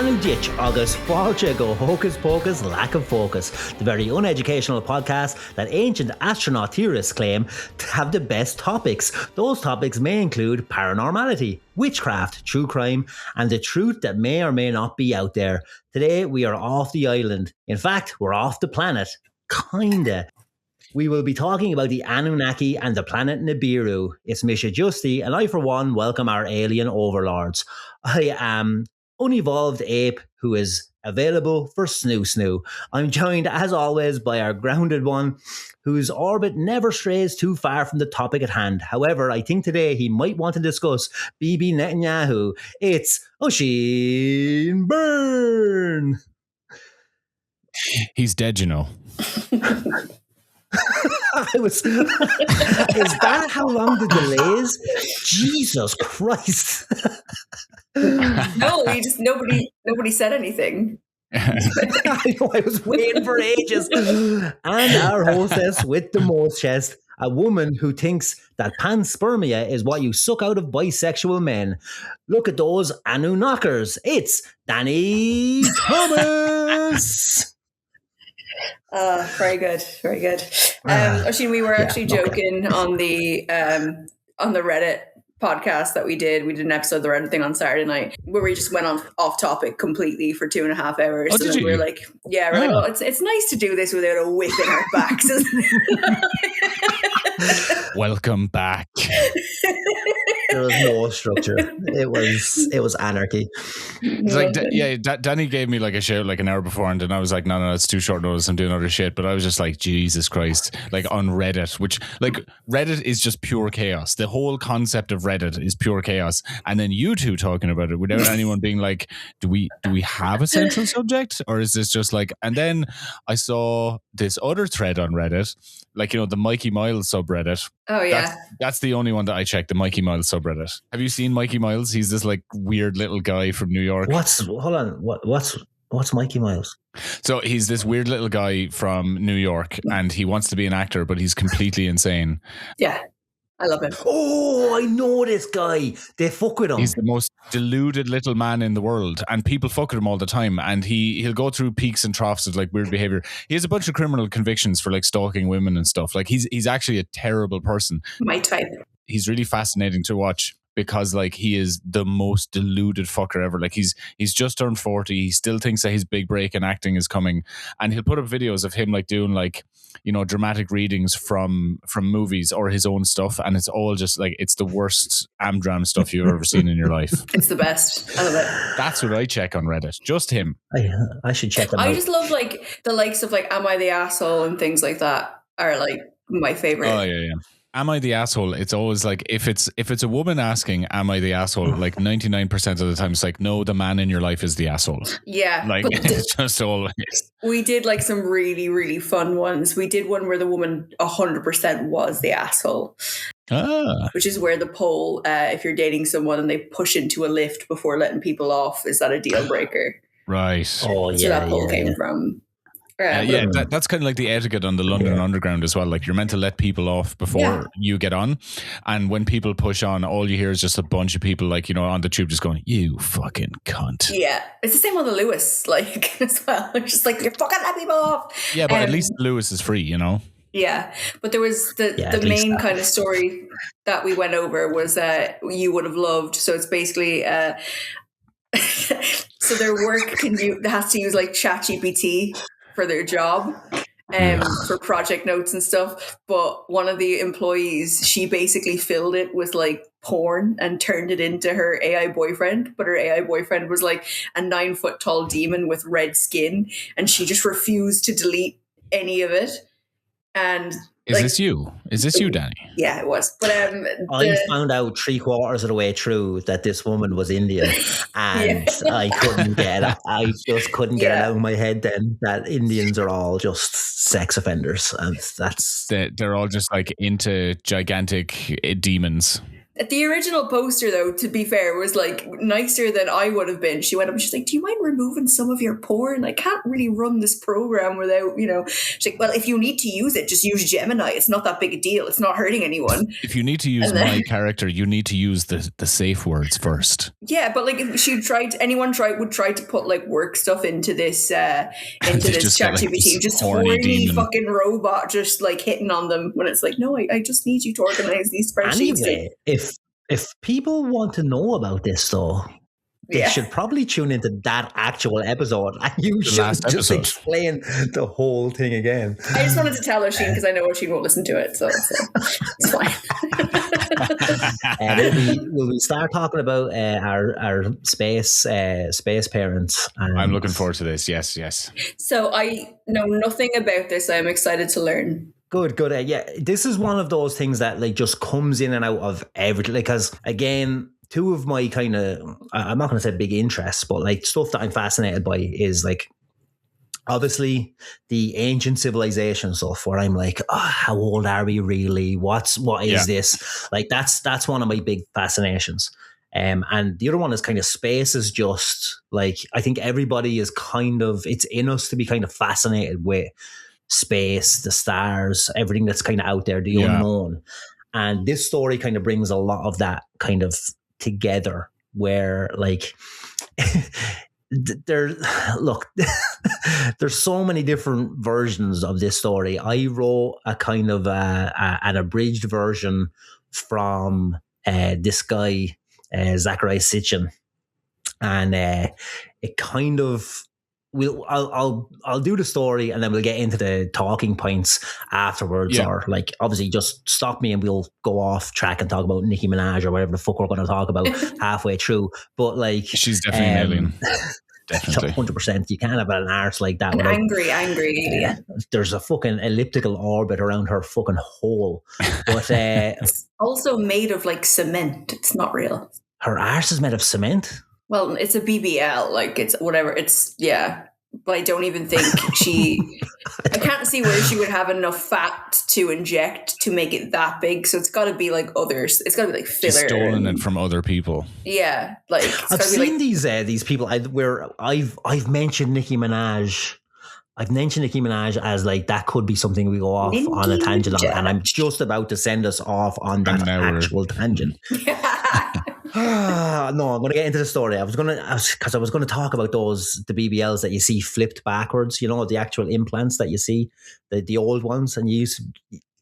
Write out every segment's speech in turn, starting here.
Anu Ditch, August Falcha Go Hocus Pocus Lack of Focus, the very uneducational podcast that ancient astronaut theorists claim to have the best topics. Those topics may include paranormality, witchcraft, true crime, and the truth that may or may not be out there. Today we are off the island. In fact, we're off the planet. Kinda. We will be talking about the Annunaki and the planet Nibiru. It's Misha Justy, and I, for one, welcome our alien overlords. I am unevolved ape who is available for snoo. I'm joined, as always, by our grounded one, whose orbit never strays too far from the topic at hand. However, I think today he might want to discuss Bibi Netanyahu. It's Oisín Byrne. He's dead, you know. Is that how long the delay is? Jesus Christ. No, nobody said anything. I know, I was waiting for ages. And our hostess with the most chest, a woman who thinks that panspermia is what you suck out of bisexual men. Look at those Annunnakers. It's Dani Thomas. Very good. Oisín, we were actually joking on the Reddit podcast that we did. We did an episode of the Reddit thing on Saturday night where we just went on off topic completely for 2.5 hours. Oh, did you? We were like, well, it's nice to do this without a whip in our backs, isn't it? Welcome back. There was no structure. It was anarchy. It's like, Dani gave me like a shout like an hour before, and then I was like, no, it's too short notice. I'm doing other shit. But I was just like, Jesus Christ, like on Reddit, which like Reddit is just pure chaos. The whole concept of Reddit is pure chaos. And then you two talking about it without anyone being like, do we have a central subject, or is this just like? And then I saw this other thread on Reddit, like, you know, the Mikey Miles subreddit. Oh yeah, that's the only one that I checked. The Mikey Miles subreddit. Have you seen Mikey Miles? He's this like weird little guy from New York. What's Mikey Miles? So he's this weird little guy from New York, and he wants to be an actor, but he's completely insane. Yeah, I love him. Oh, I know this guy. They fuck with him. He's the most deluded little man in the world, and people fuck with him all the time. And he'll go through peaks and troughs of like weird behavior. He has a bunch of criminal convictions for like stalking women and stuff. Like he's actually a terrible person. My type. He's really fascinating to watch because like he is the most deluded fucker ever. Like he's just turned 40. He still thinks that his big break in acting is coming, and he'll put up videos of him like doing like, you know, dramatic readings from movies or his own stuff, and it's all just like, it's the worst Amdram stuff you've ever seen in your life. It's the best. I love it. That's what I check on Reddit. Just him. I should check them out. I just love like the likes of like Am I the Asshole and things like that are like my favorite. Oh yeah. Am I the asshole? It's always like, if it's a woman asking, am I the asshole? Like 99% of the time it's like, no, the man in your life is the asshole. Yeah. Like it's just always. We did like some really, really fun ones. We did one where the woman 100% was the asshole. Which is where the poll, if you're dating someone and they push into a lift before letting people off, is that a deal breaker? Right. Oh yeah. So that poll came from. That's kind of like the etiquette on the London Underground as well. Like, you're meant to let people off before you get on, and when people push on, all you hear is just a bunch of people like, you know, on the tube just going, "You fucking cunt." Yeah, it's the same on the Lewis, like as well. It's just like, you're fucking let people off. Yeah, but at least Lewis is free, you know. Yeah, but there was the main kind of story that we went over was you would have loved. So it's basically. So their work has to use like ChatGPT for their job, for project notes and stuff. But one of the employees, she basically filled it with like porn and turned it into her AI boyfriend. But her AI boyfriend was like a 9-foot tall demon with red skin, and she just refused to delete any of it. And Is this you, Dani? Yeah, it was. But I found out 3/4 of the way through that this woman was Indian, and I just couldn't get it out of my head then that Indians are all just sex offenders, and they're all just like into gigantic demons. The original poster, though, to be fair, was like nicer than I would have been. She went up and she's like, "Do you mind removing some of your porn? I can't really run this program without, you know." She's like, "Well, if you need to use it, just use Gemini. It's not that big a deal. It's not hurting anyone." If you need to use my character, you need to use the safe words first. Yeah, but like if she would try to put like work stuff into this ChatGPT, just horny fucking robot just like hitting on them when it's like, no, I just need you to organize these spreadsheets. Anyway, if people want to know about this though, they should probably tune into that actual episode and you should just explain the whole thing again. I just wanted to tell Oisín because I know Oisín won't listen to it, so it's fine. Will we start talking about our space parents? I'm looking forward to this. Yes. So I know nothing about this. I'm excited to learn. Good. Yeah, this is one of those things that like just comes in and out of everything. Because again, two of my kind of, I'm not going to say big interests, but like stuff that I'm fascinated by is like obviously the ancient civilization stuff where I'm like, oh, how old are we really? What is this? Like that's one of my big fascinations. And the other one is kind of space is just like, I think everybody is kind of, it's in us to be kind of fascinated with space, the stars, everything that's kind of out there, the unknown. And this story kind of brings a lot of that kind of together where like there's so many different versions of this story. I wrote a kind of an abridged version from this guy Zachariah Sitchin, and it kind of I'll do the story and then we'll get into the talking points afterwards, or like obviously just stop me and we'll go off track and talk about Nicki Minaj or whatever the fuck we're going to talk about halfway through. But like she's definitely an alien. Definitely 100%. You can't have an arse like that. An angry alien. There's a fucking elliptical orbit around her fucking hole. But it's also made of like cement. It's not real. Her arse is made of cement? Well, it's a BBL, like it's whatever. It's but I don't even think I can't see where she would have enough fat to inject to make it that big. So it's got to be like others. It's got to be like filler. She's stolen it from other people. Yeah, like I've seen these people where I've mentioned Nicki Minaj. I've mentioned Nicki Minaj as like that could be something we go off on a tangent on, and I'm just about to send us off on that actual tangent. No, I'm going to get into the story. I was going to talk about the BBLs that you see flipped backwards. You know, the actual implants that you see, the old ones, and you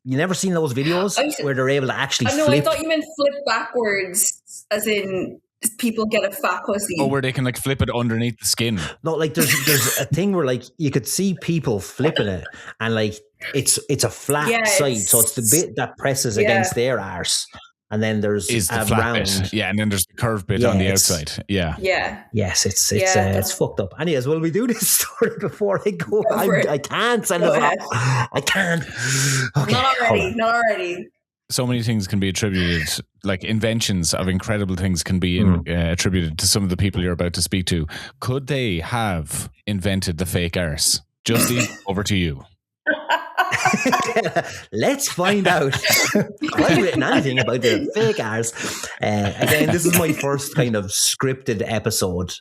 never seen those videos where they're able to actually. I know. I thought you meant flip backwards, as in people get a fat pussy. Oh, where they can like flip it underneath the skin. No, like there's a thing where like you could see people flipping it, and like it's a flat side, so it's the bit that presses against their arse. And then there's the flat bit. Yeah, and then there's the curved bit on the outside. Yeah. Yes, it's fucked up. Anyways, will we do this story before I go? I can't send it off. I can't. Okay. Not already. So many things can be attributed, like inventions of incredible things can be attributed to some of the people you're about to speak to. Could they have invented the fake arse? Justy, over to you. Let's find out. I've written anything about the fake arse. Again, this is my first kind of scripted episode,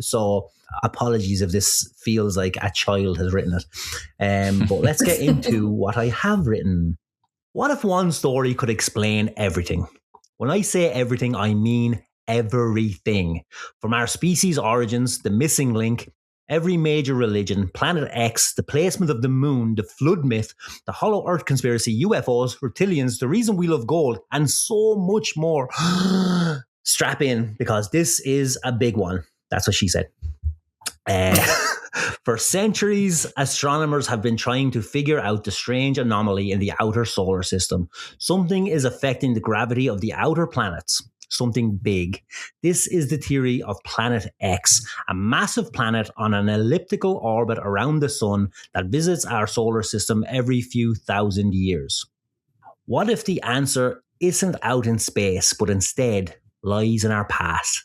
so apologies if this feels like a child has written it. But let's get into what I have written. What if one story could explain everything? When I say everything, I mean everything. From our species' origins, the missing link, every major religion, Planet X, the placement of the moon, the flood myth, the hollow earth conspiracy, UFOs, reptilians, the reason we love gold, and so much more. Strap in, because this is a big one. That's what she said. For centuries, astronomers have been trying to figure out the strange anomaly in the outer solar system. Something is affecting the gravity of the outer planets. Something big. This is the theory of Planet X, a massive planet on an elliptical orbit around the sun that visits our solar system every few thousand years. What if the answer isn't out in space, but instead lies in our past?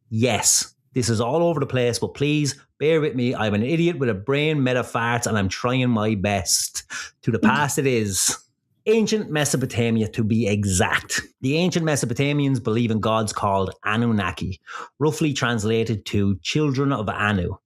Yes, this is all over the place, but please bear with me. I'm an idiot with a brain made of farts, and I'm trying my best. To the past it is. Ancient Mesopotamia, to be exact. The ancient Mesopotamians believe in gods called Annunaki, roughly translated to children of Anu.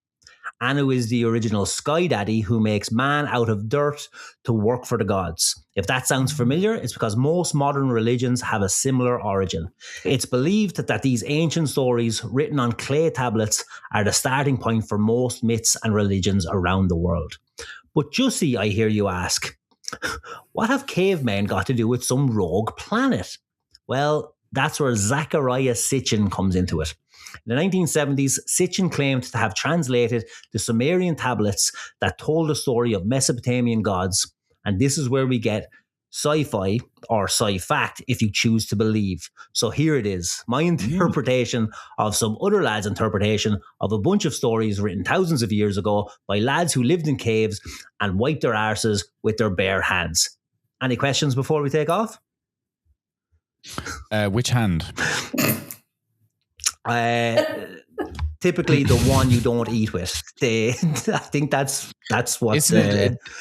Anu is the original sky daddy who makes man out of dirt to work for the gods. If that sounds familiar, it's because most modern religions have a similar origin. It's believed that these ancient stories written on clay tablets are the starting point for most myths and religions around the world. But Justy, I hear you ask, what have cavemen got to do with some rogue planet? Well, that's where Zachariah Sitchin comes into it. In the 1970s, Sitchin claimed to have translated the Sumerian tablets that told the story of Mesopotamian gods, and this is where we get sci-fi or sci-fact if you choose to believe. So here it is, my interpretation of some other lad's interpretation of a bunch of stories written thousands of years ago by lads who lived in caves and wiped their arses with their bare hands. Any questions before we take off? Which hand? Typically the one you don't eat with. I think that's what.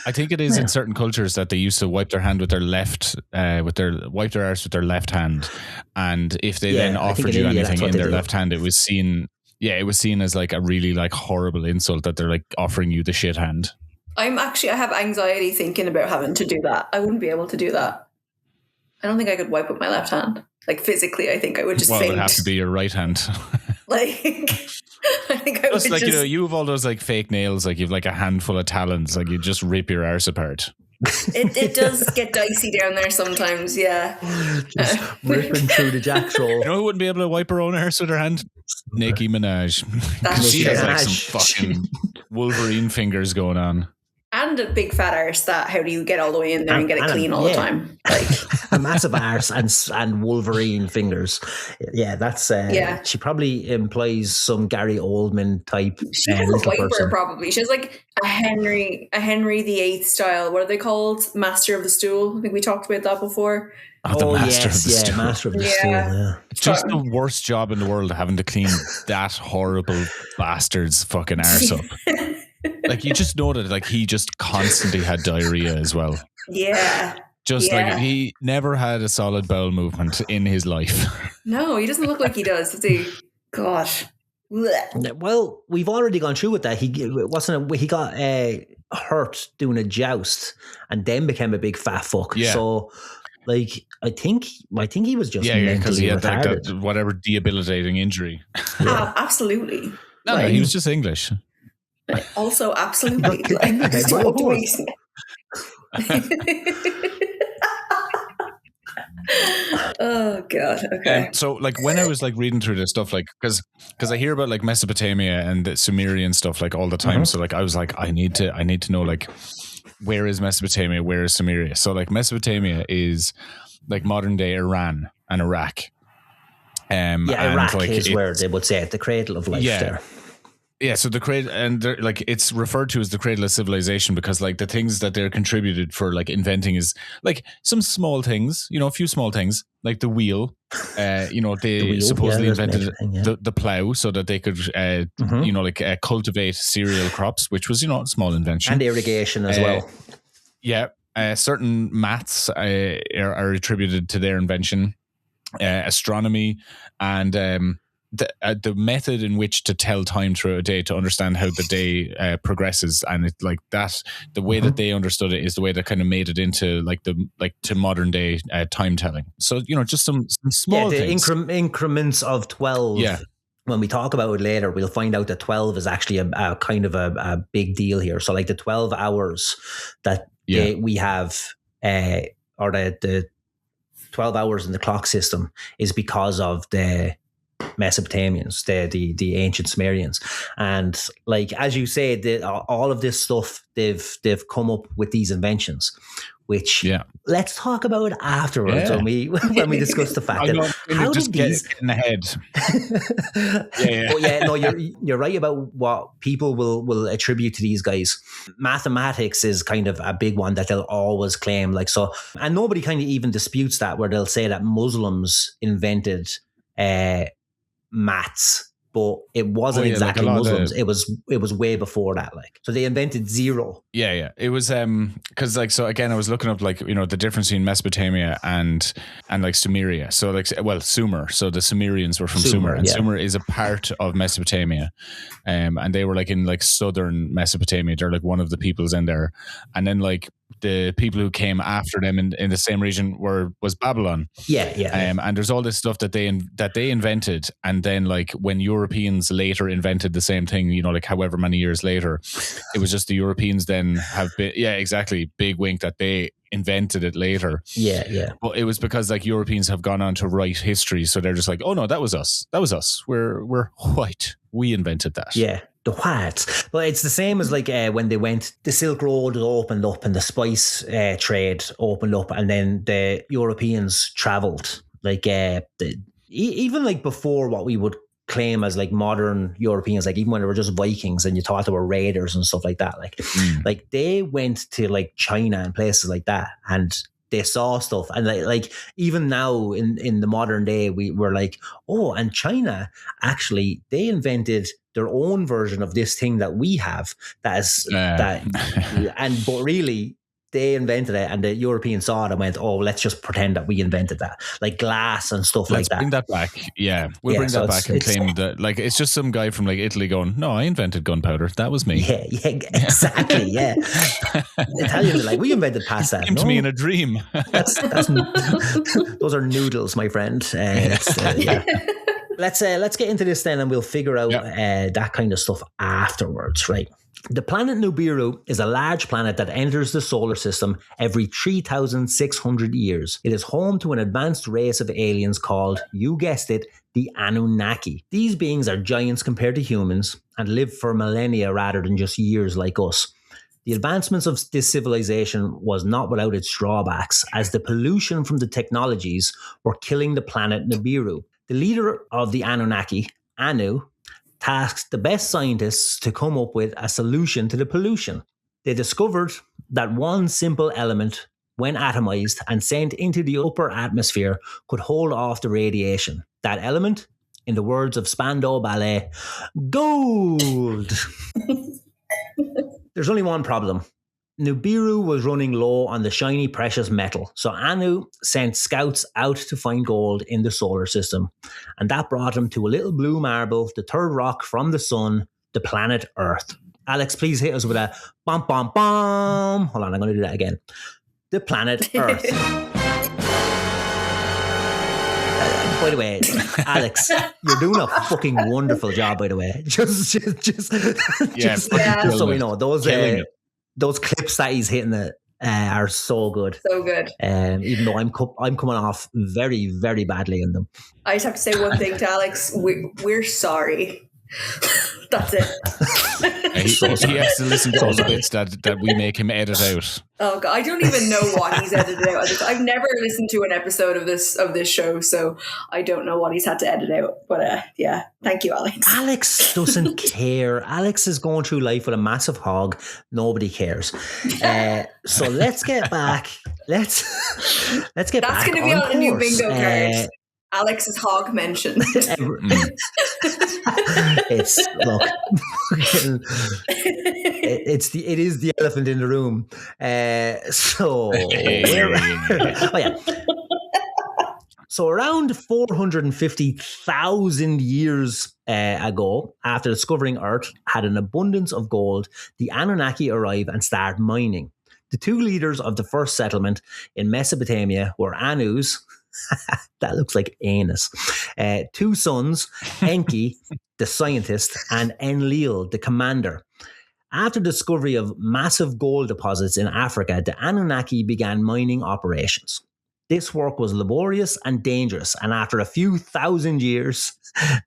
I think it is in certain cultures that they used to wipe their hand with their left, wipe their arse with their left hand, and if they then offered you anything in their left hand, it was seen. Yeah, it was seen as like a really like horrible insult that they're like offering you the shit hand. I have anxiety thinking about having to do that. I wouldn't be able to do that. I don't think I could wipe with my left hand. Like physically, I think I would just faint. It would have to be your right hand. Like, I think I just would like, just... you have all those like fake nails, like you've like a handful of talons, like you just rip your arse apart. It does get dicey down there sometimes, yeah. Just ripping through the jackstraw. You know who wouldn't be able to wipe her own arse with her hand? Nicki Minaj. She has like some fucking Wolverine fingers going on. And a big fat arse that how do you get all the way in there and get it clean all the time? Like a massive arse and Wolverine fingers. Yeah, that's she probably employs some Gary Oldman type. She has a wiper probably. She has like a Henry VIII style. What are they called? Master of the Stool. I think we talked about that before. Master of the Stool. Master of the Stool. Yeah. It's just the worst job in the world, having to clean that horrible bastard's fucking arse up. Like you just know that like he just constantly had diarrhea as well. Yeah. Like he never had a solid bowel movement in his life. No, he doesn't look like he does, does he? Gosh. Well, we've already gone through with that. He got hurt doing a joust and then became a big fat fuck. Yeah. So like I think he was just because he had like that whatever debilitating injury. Absolutely. No, he was just English. Also, absolutely. Oh god. Okay. So like when I was like reading through this stuff, like because I hear about like Mesopotamia and the Sumerian stuff like all the time. So like I was like, I need to know like where is Mesopotamia, where is Sumeria? So like Mesopotamia is like modern day Iran and Iraq. Iraq is where they would say it, the cradle of life there. Yeah, so the cradle, and like it's referred to as the cradle of civilization because like the things that they're contributed for like inventing is like some small things, a few small things like the wheel. They supposedly invented the plow so that they could, cultivate cereal crops, which was a small invention, and irrigation as well. Yeah, certain maths are attributed to their invention, astronomy, and the method in which to tell time through a day to understand how the day progresses, and it's like that the way that they understood it is the way that kind of made it into to modern day time telling. So just some small things. Increments of 12. Yeah. When we talk about it later, we'll find out that 12 is actually a kind of a big deal here. So like the 12 hours that we have, or the 12 hours in the clock system is because of the Mesopotamians, the ancient Sumerians, and like as you say, all of this stuff they've come up with these inventions, which let's talk about afterwards when we discuss the fact that how did these get in the head. But you're right about what people will attribute to these guys. Mathematics is kind of a big one that they'll always claim, like so, and nobody kind of even disputes that, where they'll say that Muslims invented maths, but it wasn't exactly Muslims. It was way before that. Like, so they invented zero. Yeah. It was because like, so again, I was looking up like, you know, the difference between Mesopotamia and like Sumeria. So like, well, Sumer. So the Sumerians were from Sumer, and Sumer is a part of Mesopotamia, and they were like in like southern Mesopotamia. They're like one of the peoples in there, and then like the people who came after them in the same region was Babylon. And there's all this stuff that they invented, and then like when Europeans later invented the same thing, you know, like however many years later, it was just the Europeans then have been big wink that they invented it later. But it was because like Europeans have gone on to write history, so they're just like, oh no, that was us. We're white. We invented that. The whites. But it's the same as like when they went, the Silk Road opened up and the spice trade opened up, and then the Europeans travelled. Like even like before what we would claim as like modern Europeans, like even when they were just Vikings and you thought they were raiders and stuff like that, like they went to like China and places like that, and they saw stuff, and like even now in the modern day we're like, oh, and China actually they invented their own version of this thing that we have but really they invented it, and the Europeans saw it and went, oh, let's just pretend that we invented that, like glass and stuff like that. Bring that back. We'll bring that back and claim that like it's just some guy from like Italy going, no, I invented gunpowder, that was me. Exactly. Italians are like, we invented pasta. It came to me in a dream. That's those are noodles, my friend. Let's get into this then, and we'll figure out that kind of stuff afterwards, right? The planet Nibiru is a large planet that enters the solar system every 3,600 years. It is home to an advanced race of aliens called, you guessed it, the Annunaki. These beings are giants compared to humans and live for millennia rather than just years like us. The advancements of this civilization was not without its drawbacks, as the pollution from the technologies were killing the planet Nibiru. The leader of the Anunnaki, Anu, tasked the best scientists to come up with a solution to the pollution. They discovered that one simple element, when atomized and sent into the upper atmosphere, could hold off the radiation. That element, in the words of Spandau Ballet, gold! There's only one problem. Nibiru was running low on the shiny precious metal, so Anu sent scouts out to find gold in the solar system, and that brought him to a little blue marble, the third rock from the sun, the planet Earth. Alex, please hit us with a bum bum bum. Hold on, I'm going to do that again. The planet Earth. By the way, Alex, you're doing a fucking wonderful job, by the way. Just so we know, those clips that he's hitting are so good. So good. Even though I'm coming off very, very badly in them. I just have to say one thing to Alex. We're sorry. That's it. He has to listen to all the bits that we make him edit out. Oh God, I don't even know what he's edited out. I've never listened to an episode of this show, so I don't know what he's had to edit out. But thank you, Alex. Alex doesn't care. Alex is going through life with a massive hog. Nobody cares. So let's get back. Let's get back. That's going to be on the new bingo card. Alex's hog mentioned. It is the elephant in the room. So around 450,000 years ago, after discovering Earth had an abundance of gold, the Anunnaki arrive and start mining. The two leaders of the first settlement in Mesopotamia were Anu's, that looks like anus, two sons, Enki, the scientist, and Enlil, the commander. After discovery of massive gold deposits in Africa, the Anunnaki began mining operations. This work was laborious and dangerous, and after a few thousand years,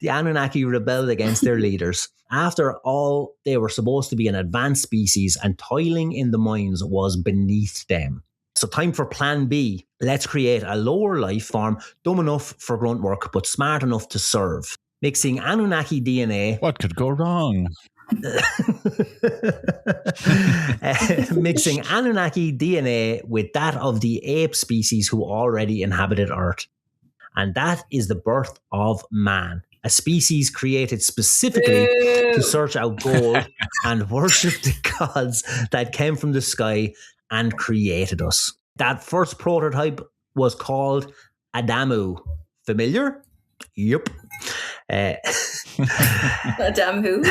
the Anunnaki rebelled against their leaders. After all, they were supposed to be an advanced species, and toiling in the mines was beneath them. So time for plan B. Let's create a lower life form, dumb enough for grunt work, but smart enough to serve. Mixing Anunnaki DNA... What could go wrong? Mixing Anunnaki DNA with that of the ape species who already inhabited Earth. And that is the birth of man. a species created specifically to search out gold and worship the gods that came from the sky and created us. That first prototype was called Adamu. Familiar? Yep. Adamu.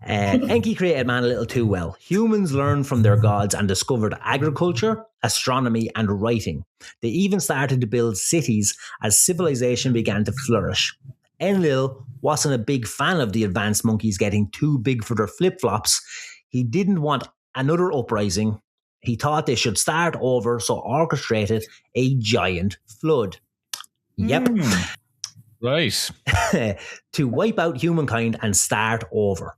Enki created man a little too well. Humans learned from their gods and discovered agriculture, astronomy, and writing. They even started to build cities as civilization began to flourish. Enlil wasn't a big fan of the advanced monkeys getting too big for their flip-flops. He didn't want another uprising. He thought they should start over, so orchestrated a giant flood. Yep. Right. To wipe out humankind and start over.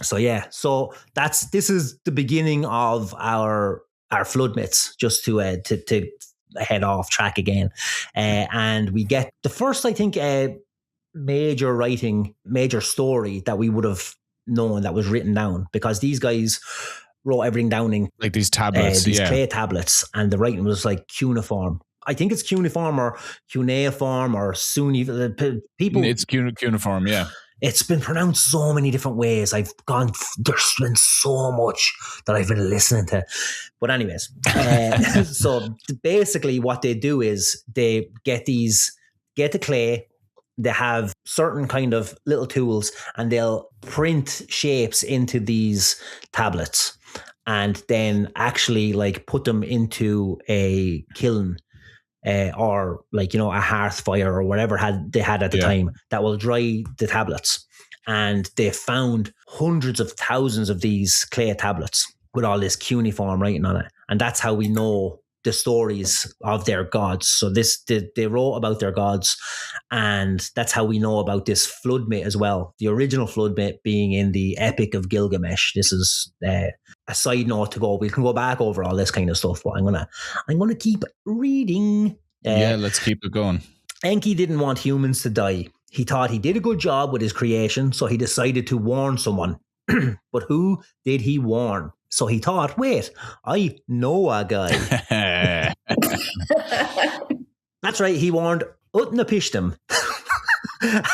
So yeah, so this is the beginning of our flood myths, just to head off track again. And we get the first, I think, major story that we would have known that was written down, because these guys wrote everything down in like these tablets, these clay tablets, and the writing was like cuneiform. I think it's cuneiform or cuneiform or Sunni. People, it's cuneiform, yeah. It's been pronounced so many different ways. There's been so much that I've been listening to. But anyways, so basically what they do is they get the clay, they have certain kind of little tools, and they'll print shapes into these tablets and then actually like put them into a kiln. Or like, a hearth fire or whatever they had at the time that will dry the tablets. And they found hundreds of thousands of these clay tablets with all this cuneiform writing on it. And that's how we know the stories of their gods. So they wrote about their gods, and that's how we know about this flood myth as well. The original flood myth being in the Epic of Gilgamesh. This is a side note to go. We can go back over all this kind of stuff, but I'm gonna keep reading. Let's keep it going. Enki didn't want humans to die. He thought he did a good job with his creation, so he decided to warn someone. But who did he warn? So he thought, wait, I know a guy. That's right, he warned Utnapishtim,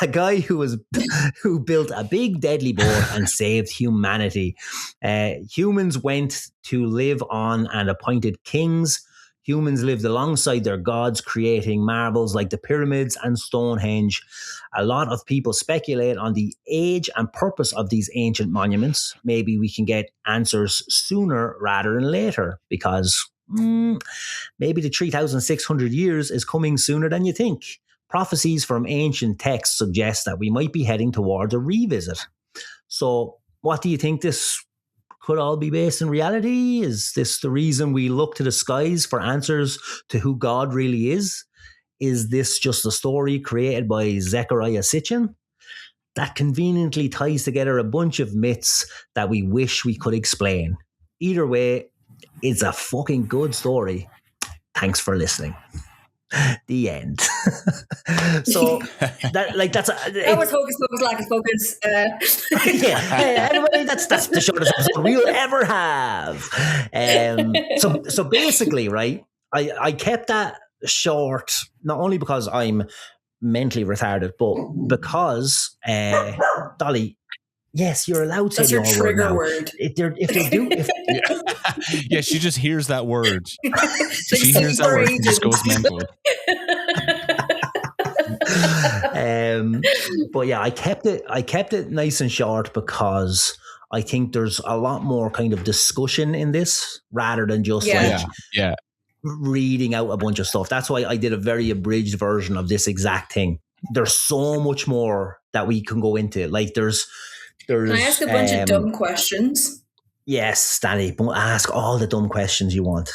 a guy who built a big deadly boat and saved humanity. Humans went to live on and appointed kings. Humans lived alongside their gods, creating marvels like the pyramids and Stonehenge. A lot of people speculate on the age and purpose of these ancient monuments. Maybe we can get answers sooner rather than later, because maybe the 3,600 years is coming sooner than you think. Prophecies from ancient texts suggest that we might be heading towards a revisit. So what do you think this could all be based in reality? Is this the reason we look to the skies for answers to who God really is? Is this just a story created by Zecharia Sitchin that conveniently ties together a bunch of myths that we wish we could explain? Either way, it's a fucking good story. Thanks for listening. The end. So that was Hocus Pocus, Lacus Focus. Anyway, that's the shortest episode we'll ever have. So basically, right, I kept that short not only because I'm mentally retarded, but because Dolly, yes, you're allowed to say that's your trigger word. If they do, yeah, she just hears that word. She hears that word and just goes mental. But yeah, I kept it nice and short because I think there's a lot more kind of discussion in this rather than just reading out a bunch of stuff. That's why I did a very abridged version of this exact thing. There's so much more that we can go into. Like there's Can I ask a bunch of dumb questions? Yes, Dani, ask all the dumb questions you want.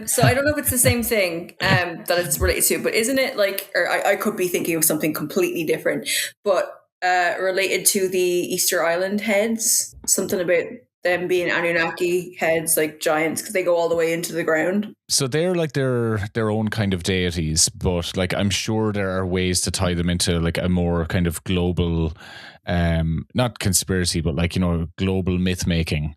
So I don't know if it's the same thing that it's related to, but isn't it like, or I could be thinking of something completely different, but related to the Easter Island heads, something about them being Annunaki heads, like giants, because they go all the way into the ground. So they're like their own kind of deities, but like I'm sure there are ways to tie them into like a more kind of global, not conspiracy, but like, global myth making.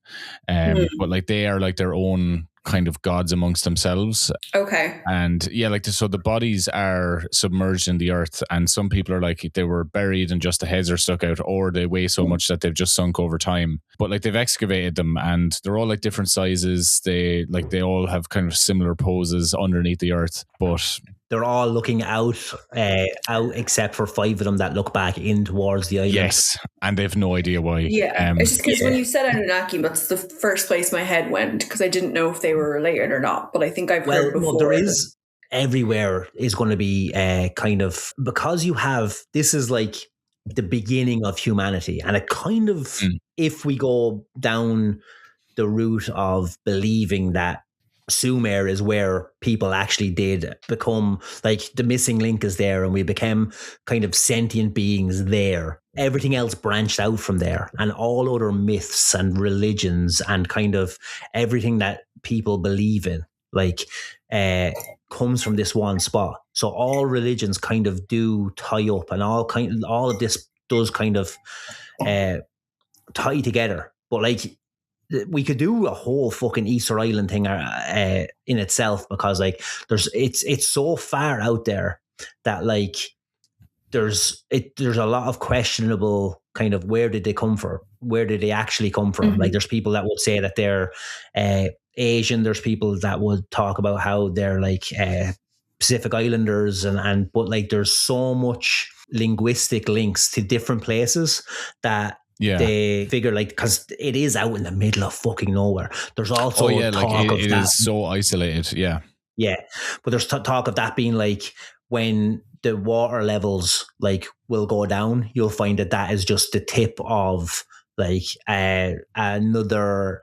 But like they are like their own kind of gods amongst themselves. Okay. And yeah, like so the bodies are submerged in the earth, and some people are like they were buried and just the heads are stuck out, or they weigh so much that they've just sunk over time. But like they've excavated them, and they're all like different sizes. They all have kind of similar poses underneath the earth, but they're all looking out except for 5 of them that look back in towards the island. yes, and they've no idea why. Yeah, it's just because when you said Anunnaki, that's the first place my head went, because I didn't know if they were related or not. But I think I've heard before. Well, there is everywhere is going to be kind of, because you have, this is like the beginning of humanity, and it kind of, if we go down the route of believing that Sumer is where people actually did become, like the missing link is there, and we became kind of sentient beings there. Everything else branched out from there, and all other myths and religions and kind of everything that people believe in, like, comes from this one spot. So all religions kind of do tie up, and all of this does kind of tie together. But like, we could do a whole fucking Easter Island thing in itself, because like it's so far out there that like there's a lot of questionable kind of, where did they come from? Where did they actually come from? Mm-hmm. Like there's people that would say that they're Asian. There's people that would talk about how they're like Pacific Islanders, and but like there's so much linguistic links to different places that they figure, like, because it is out in the middle of fucking nowhere. There's also talk of it that. Is so isolated. Yeah. But there's talk of that being like, when the water levels like will go down, you'll find that is just the tip of like another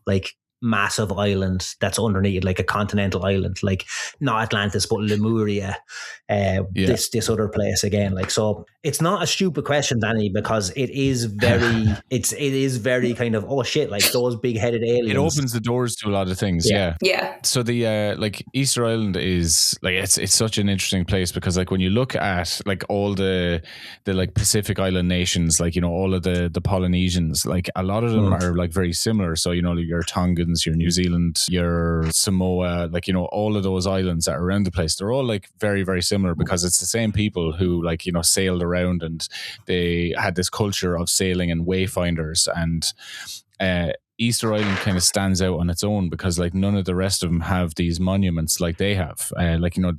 like massive island that's underneath, like a continental island, like not Atlantis but Lemuria, this other place again. Like, so it's not a stupid question, Dani, because it is very it is very kind of, oh shit, like those big-headed aliens. It opens the doors to a lot of things. Yeah. So the like Easter Island is like, it's such an interesting place, because like when you look at like all the like Pacific Island nations, like, you know, all of the Polynesians, like a lot of them are like very similar. So, you know, your Tongans, your New Zealand, your Samoa, like, you know, all of those islands that are around the place, they're all like very, very similar, because it's the same people who, like, you know, sailed around, and they had this culture of sailing and wayfinders. And Easter Island kind of stands out on its own, because like none of the rest of them have these monuments like they have. Like, you know,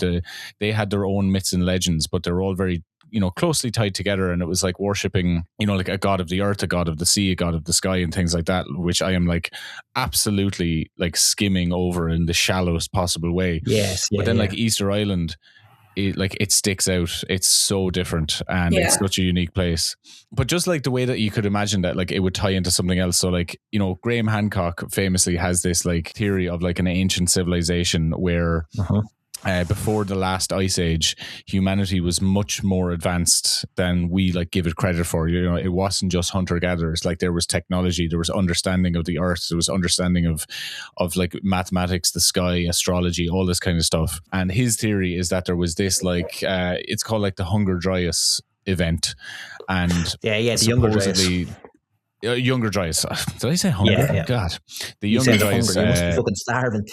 they had their own myths and legends, but they're all very, you know, closely tied together. And it was like worshipping, you know, like a god of the earth, a god of the sea, a god of the sky, and things like that, which I am like absolutely like skimming over in the shallowest possible way. But then like Easter Island, it sticks out. It's so different, and it's such a unique place. But just like the way that you could imagine that like it would tie into something else. So like, you know, Graham Hancock famously has this like theory of like an ancient civilization where before the last ice age, humanity was much more advanced than we like give it credit for. You know, it wasn't just hunter-gatherers. Like, there was technology, there was understanding of the earth, there was understanding of like mathematics, the sky, astrology, all this kind of stuff. And his theory is that there was this like it's called like the Hunger Dryas event, and the Younger Dryas. Younger Dryas. Did I say hunger? Yeah. God, the Younger Dryas. You must be fucking starving.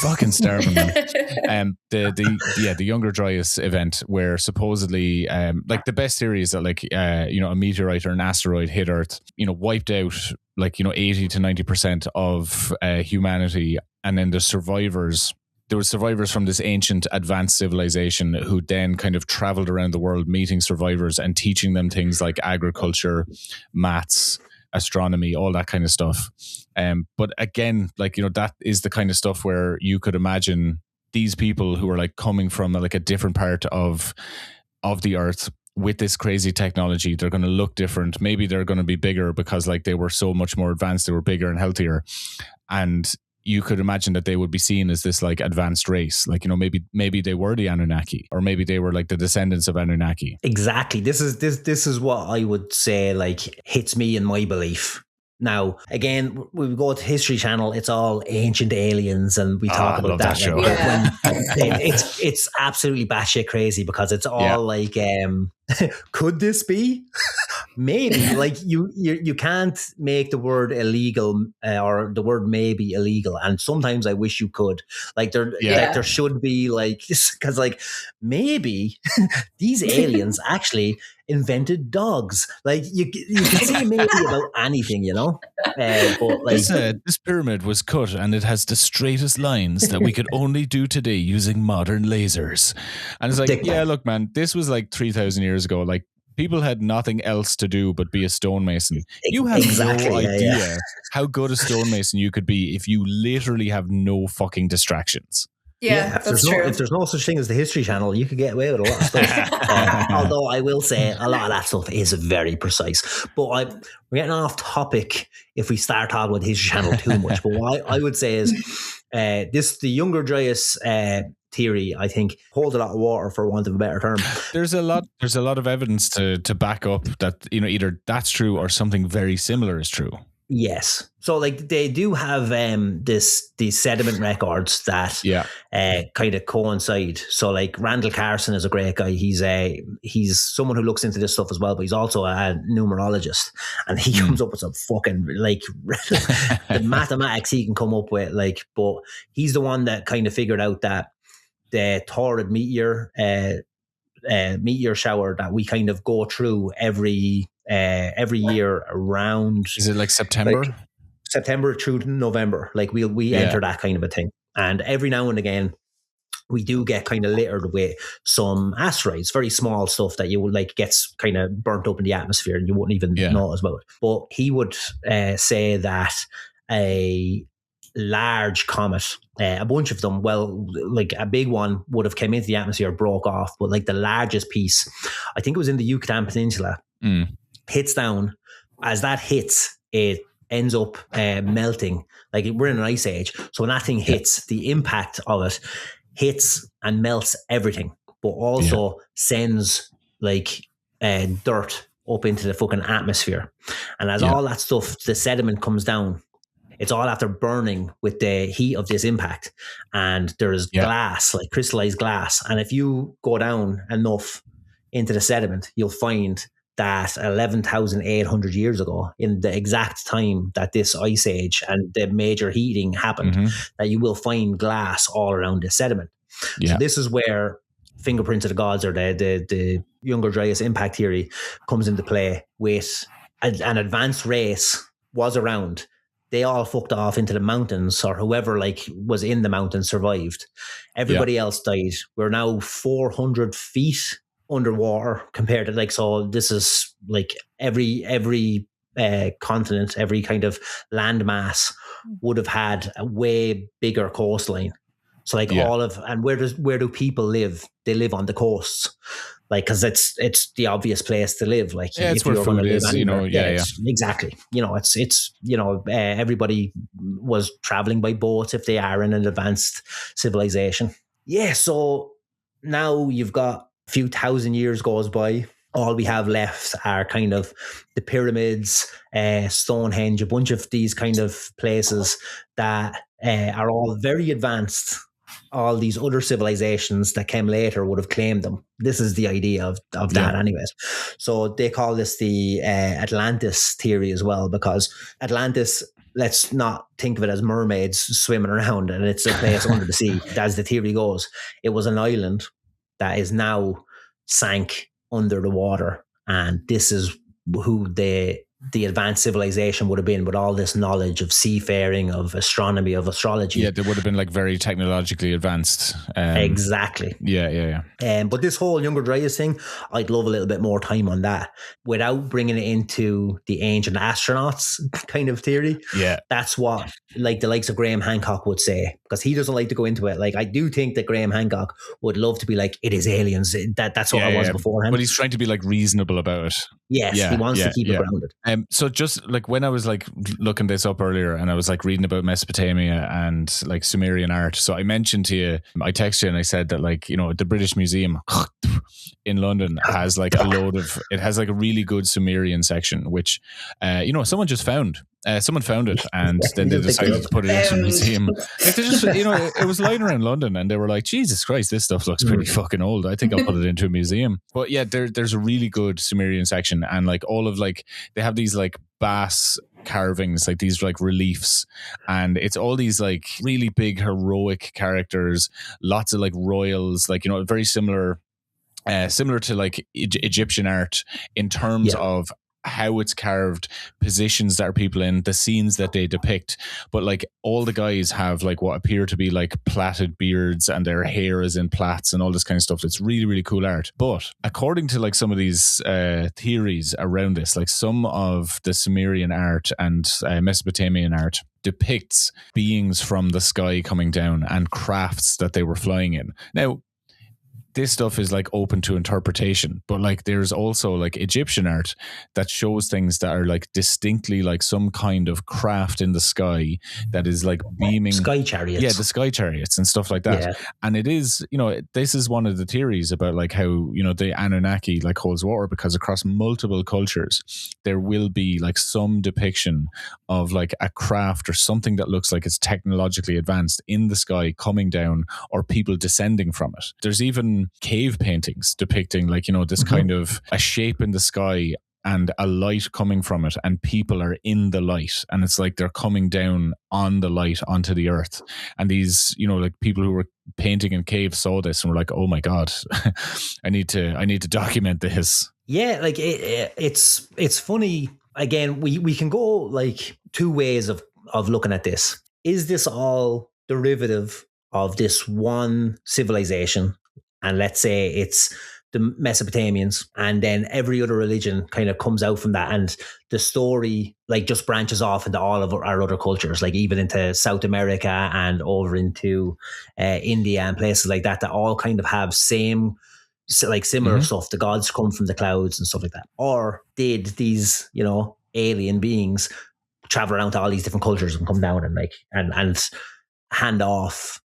Fucking starving, man. The Younger Dryas event, where supposedly, like the best theory is that like you know, a meteorite or an asteroid hit Earth, you know, wiped out like, you know, 80 to 90% of humanity, and then the survivors. There were survivors from this ancient advanced civilization who then kind of traveled around the world meeting survivors and teaching them things like agriculture, maths, astronomy, all that kind of stuff. But again, like, you know, that is the kind of stuff where you could imagine these people who are like coming from like a different part of the earth with this crazy technology. They're going to look different. Maybe they're going to be bigger because like they were so much more advanced. They were bigger and healthier. And you could imagine that they would be seen as this like advanced race. Like, you know, maybe they were the Anunnaki, or maybe they were like the descendants of Anunnaki. Exactly. This is what I would say like hits me in my belief. Now, again, we go to History Channel, it's all ancient aliens, and we talk about that. Show. Like, it's absolutely batshit crazy, because it's all like, could this be? maybe like you can't make the word illegal or the word maybe illegal, and sometimes I wish you could. Like there should be like, because like maybe these aliens actually invented dogs. Like you can say maybe about anything, you know. But like this pyramid was cut and it has the straightest lines that we could only do today using modern lasers. And it's like, yeah, look, man, this was like 3,000 years ago. Like people had nothing else to do but be a stonemason. You have no idea how good a stonemason you could be if you literally have no fucking distractions. Yeah, that's true. If there's no such thing as the History Channel, you could get away with a lot of stuff. Although I will say a lot of that stuff is very precise. But we're getting off topic if we start talking about the History Channel too much. But what I would say is the Younger Dryas theory, I think, holds a lot of water, for want of a better term. There's a lot of evidence to back up that, you know, either that's true or something very similar is true. Yes. So like they do have these sediment records that kind of coincide. So like Randall Carson is a great guy. He's someone who looks into this stuff as well, but he's also a numerologist, and he comes up with some fucking like the mathematics he can come up with. Like, but he's the one that kind of figured out that the Taurid meteor shower that we kind of go through every year around. Is it like September? Like September through November. Like we enter that kind of a thing. And every now and again, we do get kind of littered with some asteroids, very small stuff that you would like gets kind of burnt up in the atmosphere and you wouldn't even notice about it. But he would say that a large comet, a bunch of them, well, like a big one would have come into the atmosphere, broke off, but like the largest piece, I think it was in the Yucatan Peninsula, hits down. As that hits, it ends up melting. Like we're in an ice age, so when that thing hits, the impact of it hits and melts everything, but also sends like dirt up into the fucking atmosphere. And as all that stuff, the sediment comes down, it's all after burning with the heat of this impact. And there's glass, like crystallized glass. And if you go down enough into the sediment, you'll find that 11,800 years ago, in the exact time that this ice age and the major heating happened, that you will find glass all around the sediment. So this is where fingerprints of the gods, or the Younger Dryas impact theory, comes into play. With an advanced race was around, they all fucked off into the mountains, or whoever like was in the mountains survived. Everybody else died. We're now 400 feet underwater compared to like, so this is like every continent, every kind of landmass would have had a way bigger coastline. So like and where do people live? They live on the coasts, like, because it's the obvious place to live. Like it's where food is, anywhere, you know. Exactly. You know, it's everybody was traveling by boat if they are in an advanced civilization. Yeah. So now you've got a few thousand years goes by. All we have left are kind of the pyramids, Stonehenge, a bunch of these kind of places that are all very advanced. All these other civilizations that came later would have claimed them. This is the idea of that anyways. So they call this the Atlantis theory as well, because Atlantis, let's not think of it as mermaids swimming around and it's a place under the sea. As the theory goes, it was an island that is now sank under the water, and this is who the advanced civilization would have been, with all this knowledge of seafaring, of astronomy, of astrology. Yeah, they would have been like very technologically advanced. Exactly. Yeah. But this whole Younger Dryas thing, I'd love a little bit more time on that without bringing it into the ancient astronauts kind of theory. Yeah. That's what like the likes of Graham Hancock would say, because he doesn't like to go into it. Like, I do think that Graham Hancock would love to be like, it is aliens. That's what I was beforehand. But he's trying to be like reasonable about it. Yes, he wants to keep it grounded. So just like when I was like looking this up earlier and I was like reading about Mesopotamia and like Sumerian art. So I mentioned to you, I texted you and I said that, like, you know, the British Museum, in London has like it has like a really good Sumerian section, which, someone just found. Someone found it, and then they decided to put it into a museum. Like, they just, it was lying around London, and they were like, Jesus Christ, this stuff looks pretty fucking old. I think I'll put it into a museum. But yeah, there's a really good Sumerian section, and like all of like, they have these like bass carvings, like these like reliefs, and it's all these like really big heroic characters, lots of like royals, like, very similar to like Egyptian art in terms of how it's carved, positions that are people in, the scenes that they depict. But like all the guys have like what appear to be like plaited beards, and their hair is in plaits and all this kind of stuff. It's really, really cool art. But according to like some of these theories around this, like some of the Sumerian art and Mesopotamian art depicts beings from the sky coming down and crafts that they were flying in. Now, this stuff is like open to interpretation, but like there's also like Egyptian art that shows things that are like distinctly like some kind of craft in the sky that is like beaming sky chariots. Yeah, the sky chariots and stuff like that. Yeah. And it is, this is one of the theories about like how, the Annunaki like holds water, because across multiple cultures there will be like some depiction of like a craft or something that looks like it's technologically advanced in the sky coming down, or people descending from it. There's even cave paintings depicting like, this kind of a shape in the sky and a light coming from it, and people are in the light, and it's like they're coming down on the light onto the earth. And these, like people who were painting in caves saw this and were like, oh my God, I need to document this. Yeah, like it's funny. Again, we can go like two ways of looking at this. Is this all derivative of this one civilization? And let's say it's the Mesopotamians, and then every other religion kind of comes out from that, and the story like just branches off into all of our other cultures, like even into South America and over into India and places like that all kind of have similar stuff. The gods come from the clouds and stuff like that. Or did these, alien beings travel around to all these different cultures and come down and like and hand off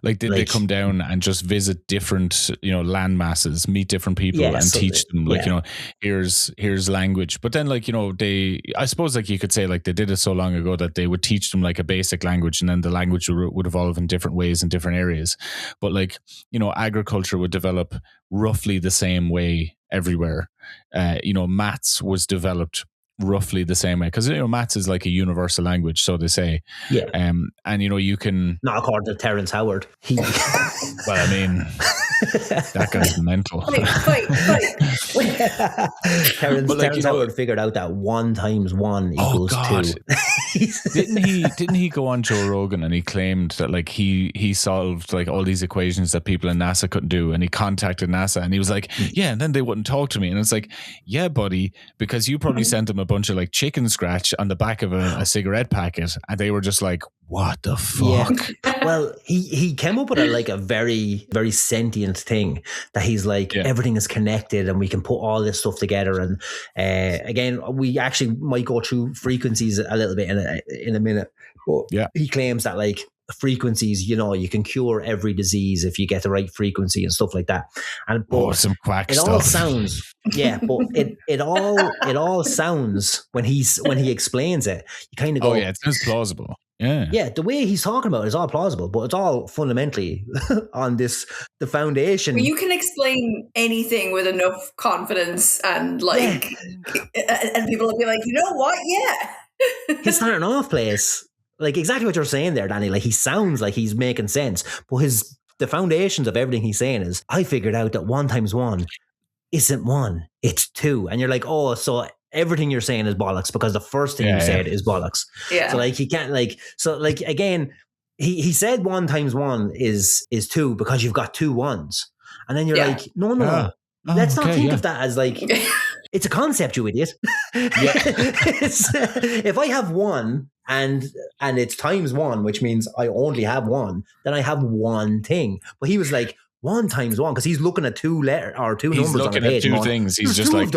like did they come down and just visit different land masses, meet different people, and teach them like here's language? But then like I suppose like you could say like they did it so long ago that they would teach them like a basic language, and then the language would evolve in different ways in different areas. But like agriculture would develop roughly the same way everywhere. Maths was developed roughly the same way, because maths is like a universal language, so they say. And you can, not according to Terence Howard. Well, I mean, that guy's mental. Terence Howard figured out that 1 × 1 equals 2. Didn't he go on Joe Rogan and he claimed that like he solved like all these equations that people in NASA couldn't do, and he contacted NASA and he was like, yeah, and then they wouldn't talk to me. And it's like, yeah, buddy, because you probably sent them a bunch of like chicken scratch on the back of a cigarette packet, and they were just like, what the fuck? Yeah. Well, he came up with a very, very sentient thing that he's like, everything is connected and we can put all this stuff together. And again, we actually might go through frequencies a little bit in a minute. But he claims that like frequencies, you can cure every disease if you get the right frequency and stuff like that. And some quack stuff. It all sounds, but it all sounds when he explains it, you kind of go, it sounds plausible. Yeah, the way he's talking about it is all plausible, but it's all fundamentally on the foundation. Well, you can explain anything with enough confidence and and people will be like, you know what? Yeah. His starting off place, like exactly what you're saying there, Danny. Like he sounds like he's making sense, but the foundations of everything he's saying is, I figured out that 1 × 1 isn't 1, it's 2. And you're like, oh, so everything you're saying is bollocks because the first thing you said is bollocks. Yeah. So like he can't again, he said 1 × 1 is 2 because you've got 2 1s. And then you're like, no. Let's not think of that as like it's a concept, you idiot. If I have 1 and it's times 1, which means I only have 1, then I have 1 thing. But he was like 1 × 1 because he's looking at 2 numbers on the page. He's looking at 2 things. He's just like,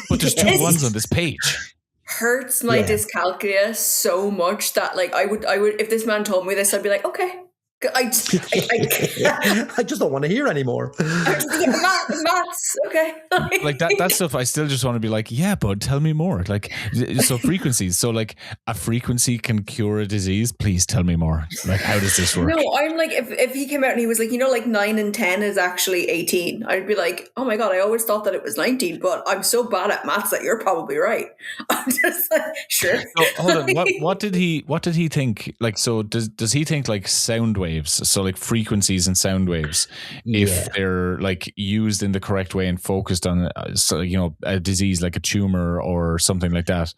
but there's 2 1s on this page. Hurts my dyscalculia so much that like I would if this man told me this, I'd be like, okay, I just don't want to hear anymore. Maths, okay. Like that stuff, I still just want to be like, yeah, bud, tell me more. Like, so frequencies. So like a frequency can cure a disease. Please tell me more. Like, how does this work? No, I'm like, if he came out and he was like, like 9 and 10 is actually 18, I'd be like, oh my God, I always thought that it was 19, but I'm so bad at maths that you're probably right. I'm just like, sure. So, hold on. What did he think? Like, so does he think like sound waves? So like frequencies and sound waves, if they're like used in the correct way and focused on, a disease like a tumor or something like that,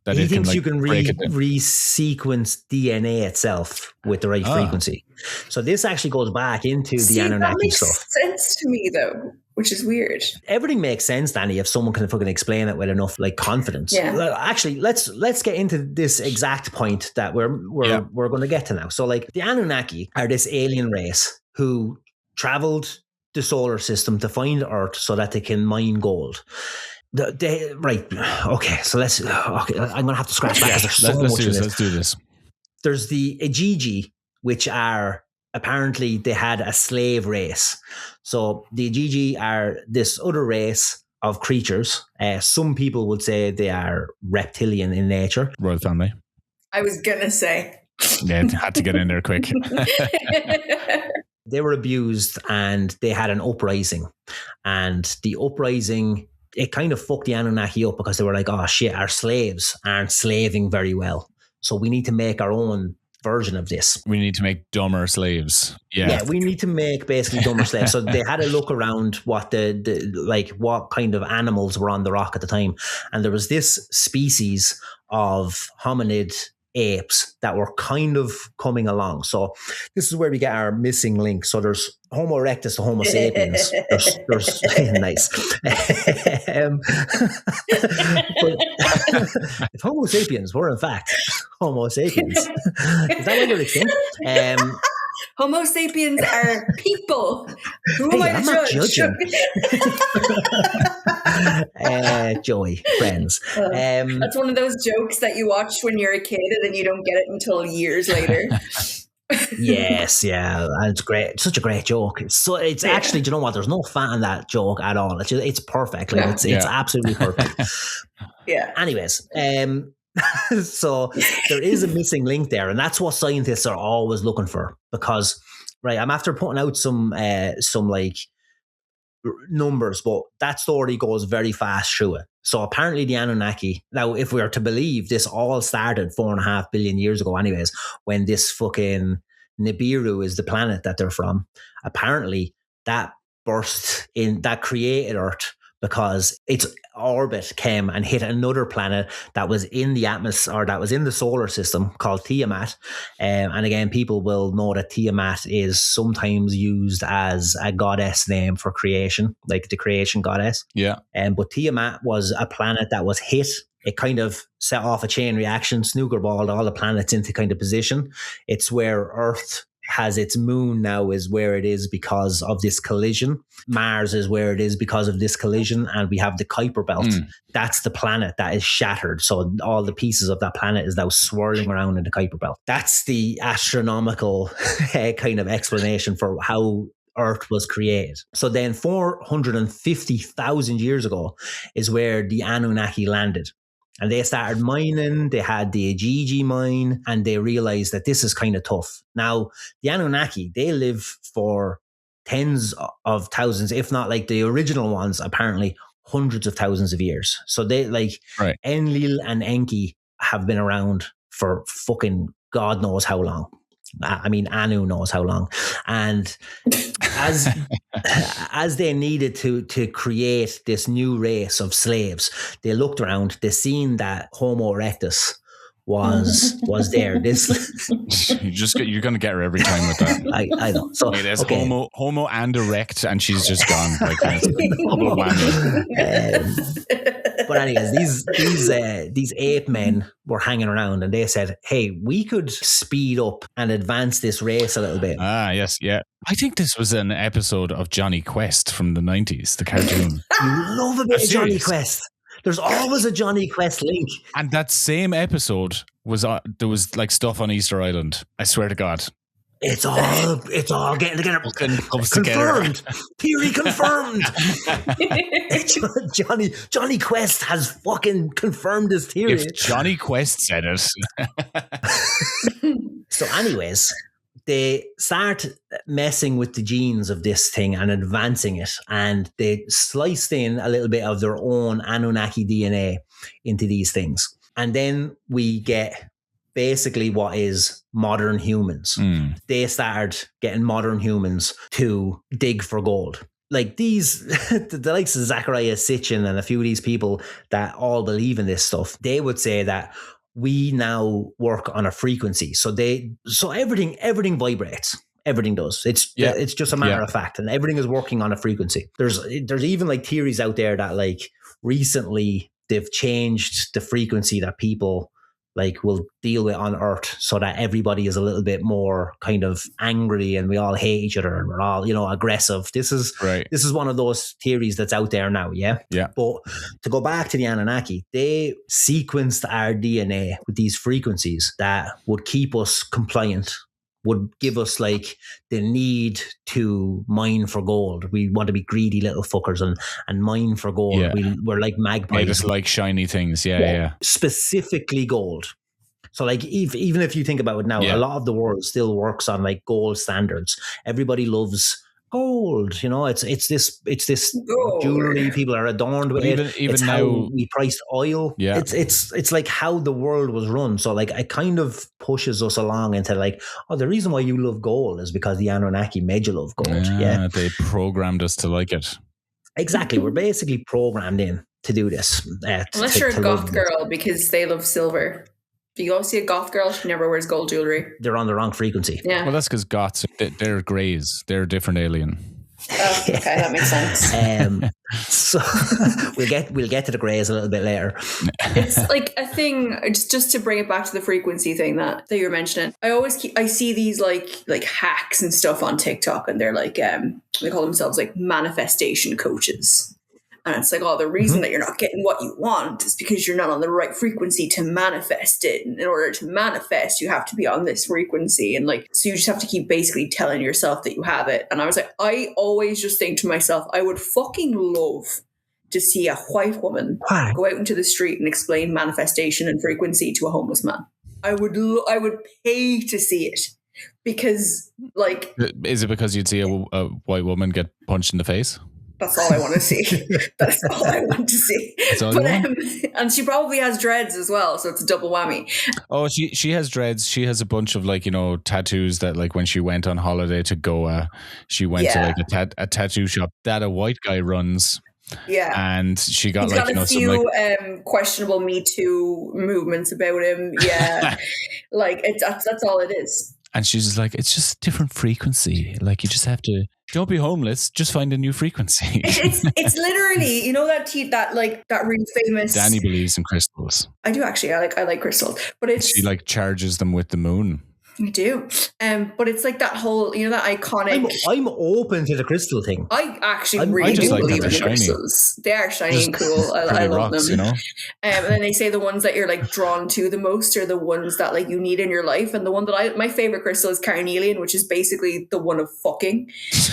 he thinks you can re-sequence DNA itself with the right frequency. So this actually goes back into the Anunnaki that makes stuff. Sense to me though, which is weird. Everything makes sense, Dani, if someone can fucking explain it with enough like confidence. Yeah. Actually, let's get into this exact point that we're going to get to now. So like the Anunnaki are this alien race who traveled the solar system to find Earth so that they can mine gold. Right. Okay. So I'm going to have to scratch back because there's so much in this. Let's do this. There's the Igigi, which are apparently they had a slave race. So the Igigi are this other race of creatures. Some people would say they are reptilian in nature. Royal family. I was going to say. Yeah, had to get in there quick. They were abused and they had an uprising. And the uprising, it kind of fucked the Anunnaki up because they were like, oh shit, our slaves aren't slaving very well. So we need to make our own version of this. We need to make dumber slaves. Yeah, we need to make basically dumber slaves. So they had a look around what what kind of animals were on the rock at the time. And there was this species of hominid apes that were kind of coming along. So this is where we get our missing link. So there's Homo erectus to Homo sapiens. There's nice. But if Homo sapiens were in fact Homo sapiens, is that what you're thinking? Homo sapiens are people. Who am I I'm to not judge? judging. Joey, friends. That's one of those jokes that you watch when you're a kid and then you don't get it until years later. Yes, yeah, and it's great. It's such a great joke. It's actually, do you know what? There's no fat in that joke at all. It's perfect. Like it's absolutely perfect. Yeah. Anyways, so there is a missing link there, and that's what scientists are always looking for. Because I'm after putting out some like numbers, but that story goes very fast through it. So apparently the Anunnaki, now if we are to believe this all started 4.5 billion years ago anyways, when this fucking Nibiru is the planet that they're from, apparently that created Earth because its orbit came and hit another planet that was in the atmosphere, or that was in the solar system, called Tiamat. And again, people will know that Tiamat is sometimes used as a goddess name for creation, like the creation goddess. Yeah. But Tiamat was a planet that was hit. It kind of set off a chain reaction, snookerballed all the planets into kind of position. It's where Earth has its moon now, is where it is because of this collision. Mars is where it is because of this collision. And we have the Kuiper Belt. That's the planet that is shattered. So all the pieces of that planet is now swirling around in the Kuiper Belt. That's the astronomical kind of explanation for how Earth was created. So then 450,000 years ago is where the Anunnaki landed. And they started mining, they had the Igigi mine, and they realized that this is kind of tough. Now, the Anunnaki, they live for tens of thousands, if not like the original ones, apparently hundreds of thousands of years. So they Enlil and Enki have been around for fucking God knows how long. I mean, Anu knows how long. And as they needed to create this new race of slaves, they looked around, they seen that Homo erectus was there. You're going to get her every time with that. I know. So there's Homo and erect, and she's just gone. Like double whammy. But anyways, these ape men were hanging around, and they said, "Hey, we could speed up and advance this race a little bit." Ah, yes, yeah. I think this was an episode of Johnny Quest from the 90s, the cartoon. You love a bit of Johnny Quest. There's always a Johnny Quest link. And that same episode was there was like stuff on Easter Island. I swear to God. It's all getting together. Confirmed. Theory confirmed. Johnny Quest has fucking confirmed his theory. If Johnny Quest said it. So anyways, they start messing with the genes of this thing and advancing it, and they sliced in a little bit of their own Anunnaki DNA into these things. And then we get basically what is modern humans. They started getting modern humans to dig for gold. Like these, the likes of Zachariah Sitchin and a few of these people that all believe in this stuff, they would say that we now work on a frequency. So everything vibrates. Everything does. It's just a matter of fact, and everything is working on a frequency. There's even like theories out there that like recently they've changed the frequency that people like will deal with on Earth, so that everybody is a little bit more kind of angry and we all hate each other and we're all, aggressive. This is one of those theories that's out there now. Yeah. But to go back to the Anunnaki, they sequenced our DNA with these frequencies that would keep us compliant, would give us like the need to mine for gold. We want to be greedy little fuckers and mine for gold. Yeah. We're like magpies. I just like shiny things. Yeah. Specifically gold. So like even if you think about it now, a lot of the world still works on like gold standards. Everybody loves gold, it's this gold. Jewelry people are adorned with. Even it's now, how we price oil. Yeah, it's like how the world was run. So like it kind of pushes us along into like, the reason why you love gold is because the Anunnaki made you love gold. Yeah, they programmed us to like it. Exactly, we're basically programmed in to do this. Unless you're a goth girl, because they love silver. If you go see a goth girl, she never wears gold jewelry. They're on the wrong frequency. Yeah. Well, that's because goths, they're greys. They're a different alien. Oh, okay, that makes sense. So we'll get to the greys a little bit later. It's like a thing, just to bring it back to the frequency thing that you were mentioning. I see these like hacks and stuff on TikTok, and they're like they call themselves like manifestation coaches. And it's like, the reason that you're not getting what you want is because you're not on the right frequency to manifest it. And in order to manifest, you have to be on this frequency. And like, so you just have to keep basically telling yourself that you have it. And I was like, I always just think to myself, I would fucking love to see a white woman go out into the street and explain manifestation and frequency to a homeless man. I would pay to see it. Because like... Is it because you'd see a white woman get punched in the face? That's all I want to see. That's all I want to see. And she probably has dreads as well, so it's a double whammy. Oh, she has dreads. She has a bunch of like, tattoos that like when she went on holiday to Goa, she went to like a tattoo shop that a white guy runs. Yeah. And she got He's like, got a few questionable Me Too movements about him. Yeah. Like that's all it is. And she's just like, it's just a different frequency. Like you just have to, don't be homeless. Just find a new frequency. It's literally, that really famous. Dani believes in crystals. I do actually. I like crystals, but she like charges them with the moon. I do. But it's like that whole, that iconic. I'm open to the crystal thing. I actually really do believe in the crystals. They are shiny and cool. I love rocks, them. And then they say the ones that you're like drawn to the most are the ones that like you need in your life. And the one that my favorite crystal is carnelian, which is basically the one of fucking.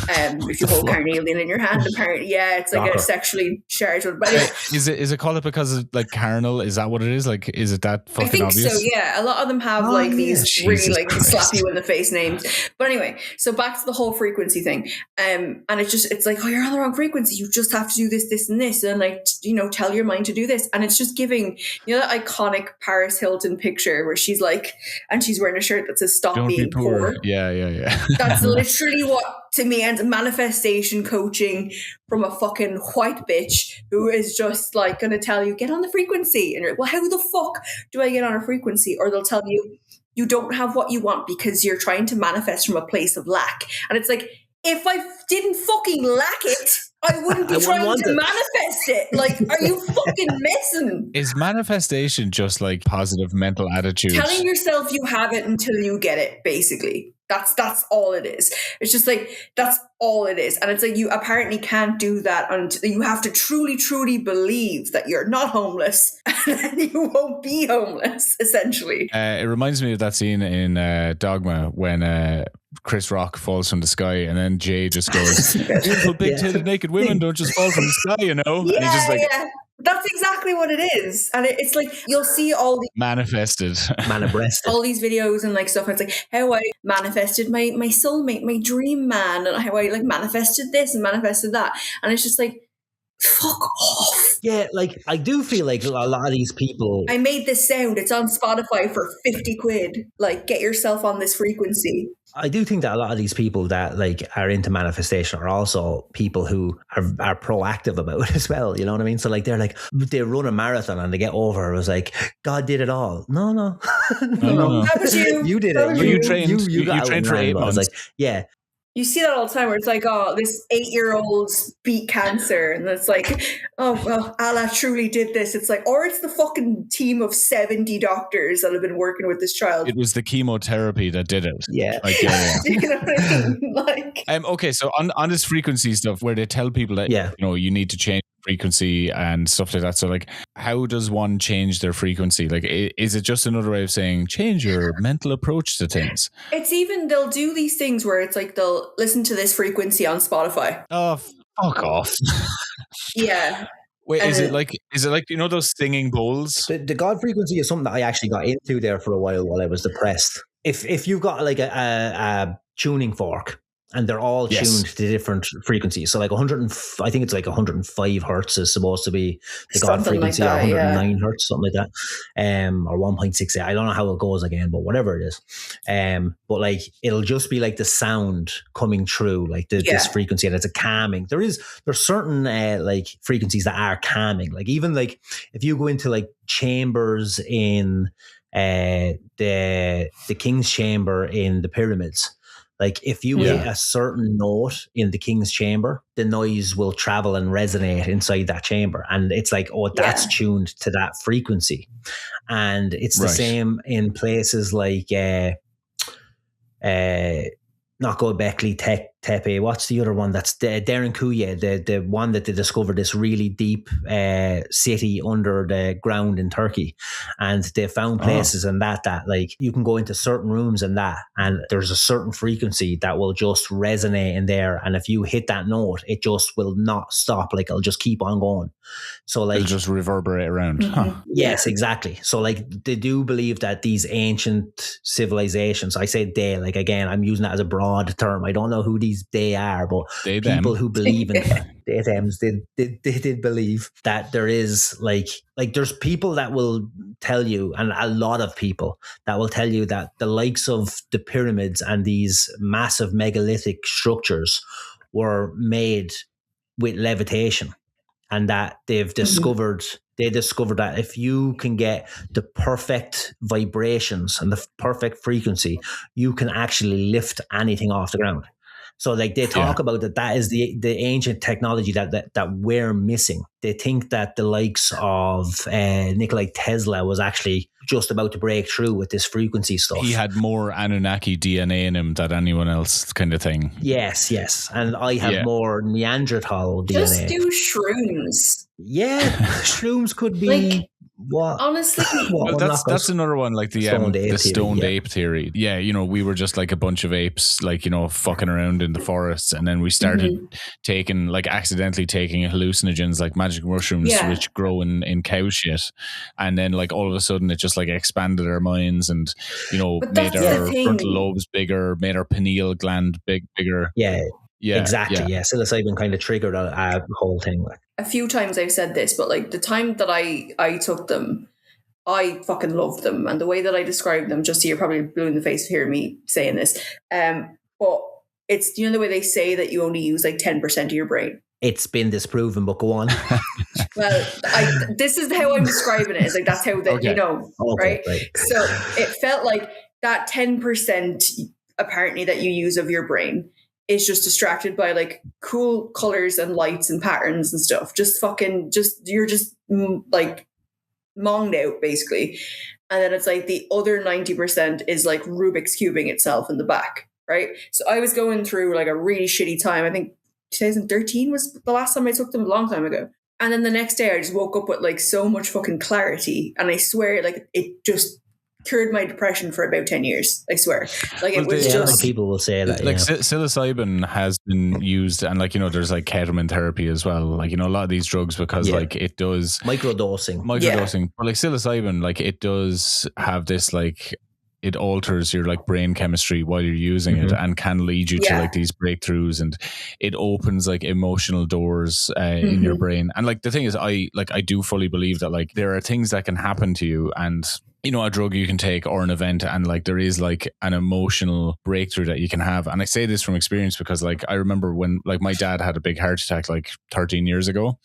If you hold carnelian in your hand, apparently, it's like a sexually charged one. But anyway, is it called it because of like carnal? Is that what it is? Like, is it that fucking obvious? I think so. Yeah, a lot of them have these really like slap you in the face names. But anyway, so back to the whole frequency thing. And it's like, you're on the wrong frequency. You just have to do this, this, and this. And like, tell your mind to do this. And it's just giving, that iconic Paris Hilton picture where she's like, and she's wearing a shirt that says "Stop Don't being be poor." Yeah. That's literally what, to me, ends manifestation coaching from a fucking white bitch who is just like going to tell you, get on the frequency. And you're like, well, how the fuck do I get on a frequency? Or they'll tell you, you don't have what you want because you're trying to manifest from a place of lack. And it's like, if I didn't fucking lack it, I wouldn't be trying to manifest it. Like, are you fucking messing? Is manifestation just like positive mental attitude? Telling yourself you have it until you get it, basically. That's all it is. It's just like, that's all it is. And it's like, you apparently can't do that until you have to truly, truly believe that you're not homeless, and then you won't be homeless, essentially. It reminds me of that scene in Dogma when Chris Rock falls from the sky, and then Jay just goes, beautiful big-titted naked women don't just fall from the sky, you know? Yeah, and he's just like, that's exactly what it is. And it's like, you'll see all the manifested. all these videos and like stuff. And it's like how I manifested my soulmate, my dream man, and how I like manifested this and manifested that. And it's just like, fuck off. Yeah, like I do feel like a lot of these people. I made this sound. It's on Spotify for 50 quid. Like, get yourself on this frequency. I do think that a lot of these people that like are into manifestation are also people who are proactive about it as well. You know what I mean? So like they run a marathon and they get over. It was like, God did it all. No. No. That was you. You did That it. was You trained. You got you trained for 8 I months. was like, yeah. You see that all the time where it's like, oh, this 8-year-old beat cancer. And it's like, oh, well, Allah truly did this. It's like, or it's the fucking team of 70 doctors that have been working with this child. It was the chemotherapy that did it. Yeah. Like, yeah. You know what I mean? Like, Okay, so on this frequency stuff where they tell people that you know you need to change frequency and stuff like that. So like, how does one change their frequency? Like, is it just another way of saying change your mental approach to things? it's even, they'll do these things where it's like, they'll listen to this frequency on Spotify. Oh, fuck off. Yeah. Wait, is it like you know those singing bowls? The God frequency is something that I actually got into there for a while I was depressed. If you've got like a tuning fork and they're all tuned to different frequencies, so like I think it's like 105 hertz is supposed to be the God Something frequency, like that, or 109 hertz, something like that, or 1.68. I don't know how it goes again, but whatever it is. But like it'll just be like the sound coming through like this frequency, and it's a calming. There's certain like frequencies that are calming. Like even like if you go into like chambers in the King's Chamber in the pyramids. Like if you hit a certain note in the King's Chamber, the noise will travel and resonate inside that chamber. And it's like, oh, that's tuned to that frequency. And it's the same in places like not Göbekli Tepe. What's the other one? That's Derin Kuye, the one that they discovered this really deep city under the ground in Turkey, and they found places in that like you can go into certain rooms and there's a certain frequency that will just resonate in there, and if you hit that note, it just will not stop. Like it'll just keep on going. So like it'll just reverberate around. Yes, exactly. So like they do believe that these ancient civilizations, I say they, like again, I'm using that as a broad term. I don't know who these they are, but people who believe in they did believe that there is like there's people that will tell you, and a lot of people that will tell you that the likes of the pyramids and these massive megalithic structures were made with levitation. And that they've discovered, they discovered that if you can get the perfect vibrations and the perfect frequency, you can actually lift anything off the ground. So like they talk about that is the ancient technology that we're missing. They think that the likes of Nikola Tesla was actually just about to break through with this frequency stuff. He had more Annunaki DNA in him than anyone else, kind of thing. Yes. And I have more Neanderthal DNA. Just do shrooms. Yeah, shrooms could be... Like, what? Honestly, well, that's another one, like the stoned ape theory. Yeah, you know, we were just like a bunch of apes, like, you know, fucking around in the forests, and then we started accidentally taking hallucinogens like magic mushrooms, which grow in cow shit, and then like all of a sudden it just like expanded our minds, and you know, made our frontal lobes bigger, made our pineal gland bigger. Yeah, exactly. Yeah, psilocybin kind of triggered a whole thing. Like a few times I've said this, but like the time that I took them, I fucking loved them, and the way that I described them, just you're probably blue in the face of hearing me saying this. But it's, you know, the way they say that you only use like 10% of your brain. It's been disproven, but go on. Well, this is how I'm describing it. It's like that's how they, you know, right? So it felt like that 10% apparently that you use of your brain is just distracted by like cool colors and lights and patterns and stuff. You're just like monged out basically. And then it's like the other 90% is like Rubik's cubing itself in the back. right? So I was going through like a really shitty time. I think 2013 was the last time I took them, a long time ago. And then the next day I just woke up with like so much fucking clarity. And I swear, like, it just cured my depression for about 10 years. I swear. Like, it was just... people will say that. Like psilocybin has been used, and like, you know, there's like ketamine therapy as well. Like, you know, a lot of these drugs, because like it does... Microdosing. But like psilocybin, like it does have this like... It alters your like brain chemistry while you're using it, and can lead you to like these breakthroughs, and it opens like emotional doors in your brain. And like the thing is, I do fully believe that like there are things that can happen to you, and you know, a drug you can take or an event, and like there is like an emotional breakthrough that you can have. And I say this from experience because like I remember when like my dad had a big heart attack like 13 years ago,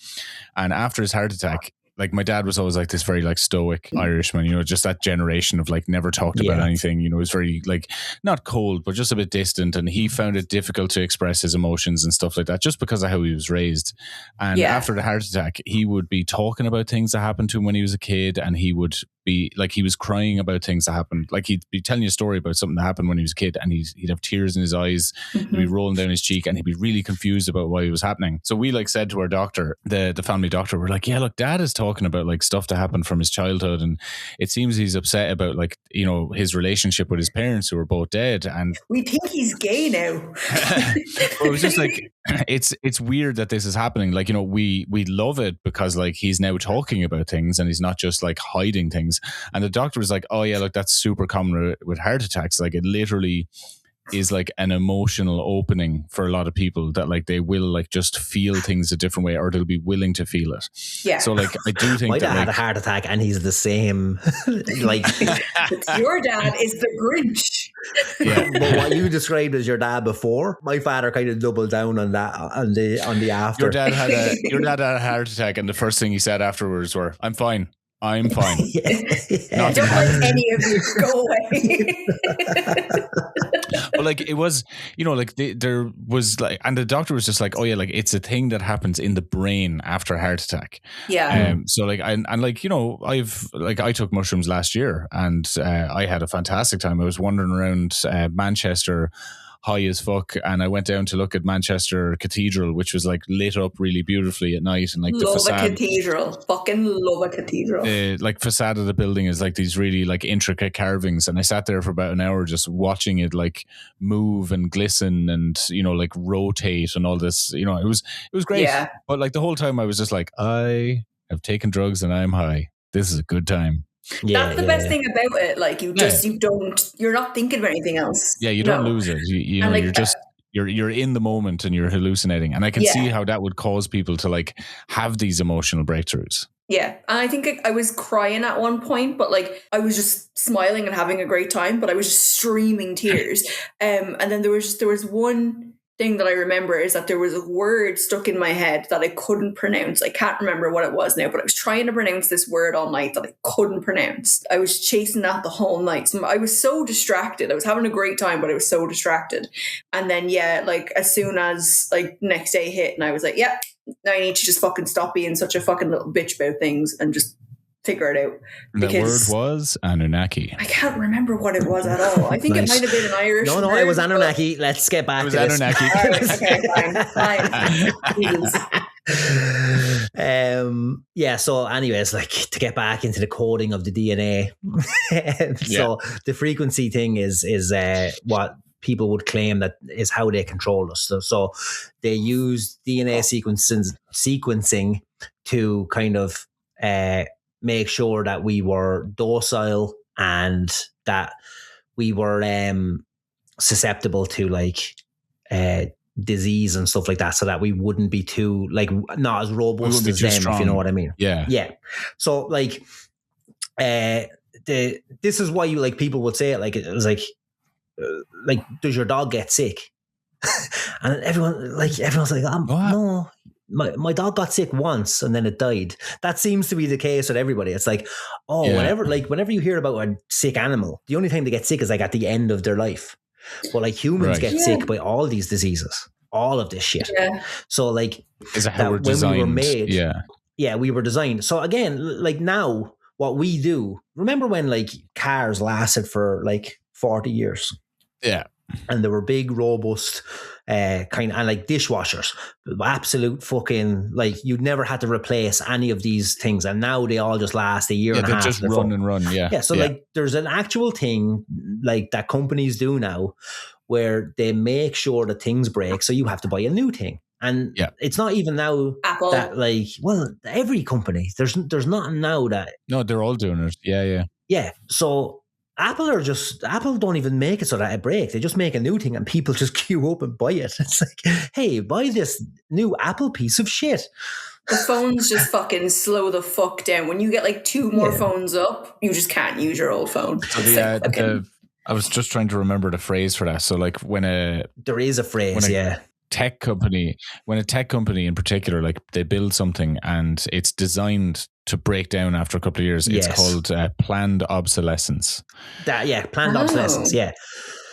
and after his heart attack, like my dad was always like this very like stoic Irishman, you know, just that generation of like never talked about anything, you know, was very like not cold, but just a bit distant. And he found it difficult to express his emotions and stuff like that, just because of how he was raised. And after the heart attack, he would be talking about things that happened to him when he was a kid. And he would be like, he was crying about things that happened. Like he'd be telling you a story about something that happened when he was a kid, and he'd have tears in his eyes, he'd be rolling down his cheek, and he'd be really confused about why it was happening. So we like said to our doctor, the family doctor, we're like, yeah, look, dad is talking about like stuff that happened from his childhood, and it seems he's upset about like, you know, his relationship with his parents who were both dead. And we think he's gay now. It was just like, it's weird that this is happening. Like, you know, we love it because like he's now talking about things, and he's not just like hiding things. And the doctor was like, oh yeah, look, that's super common with heart attacks. Like it literally is like an emotional opening for a lot of people, that like they will like just feel things a different way, or they'll be willing to feel it. Yeah. So like I do think my dad had a heart attack, and he's the same. Like your dad is the Grinch. Yeah. But what you described as your dad before, my father kind of doubled down on that on the after. Your dad had a heart attack, and the first thing he said afterwards were, I'm fine. I'm fine. Don't let any of you go away. But like it was, you know, like there was like, and the doctor was just like, oh yeah, like it's a thing that happens in the brain after a heart attack. Yeah. So like, and like, you know, I took mushrooms last year, and I had a fantastic time. I was wandering around Manchester, high as fuck, and I went down to look at Manchester Cathedral, which was like lit up really beautifully at night, and like the facade, fucking love a cathedral. Like facade of the building is like these really like intricate carvings, and I sat there for about an hour just watching it like move and glisten and, you know, like rotate and all this. You know, it was great. Yeah. But like the whole time I was just like, I have taken drugs and I'm high. This is a good time. Yeah, that's the best thing about it. Like you're not thinking about anything else. Yeah, you don't lose it. You know, like, you're in the moment and you're hallucinating. And I can see how that would cause people to like have these emotional breakthroughs. Yeah, and I think I was crying at one point, but like I was just smiling and having a great time, but I was just streaming tears. And then there was one thing that I remember is that there was a word stuck in my head that I couldn't pronounce. I can't remember what it was now, but I was trying to pronounce this word all night that I couldn't pronounce. I was chasing that the whole night. So I was so distracted. I was having a great time, but I was so distracted. And then, like as soon as like next day hit, and I was like, yeah, now I need to just fucking stop being such a fucking little bitch about things and just figure it out. The word was Annunaki. I can't remember what it was at all. I think it might have been an Irish No, word, it was Annunaki. Let's get back to this. It was Annunaki. Fine. Yeah, so anyways, like to get back into the coding of the DNA. So the frequency thing is what people would claim that is how they control us. So they use DNA sequencing to kind of make sure that we were docile and that we were susceptible to like disease and stuff like that, so that we wouldn't be too like not as robust as them, strong, if you know what I mean. Yeah. So like this is why you like people would say it like it was like does your dog get sick? And everyone's like no. My dog got sick once and then it died. That seems to be the case with everybody. It's like, whenever you hear about a sick animal, the only time they get sick is like at the end of their life. But like humans get sick by all these diseases, all of this shit. Yeah. So like is it how we're designed? We were made, we were designed. So again, like now what we do, remember when like cars lasted for like 40 years? Yeah. And they were big, robust, kind of, and like dishwashers, absolute fucking, like you'd never had to replace any of these things, and now they all just last a year and a half. Just run and run, yeah. So like there's an actual thing like that companies do now, where they make sure that things break, so you have to buy a new thing. And it's not even now Apple. that like, well, every company, there's nothing now that. No, they're all doing it. Yeah. So Apple don't even make it so that it breaks. They just make a new thing and people just queue up and buy it. It's like, hey, buy this new Apple piece of shit. The phones just fucking slow the fuck down. When you get like 2 more phones up, you just can't use your old phone. I was just trying to remember the phrase for that. So like there is a phrase, tech company, when a tech company in particular, like they build something and it's designed to break down after a couple of years, it's called planned obsolescence. Planned obsolescence. Yeah,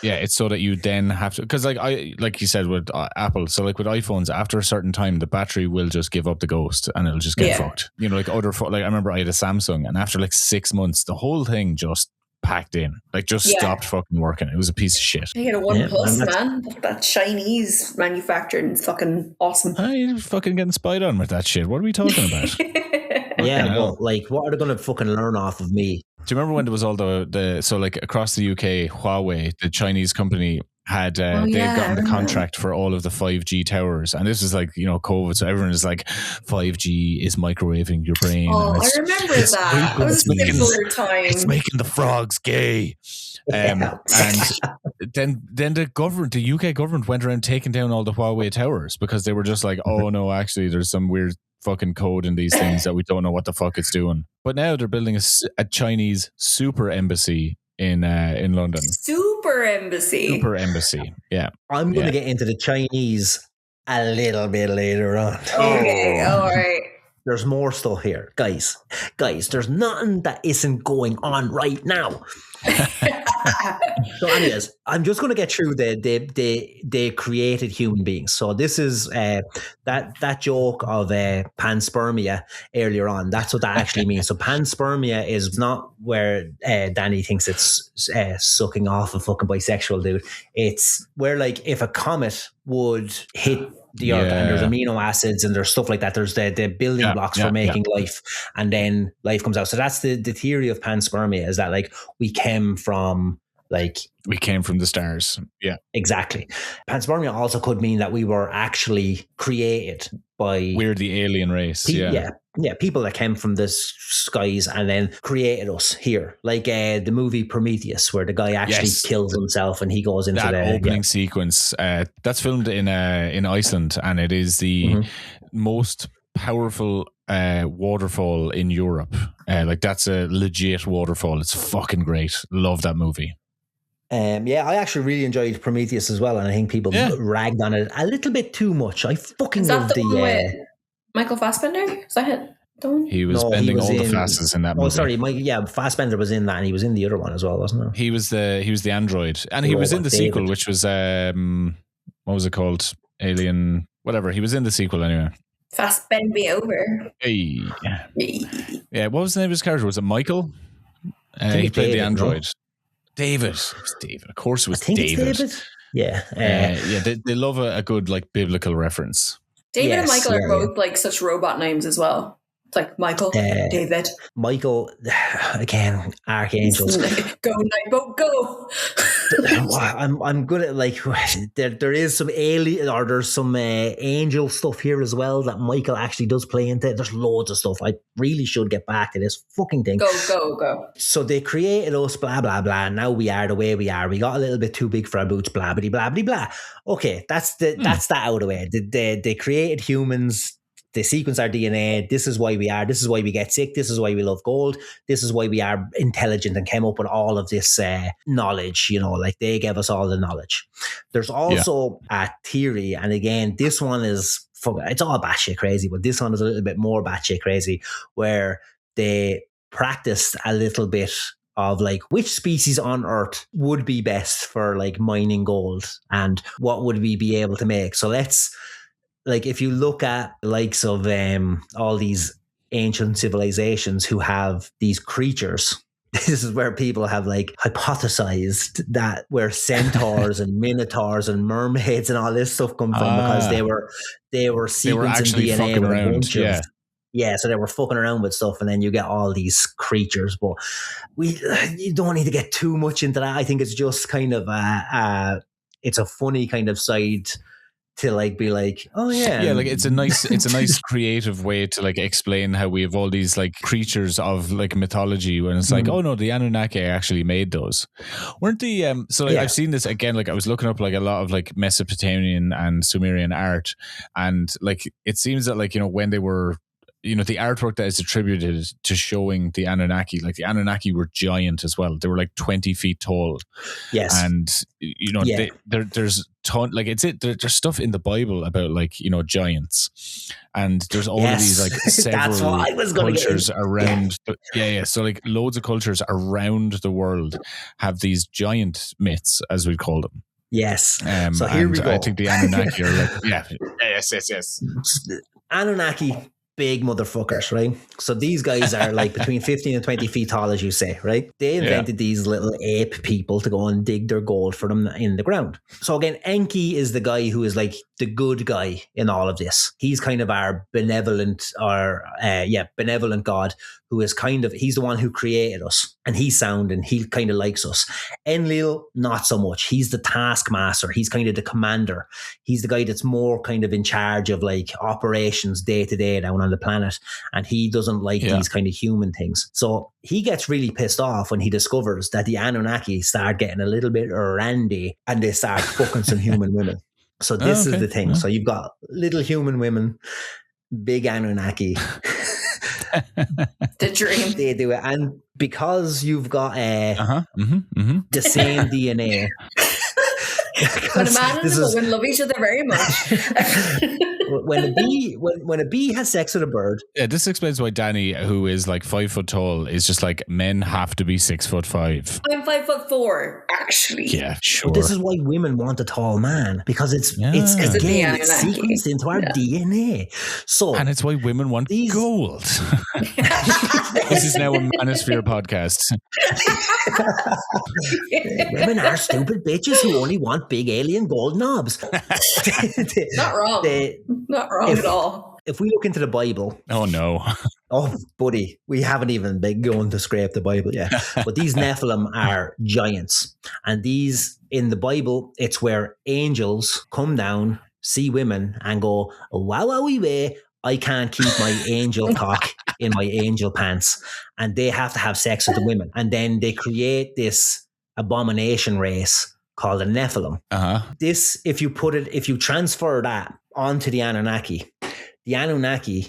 it's so that you then have to, because like you said with Apple, so like with iPhones, after a certain time the battery will just give up the ghost and it'll just get fucked. You know, like like I remember I had a Samsung, and after like 6 months the whole thing just packed in, like just stopped fucking working. It was a piece of shit. You get a OnePlus, man. That Chinese manufacturing is fucking awesome. You're fucking getting spied on with that shit. What are we talking about? Well, like, what are they going to fucking learn off of me? Do you remember when there was all so like across the UK, Huawei, the Chinese company, had they'd gotten the contract for all of the 5G towers, and this is like, you know, COVID, so everyone is like 5G is microwaving your brain. I remember that. It was a simpler time. It's making the frogs gay. And then the UK government went around taking down all the Huawei towers because they were just like, oh no, actually there's some weird fucking code in these things that we don't know what the fuck it's doing. But now they're building a Chinese super embassy in London. Super embassy. Yeah. I'm going to get into the Chinese a little bit later on. Okay, all right. There's more stuff here. Guys, there's nothing that isn't going on right now. So anyways, I'm just going to get through they created human beings. So this is that joke of panspermia earlier on. That's what that actually means. So panspermia is not where Dani thinks it's sucking off a fucking bisexual dude. It's where, like, if a comet would hit the earth and there's amino acids and there's stuff like that, there's the building blocks for making life, and then life comes out. So that's the theory of panspermia, is that like we came from the stars. Yeah, exactly. Panspermia also could mean that we were actually created by, we're the alien race. People that came from the skies and then created us here, like the movie Prometheus, where the guy actually kills himself and he goes into that opening sequence. That's filmed in Iceland, and it is the most powerful waterfall in Europe. Like, that's a legit waterfall. It's fucking great. Love that movie. I actually really enjoyed Prometheus as well, and I think people ragged on it a little bit too much. I fucking love the one with Michael Fassbender. Is that the one? He was bending all the fastest in that movie. Oh, sorry, Fassbender was in that, and he was in the other one as well, wasn't he? He was the android, and he was in the sequel, which was what was it called? Alien, whatever. He was in the sequel anyway. Fassbend me over. Hey. Yeah. What was the name of his character? Was it Michael? He played the android. No? David. It was David. Of course, it was David. Yeah. They love a good, like, biblical reference. David and Michael are both like such robot names as well. It's like Michael, David. Michael, again, archangels. Go, Nightboat, go. I'm good at, like, there is some alien, or there's some angel stuff here as well that Michael actually does play into. There's loads of stuff. I really should get back to this fucking thing. Go. So they created us, blah, blah, blah. Now we are the way we are. We got a little bit too big for our boots, blah, blah, blah, blah, blah. Okay, that's that out of the way. They created humans. They sequence our DNA. This is why we are. This is why we get sick. This is why we love gold. This is why we are intelligent and came up with all of this knowledge. You know, like, they gave us all the knowledge. There's also a theory, and again, this one is it's all batshit crazy, but this one is a little bit more batshit crazy, where they practiced a little bit of, like, which species on Earth would be best for, like, mining gold, and what would we be able to make. So let's, like, if you look at the likes of all these ancient civilizations who have these creatures this is where people have like hypothesized that where centaurs and minotaurs and mermaids and all this stuff come from because they were sequencing DNA with a bunch of so they were fucking around with stuff, and then you get all these creatures. But you don't need to get too much into that. I think it's just kind of it's a funny kind of side to like be like, oh yeah, like it's a nice creative way to like explain how we have all these like creatures of like mythology when it's like, oh no, the Anunnaki actually made those. Weren't the I've seen this again, like I was looking up like a lot of like Mesopotamian and Sumerian art, and like it seems that like, you know, when they were, you know, the artwork that is attributed to showing the Anunnaki, like the Anunnaki were giant as well. They were like 20 feet tall. Yes. And, you know, there's there's stuff in the Bible about like, you know, giants. And there's all of these like several cultures around. So like loads of cultures around the world have these giant myths, as we call them. Yes. So here we go. I think the Anunnaki are like, yes. Anunnaki, big motherfuckers, right? So these guys are like between 15 and 20 feet tall, as you say, right? They invented these little ape people to go and dig their gold for them in the ground. So again, Enki is the guy who is like the good guy in all of this. He's kind of our benevolent god who is kind of, he's the one who created us, and he's sound and he kind of likes us. Enlil, not so much. He's the taskmaster. He's kind of the commander. He's the guy that's more kind of in charge of like operations day to day down on the planet, and he doesn't like these kind of human things. So he gets really pissed off when he discovers that the Anunnaki start getting a little bit randy and they start fucking some human women. So this is the thing. So you've got little human women, big Anunnaki. The dream. They do it. And because you've got the same DNA. When a man and a woman love each other very much. when a bee has sex with a bird. Yeah, this explains why Dani, who is like 5 foot tall, is just like, men have to be 6'5". I'm 5'4", actually. Yeah, sure. But this is why women want a tall man, because it's sequenced into our DNA. So, and it's why women want gold. This is now a Manosphere podcast. Women are stupid bitches who only want big alien gold knobs. Not wrong. Not wrong at all. If we look into the Bible. Oh, no. Oh, buddy, we haven't even begun to scrape the Bible yet. But these Nephilim are giants. And these, in the Bible, it's where angels come down, see women, and go, wow, wowie way, I can't keep my angel cock in my angel pants. And they have to have sex with the women. And then they create this abomination race called the Nephilim. This, if you transfer that onto the Anunnaki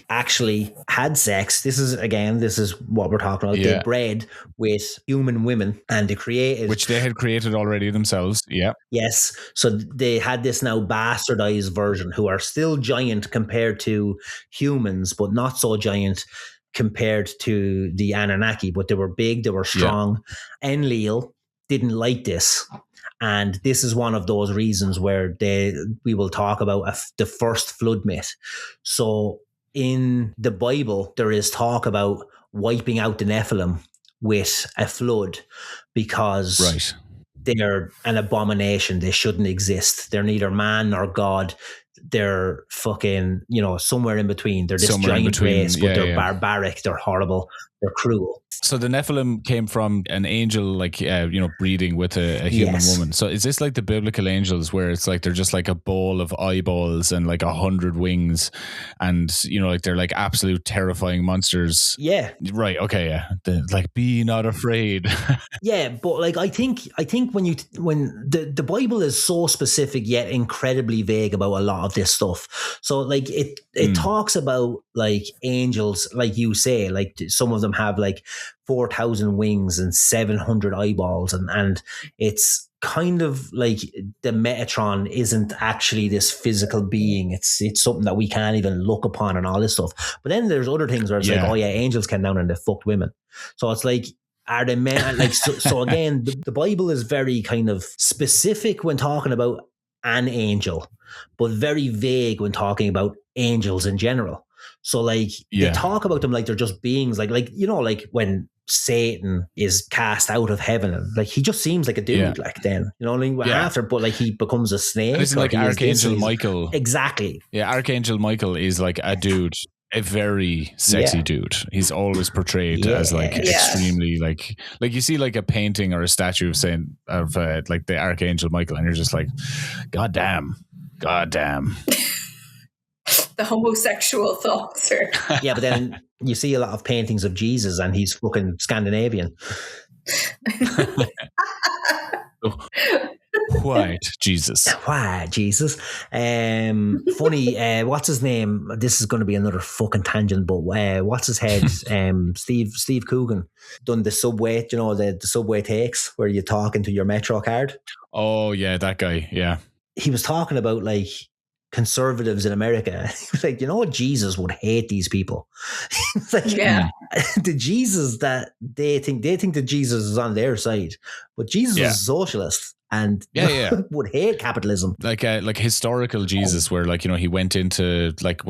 actually had sex. This is what we're talking about. They bred with human women, and they created, which they had created already themselves. Yeah. Yes. So they had this now bastardized version who are still giant compared to humans, but not so giant compared to the Anunnaki. But they were big, they were strong. Enlil didn't like this. And this is one of those reasons where we will talk about the first flood myth. So in the Bible, there is talk about wiping out the Nephilim with a flood because they're an abomination. They shouldn't exist. They're neither man nor God. They're fucking, somewhere in between. They're this giant race, but they're barbaric. They're horrible. They're cruel. So the Nephilim came from an angel, breeding with a human woman. So is this like the biblical angels, where it's like they're just like a ball of eyeballs and like 100 wings, and they're like absolute terrifying monsters? Yeah. Right. Okay. Yeah. Like, be not afraid. Yeah, but like I think when the Bible is so specific yet incredibly vague about a lot of this stuff. So like it talks about like angels, like you say, like some of them have like 4,000 wings and 700 eyeballs, and it's kind of like the Metatron isn't actually this physical being. It's something that we can't even look upon and all this stuff. But then there's other things where it's like, oh yeah, angels came down and they fucked women. So it's like, are they men? Like so again, the Bible is very kind of specific when talking about an angel, but very vague when talking about angels in general. So like they talk about them like they're just beings, like when Satan is cast out of heaven. And, like, he just seems like a dude, like, then, you know what I mean? After, but like, he becomes a snake. And isn't like Archangel Michael. Exactly. Yeah, Archangel Michael is like a dude, a very sexy dude. He's always portrayed as like extremely like you see like a painting or a statue of like the Archangel Michael, and you're just like, God damn. The homosexual thoughts are. Yeah, but then you see a lot of paintings of Jesus and he's fucking Scandinavian. White Jesus. Funny, what's his name? This is going to be another fucking tangent, but what's his head? Steve Coogan done the subway, you know, the subway takes where you talk into your Metro card. Oh yeah, that guy. Yeah, he was talking about like conservatives in America. He was like, you know what, Jesus would hate these people. Like, the Jesus that they think that Jesus is on their side, but Jesus was a socialist and would hate capitalism. Like historical Jesus, where like, you know, he went into like,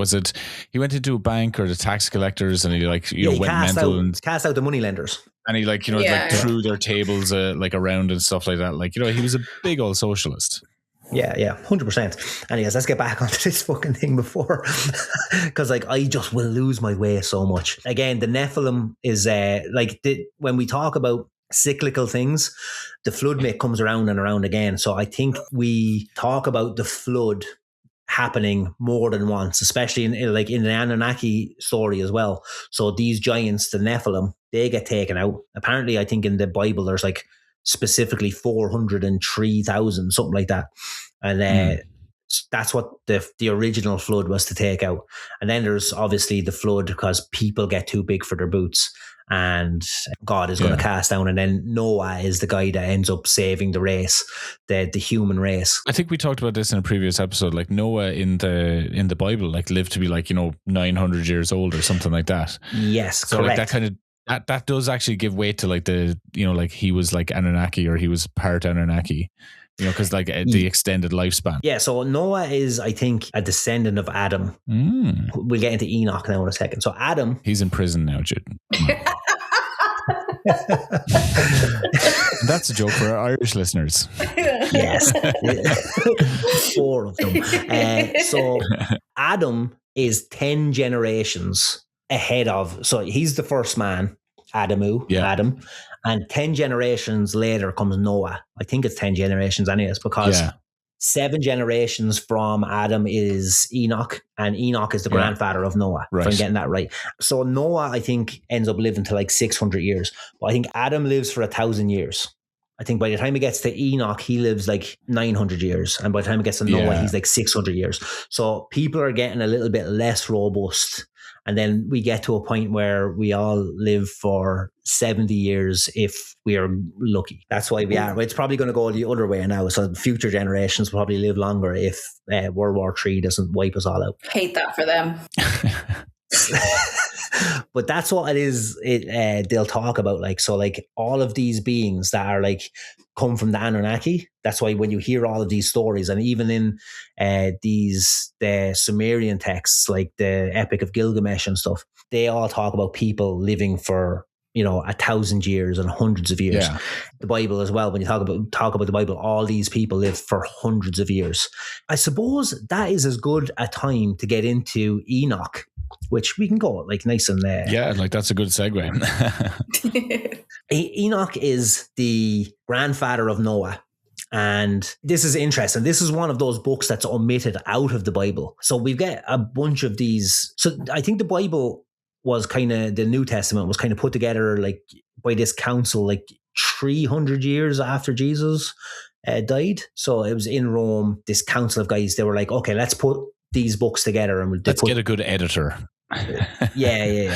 he went into a bank or the tax collectors, and he like, he went mental and cast out the money lenders, and he like, you know, like threw their tables like around and stuff like that. Like, you know, he was a big old socialist. Yeah, 100%. Anyways, let's get back onto this fucking thing before, because like I just will lose my way so much. Again, the Nephilim is when we talk about cyclical things, the flood myth comes around and around again. So I think we talk about the flood happening more than once, especially in the Annunaki story as well. So these giants, the Nephilim, they get taken out. Apparently, I think in the Bible there's like specifically 403,000, something like that, and that's what the original flood was to take out. And then there's obviously the flood because people get too big for their boots and God is going to cast down, and then Noah is the guy that ends up saving the race, the human race. I think we talked about this in a previous episode. Like Noah in the Bible like lived to be like, you know, 900 years old or something like that. Yes, so correct. Like that kind of that does actually give weight to like the, you know, like he was like Annunaki, or he was part Annunaki, you know, because like the extended lifespan. Yeah, so Noah is, I think, a descendant of Adam. We'll get into Enoch now in a second. So Adam, he's in prison now, Jude. That's a joke for our Irish listeners. Yes, 4 of them. So Adam is 10 generations ahead of, so he's the first man, Adam, and 10 generations later comes Noah. I think it's 10 generations anyways, because 7 generations from Adam is Enoch, and Enoch is the grandfather of Noah, if I'm getting that right. So Noah, I think, ends up living to like 600 years, but I think Adam lives for 1,000 years. I think by the time he gets to Enoch, he lives like 900 years. And by the time he gets to Noah, he's like 600 years. So people are getting a little bit less robust. And then we get to a point where we all live for 70 years if we are lucky. That's why we are. It's probably going to go the other way now. So future generations will probably live longer if World War III doesn't wipe us all out. Hate that for them. But that's what it is. They'll talk about, like, so like all of these beings that are like come from the Anunnaki. That's why when you hear all of these stories, and even in the Sumerian texts, like the Epic of Gilgamesh and stuff, they all talk about people living for, you know, 1,000 years and hundreds of years. The Bible as well, when you talk about the Bible, all these people live for hundreds of years. I suppose that is as good a time to get into Enoch, which we can go like nice and like that's a good segue. Enoch is the grandfather of Noah. And this is interesting. This is one of those books that's omitted out of the Bible. So we've got a bunch of these. So I think the Bible was the New Testament was kind of put together like by this council like 300 years after Jesus died. So it was in Rome, this council of guys, they were like, okay, let's put these books together and let's get a good editor.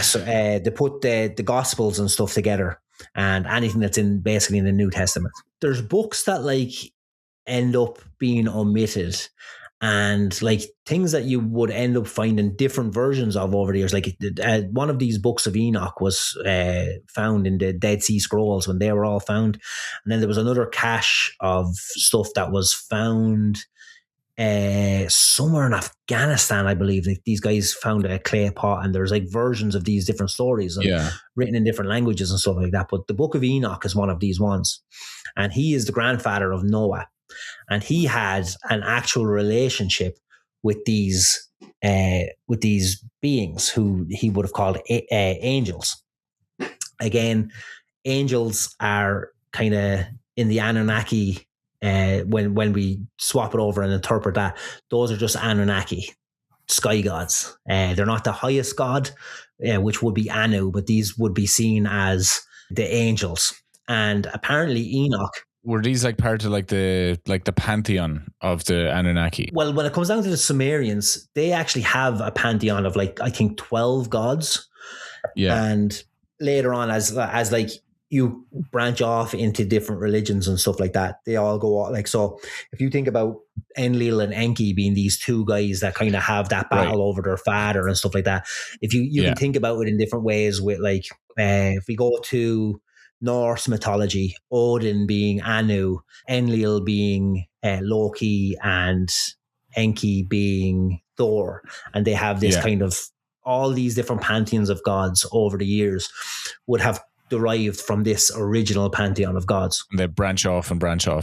So they put the Gospels and stuff together, and anything that's basically in the New Testament. There's books that like end up being omitted, and like things that you would end up finding different versions of over the years. Like one of these books of Enoch was found in the Dead Sea Scrolls when they were all found, and then there was another cache of stuff that was found somewhere in Afghanistan, I believe. Like, these guys found a clay pot, and there's like versions of these different stories and written in different languages and stuff like that. But the Book of Enoch is one of these ones, and he is the grandfather of Noah, and he had an actual relationship with these beings who he would have called angels. Again, angels are kind of in the Anunnaki. When we swap it over and interpret that, those are just Anunnaki, sky gods. They're not the highest god, which would be Anu, but these would be seen as the angels. And apparently Enoch. Were these like part of like the pantheon of the Anunnaki? Well, when it comes down to the Sumerians, they actually have a pantheon of like, I think 12 gods. Yeah. And later on, as like you branch off into different religions and stuff like that, they all go like, so if you think about Enlil and Enki being these two guys that kind of have that battle over their father and stuff like that, if you can think about it in different ways with like, if we go to Norse mythology, Odin being Anu, Enlil being Loki, and Enki being Thor, and they have this kind of, all these different pantheons of gods over the years would have derived from this original pantheon of gods. And they branch off,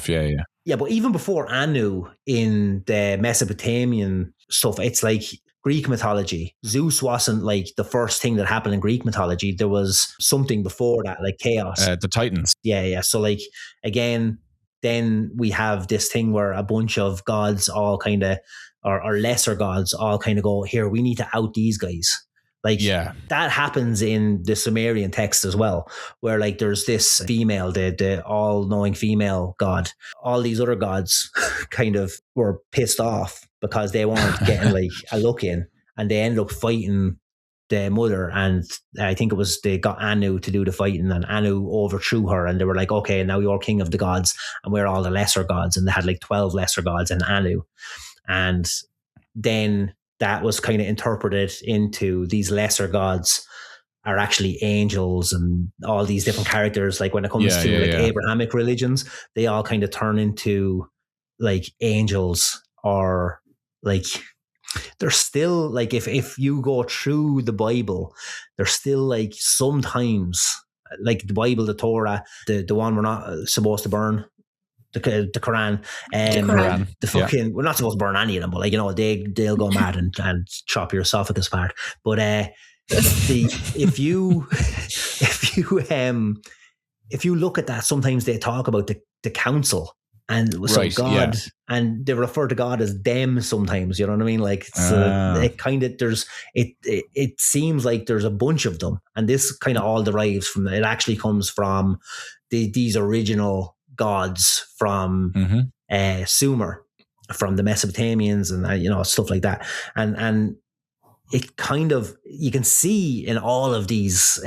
yeah. Yeah, but even before Anu in the Mesopotamian stuff, it's like Greek mythology. Zeus wasn't like the first thing that happened in Greek mythology. There was something before that, like chaos. The Titans. Yeah. So like, again, then we have this thing where a bunch of gods all kind of, or lesser gods all kind of go, here, we need to out these guys. Like, that happens in the Sumerian text as well, where like there's this female, the all-knowing female god. All these other gods kind of were pissed off because they weren't getting like a look in, and they ended up fighting the mother, and I think it was they got Anu to do the fighting, and Anu overthrew her, and they were like, okay, now you're king of the gods and we're all the lesser gods, and they had like 12 lesser gods and Anu. And then that was kind of interpreted into these lesser gods are actually angels and all these different characters. Like when it comes to Abrahamic religions, they all kind of turn into like angels, or like they're still like, if you go through the Bible, they're still like sometimes like the Bible, the Torah, the one we're not supposed to burn, the Quran, the fucking, we're not supposed to burn any of them, but like, you know, they'll go mad and chop your esophagus apart. But if you look at that, sometimes they talk about the council, and so God, and they refer to God as them sometimes, you know what I mean? Like, it kind of, it seems like there's a bunch of them, and this kind of all derives from, it actually comes from these original gods from Sumer, from the Mesopotamians, and you know, stuff like that, and it kind of, you can see in all of these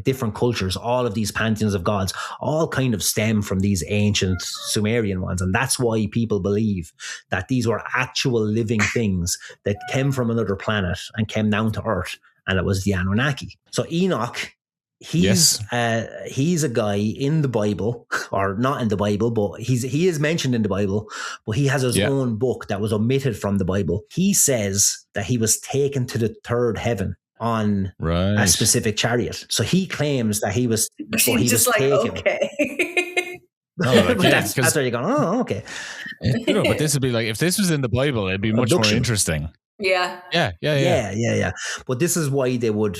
different cultures, all of these pantheons of gods, all kind of stem from these ancient Sumerian ones, and that's why people believe that these were actual living things that came from another planet and came down to Earth, and it was the Anunnaki. So Enoch, he's a guy in the Bible, or not in the Bible, but he is mentioned in the Bible, but he has his own book that was omitted from the Bible. He says that he was taken to the third heaven on a specific chariot. So he claims that he was taken. Okay. That's where you're going, oh, okay. You know, but this would be like, if this was in the Bible, it'd be much more interesting. Yeah. But this is why they would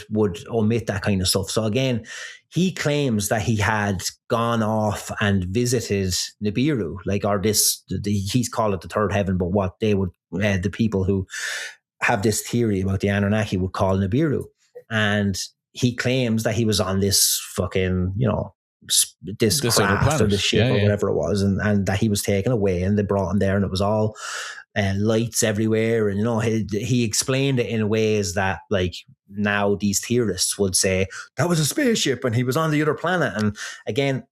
omit that kind of stuff. So again, he claims that he had gone off and visited Nibiru, like, or he's called it the third heaven, but what they would, the people who have this theory about the Anunnaki would call Nibiru. And he claims that he was on this fucking, you know, this craft or this ship or whatever it was, and that he was taken away, and they brought him there, and it was all lights everywhere, and you know, he explained it in ways that, like, now these theorists would say that was a spaceship and he was on the other planet. And again,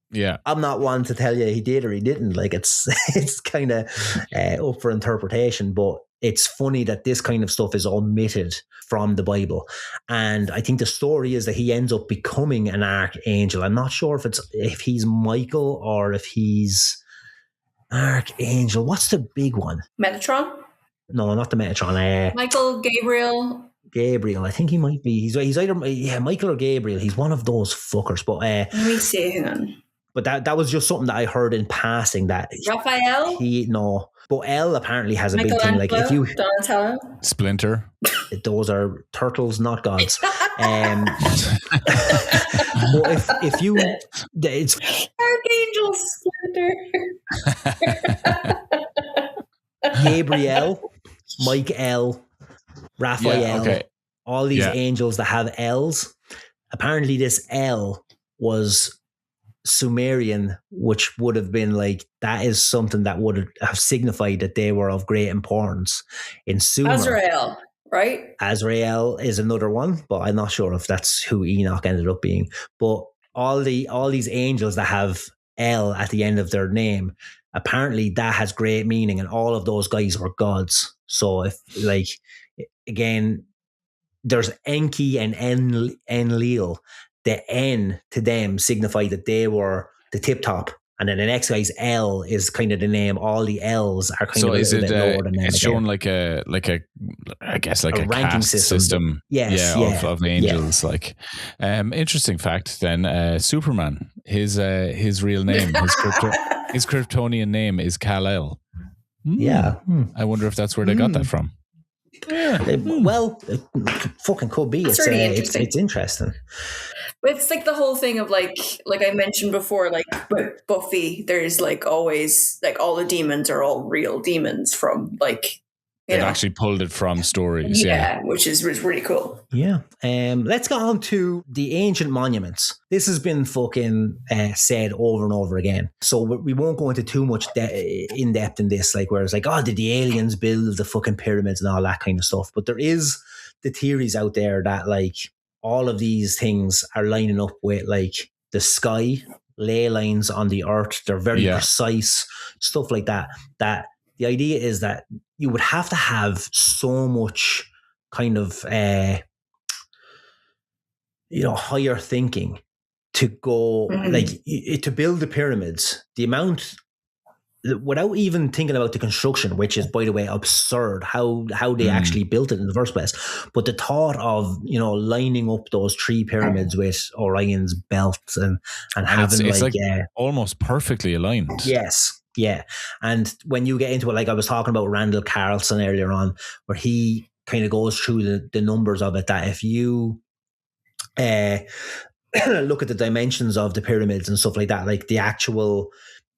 I'm not one to tell you he did or he didn't. Like, it's kind of up for interpretation, but it's funny that this kind of stuff is omitted from the Bible. And I think the story is that he ends up becoming an archangel. I'm not sure if he's Michael or if he's Archangel. What's the big one? Metatron? No, not the Metatron. Michael, Gabriel. Gabriel, I think he might be. He's either Michael or Gabriel. He's one of those fuckers. But let me see. Hang on. But that was just something that I heard in passing. That Raphael. No, but L apparently has a big thing. Like if you Donatello, Splinter. Those are turtles, not gods. But if you, it's Archangel Splinter. Gabriel, Mike L, Raphael, all these angels that have L's. Apparently, this L was Sumerian, which would have been like, that is something that would have signified that they were of great importance in Sumer. Azrael, right? Azrael is another one, but I'm not sure if that's who Enoch ended up being. But all these angels that have L at the end of their name, apparently that has great meaning, and all of those guys were gods. So if, like, again, there's Enki and Enlil. The N to them signified that they were the tip top, and then the next guy's L is kind of the name. All the L's are kind of a little bit lower than them. It's shown like a I guess like a ranking system. Yes, of angels. Yeah. Like, interesting fact. Then Superman, his real name, his Kryptonian name is Kal-El. Yeah, I wonder if that's where they got that from. Yeah. Well, it fucking could be. It's really interesting. It's interesting. But it's like the whole thing of like I mentioned before, like with Buffy, there's like always like all the demons are all real demons from like they've actually pulled it from stories. Yeah, which is really cool. Yeah. Let's go on to the ancient monuments. This has been fucking said over and over again. So we won't go into too much in depth in this, like where it's like, oh, did the aliens build the fucking pyramids and all that kind of stuff? But there is the theories out there that like all of these things are lining up with like the sky, ley lines on the earth. They're very precise, stuff like that. That the idea is that you would have to have so much kind of, higher thinking to go, like, to build the pyramids. The amount, without even thinking about the construction, which is, by the way, absurd, how they actually built it in the first place. But the thought of, lining up those three pyramids with Orion's belt and having it's like almost perfectly aligned. Yes. Yeah. And when you get into it, like I was talking about Randall Carlson earlier on, where he kind of goes through the numbers of it, that if you look at the dimensions of the pyramids and stuff like that, like the actual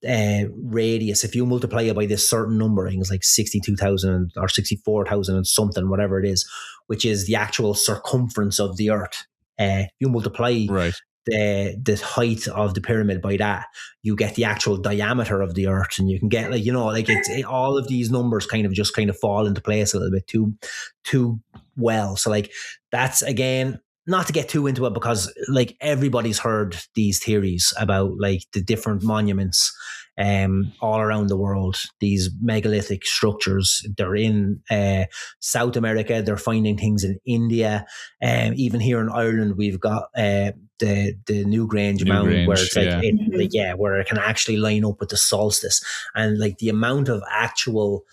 radius, if you multiply it by this certain number, I think it's like 62,000 or 64,000 and something, whatever it is, which is the actual circumference of the earth. You multiply the height of the pyramid by that, you get the actual diameter of the earth, and you can get all of these numbers kind of fall into place a little bit too well. So like that's, again, not to get too into it, because like everybody's heard these theories about like the different monuments all around the world, these megalithic structures. They're in South America, they're finding things in India, even here in Ireland we've got the Newgrange Mound, where it's like where it can actually line up with the solstice, and like the amount of actual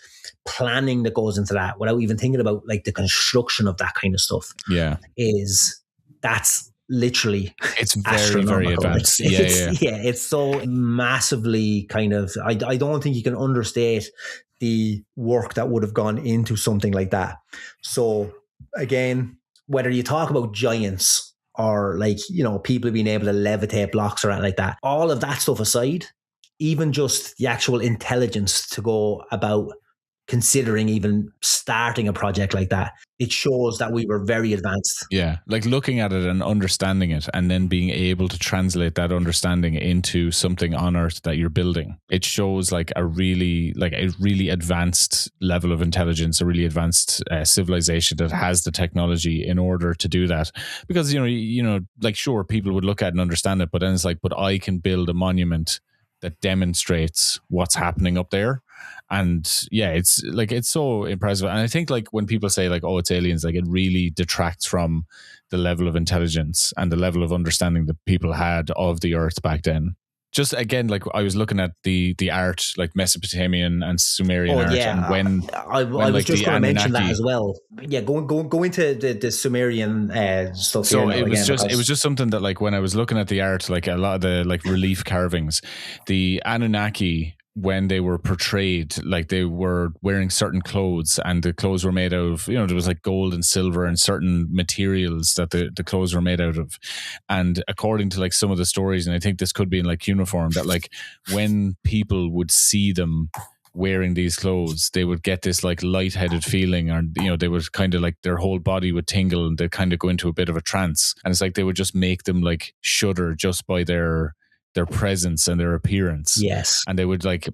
planning that goes into that without even thinking about like the construction of that kind of stuff that's literally, it's very, very advanced. It's so massively kind of, I don't think you can understate the work that would have gone into something like that. So again, whether you talk about giants or like, people being able to levitate blocks or anything like that, all of that stuff aside, even just the actual intelligence to go about considering even starting a project like that, it shows that we were very advanced. Yeah, like looking at it and understanding it, and then being able to translate that understanding into something on Earth that you're building. It shows like a really advanced level of intelligence, a really advanced civilization that has the technology in order to do that. Because like sure, people would look at it and understand it, but then it's like, but I can build a monument that demonstrates what's happening up there. And yeah, it's like, it's so impressive. And I think like when people say like, oh, it's aliens, like it really detracts from the level of intelligence and the level of understanding that people had of the earth back then. just again, like I was looking at the art, like Mesopotamian and Sumerian art, and when I when was like just the going to mention that Anunnaki. as well. Yeah, go into the Sumerian stuff. So here it was again, it was just something that, like, when I was looking at the art, like a lot of the like relief carvings, the Anunnaki, when they were portrayed, like they were wearing certain clothes, and the clothes were made out of, there was like gold and silver and certain materials that the clothes were made out of. And according to like some of the stories, and I think this could be in like uniform, that like when people would see them wearing these clothes, they would get this like lightheaded feeling, or they would kind of like their whole body would tingle, and they'd kind of go into a bit of a trance. And it's like they would just make them like shudder just by their presence and their appearance. Yes. And they would like,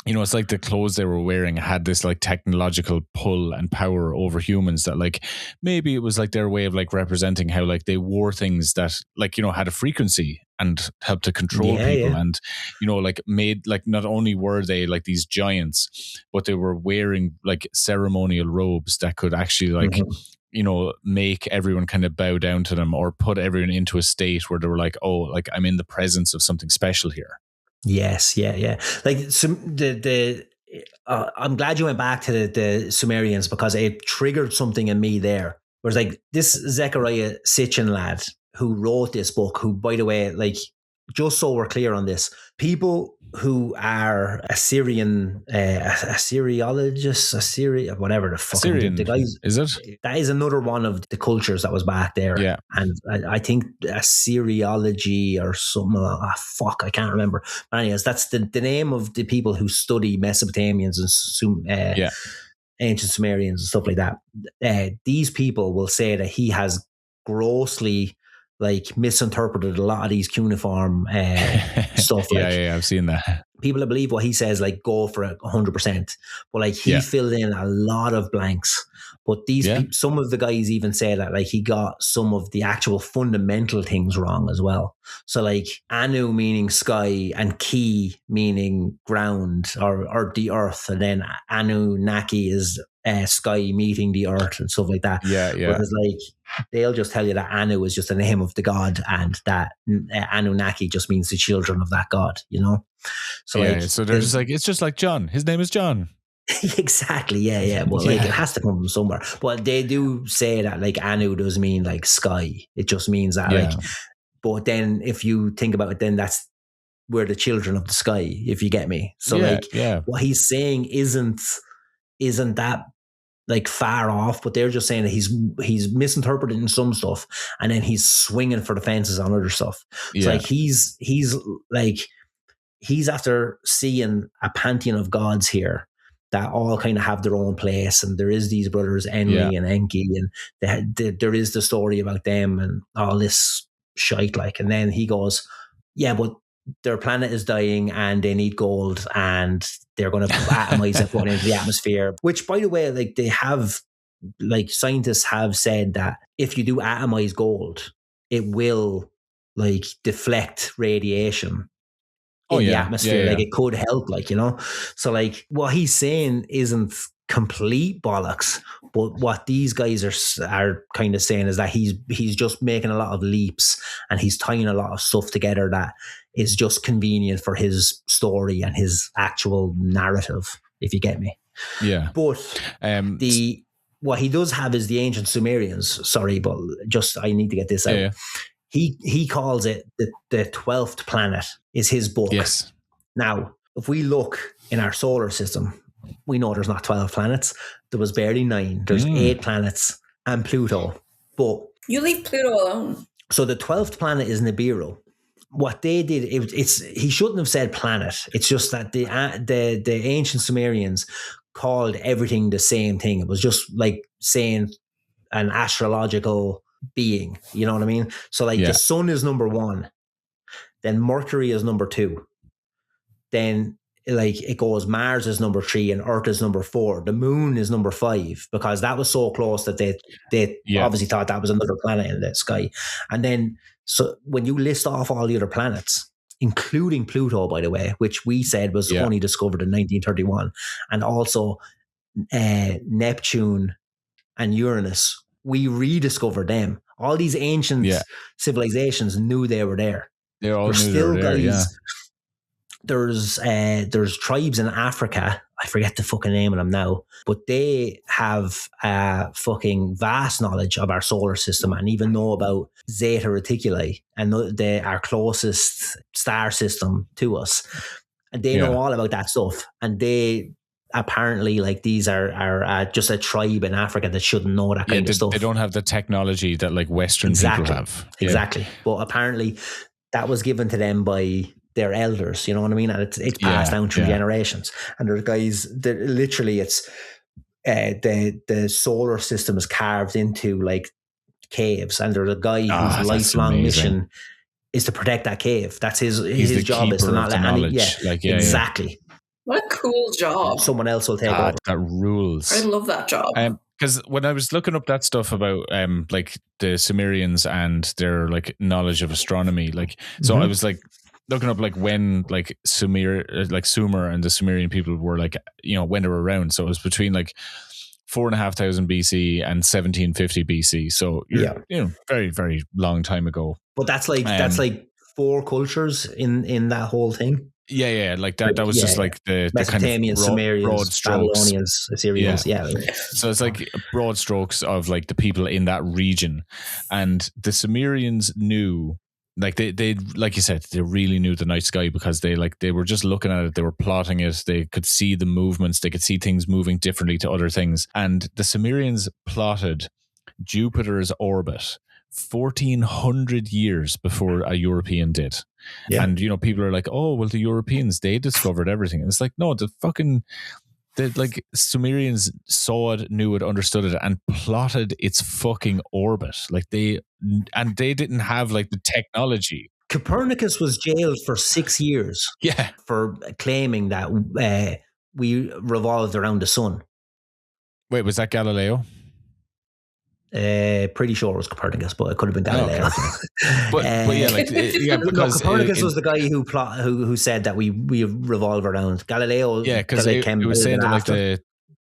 it's like the clothes they were wearing had this like technological pull and power over humans, that like maybe it was like their way of like representing how like they wore things that like, had a frequency and helped to control people. Yeah. And, like made like, not only were they like these giants, but they were wearing like ceremonial robes that could actually like, make everyone kind of bow down to them, or put everyone into a state where they were like, oh, like I'm in the presence of something special here. Yes, yeah. Like I'm glad you went back to the Sumerians, because it triggered something in me there. Whereas like this Zechariah Sitchin lad who wrote this book, who, by the way, like, just so we're clear on this, people who are Assyrian, Assyriologists, whatever the fuck, the guys, is it? That is another one of the cultures that was back there. Yeah. And I think Assyriology or something, I can't remember. But anyways, that's the name of the people who study Mesopotamians and ancient Sumerians and stuff like that. These people will say that he has grossly like misinterpreted a lot of these cuneiform stuff. Like, yeah, I've seen that. People that believe what he says, like, go for it 100%. But like he filled in a lot of blanks. But these some of the guys even say that like he got some of the actual fundamental things wrong as well. So like Anu meaning sky, and Ki meaning ground or the earth, and then Anunnaki is sky meeting the earth and stuff like that. Yeah. Whereas like they'll just tell you that Anu is just the name of the god, and that Anunnaki just means the children of that god. So so they're just like, it's just like John. His name is John. Exactly. Yeah. Well, like it has to come from somewhere. But they do say that like Anu does mean like sky. It just means that like. But then if you think about it, then that's we're the children of the sky. If you get me. So what he's saying isn't that like far off, but they're just saying that he's misinterpreting some stuff, and then he's swinging for the fences on other stuff. So like he's after seeing a pantheon of gods here that all kind of have their own place, and there is these brothers Enri and Enki, and there is the story about them and all this shite, like. And then he goes, but their planet is dying and they need gold, and they're going to atomize it, put it into the atmosphere. Which, by the way, like they have, like scientists have said that if you do atomize gold, it will like deflect radiation in the atmosphere. Like it could help, like, so like what he's saying isn't complete bollocks, but what these guys are kind of saying is that he's just making a lot of leaps, and he's tying a lot of stuff together that is just convenient for his story and his actual narrative, if you get me. But what he does have is the ancient Sumerians. Sorry, but just I need to get this out. He calls it the 12th planet is his book. Yes. Now, if we look in our solar system, we know there's not 12 planets. There was barely 9. There's 8 planets and Pluto. But you leave Pluto alone. So the 12th planet is Nibiru. What they did, he shouldn't have said planet. It's just that the ancient Sumerians called everything the same thing. It was just like saying an astrological being, you know what I mean? So like the sun is number 1, then Mercury is number 2, then like it goes Mars is number 3 and Earth is number 4. The moon is number 5 because that was so close that they obviously thought that was another planet in the sky. And then so when you list off all the other planets, including Pluto, by the way, which we said was only discovered in 1931, and also Neptune and Uranus, we rediscovered them. All these ancient civilizations knew they were there. They all knew they were there, there's tribes in Africa. I forget the fucking name of them now, but they have fucking vast knowledge of our solar system and even know about Zeta Reticuli and our closest star system to us. And they know all about that stuff. And they apparently, like, these are just a tribe in Africa that shouldn't know that kind of stuff. They don't have the technology that like Western people have. Exactly. But apparently that was given to them by their elders, you know what I mean? And it's passed down through generations. And there's guys that literally it's the solar system is carved into like caves, and there's a guy whose lifelong mission is to protect that cave. That's his job is to not let any exactly. What a cool job. Someone else will take over. That rules. I love that job. Because when I was looking up that stuff about like the Sumerians and their like knowledge of astronomy, like so I was like looking up like when like Sumer and the Sumerian people were like, you know, when they were around. So it was between like 4,500 BC and 1750 BC. So you know, very, very long time ago. But that's like 4 cultures in that whole thing. Yeah, like that was just like the Mesopotamians, kind of Sumerians, broad strokes. Babylonians, Assyrians, So it's like broad strokes of like the people in that region. And the Sumerians knew, like they like you said, they really knew the night sky because they were just looking at it, they were plotting it, they could see the movements, they could see things moving differently to other things. And the Sumerians plotted Jupiter's orbit 1,400 years before a European did. Yeah. And, you know, people are like, oh, well, the Europeans, they discovered everything. And it's like, no, the Sumerians saw it, knew it, understood it, and plotted its fucking orbit. Like they didn't have like the technology. Copernicus was jailed for 6 years. Yeah. For claiming that we revolved around the sun. Wait, was that Galileo? Pretty sure it was Copernicus, but it could have been Galileo. But yeah, like because Copernicus was the guy who said that we revolve around Galileo. Yeah, because it was saying that like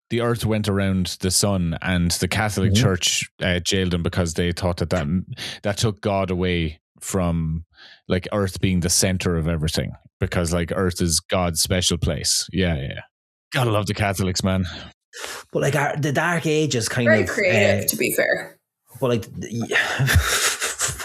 the Earth went around the sun, and the Catholic Church jailed him because they thought that took God away from like Earth being the center of everything, because like Earth is God's special place. Yeah. Gotta love the Catholics, man. But like the Dark Ages kind very of creative, to be fair. But like,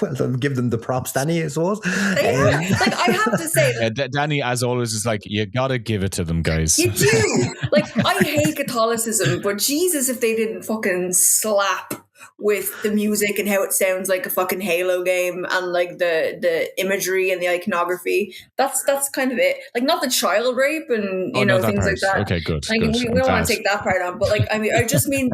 well, don't give them the props, Dani, I suppose. Like I have to say, Dani, as always, is like, you gotta give it to them, guys. You do. Like, I hate Catholicism, but Jesus, if they didn't fucking slap with the music and how it sounds like a fucking Halo game, and like the imagery and the iconography, that's kind of it. Like, not the child rape and things like that. Okay, good. Like, good. we don't want to take that part on, but like, I mean, I just mean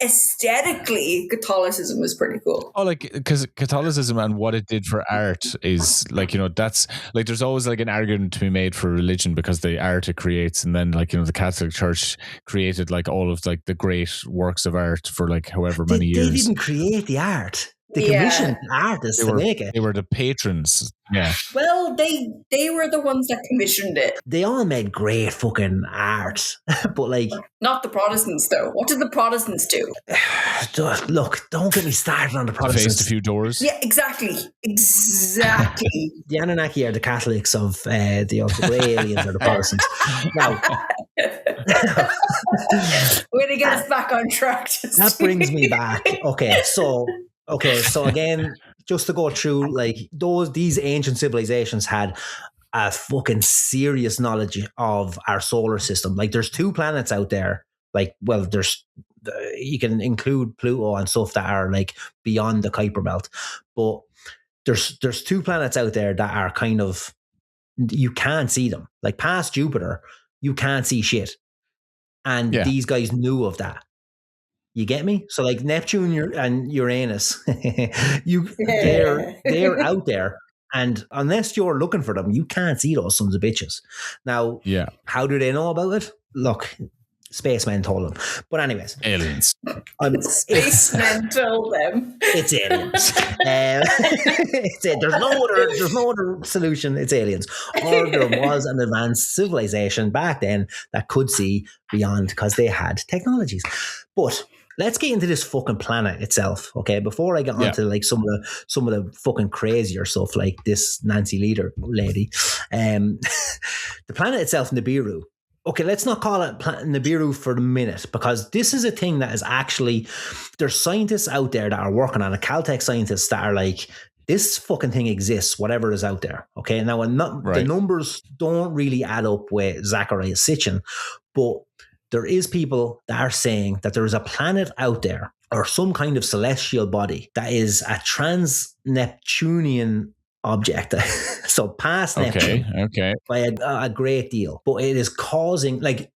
aesthetically, Catholicism is pretty cool. Oh, like, because Catholicism and what it did for art is like, that's like, there's always like an argument to be made for religion because the art it creates, and then like, the Catholic Church created like all of like the great works of art for like however many years. They didn't create the art. They commissioned artists to make it. They were the patrons. Yeah. Well, they were the ones that commissioned it. They all made great fucking art, but like, not the Protestants though. What did the Protestants do? Look, don't get me started on the Protestants. Faced a few doors. Yeah, exactly. The Annunaki are the Catholics of the grey aliens are the Protestants. Now, we're gonna get us back on track. That brings me back. Okay, so again, just to go through, like, these ancient civilizations had a fucking serious knowledge of our solar system. Like, there's 2 planets out there. Like, well, you can include Pluto and stuff that are like beyond the Kuiper Belt, but there's 2 planets out there that are kind of, you can't see them. Like, past Jupiter, you can't see shit, and these guys knew of that. You get me? So like Neptune and Uranus, they're out there, and unless you're looking for them, you can't see those sons of bitches. Now, how do they know about it? Look, spacemen told them. But anyways, aliens. Spacemen told them. It's aliens. There's no other solution. It's aliens. Or there was an advanced civilization back then that could see beyond because they had technologies. But let's get into this fucking planet itself, okay? Before I get onto like some of the fucking crazier stuff, like this Nancy Leader lady, the planet itself, Nibiru. Okay, let's not call it Nibiru for the minute, because this is a thing that is actually, there's scientists out there that are working on it, Caltech scientists that are like, this fucking thing exists, whatever is out there. Okay, now the numbers don't really add up with Zachariah Sitchin, but there is people that are saying that there is a planet out there or some kind of celestial body that is a trans-Neptunian object. So past Neptune by a great deal. But it is causing, like,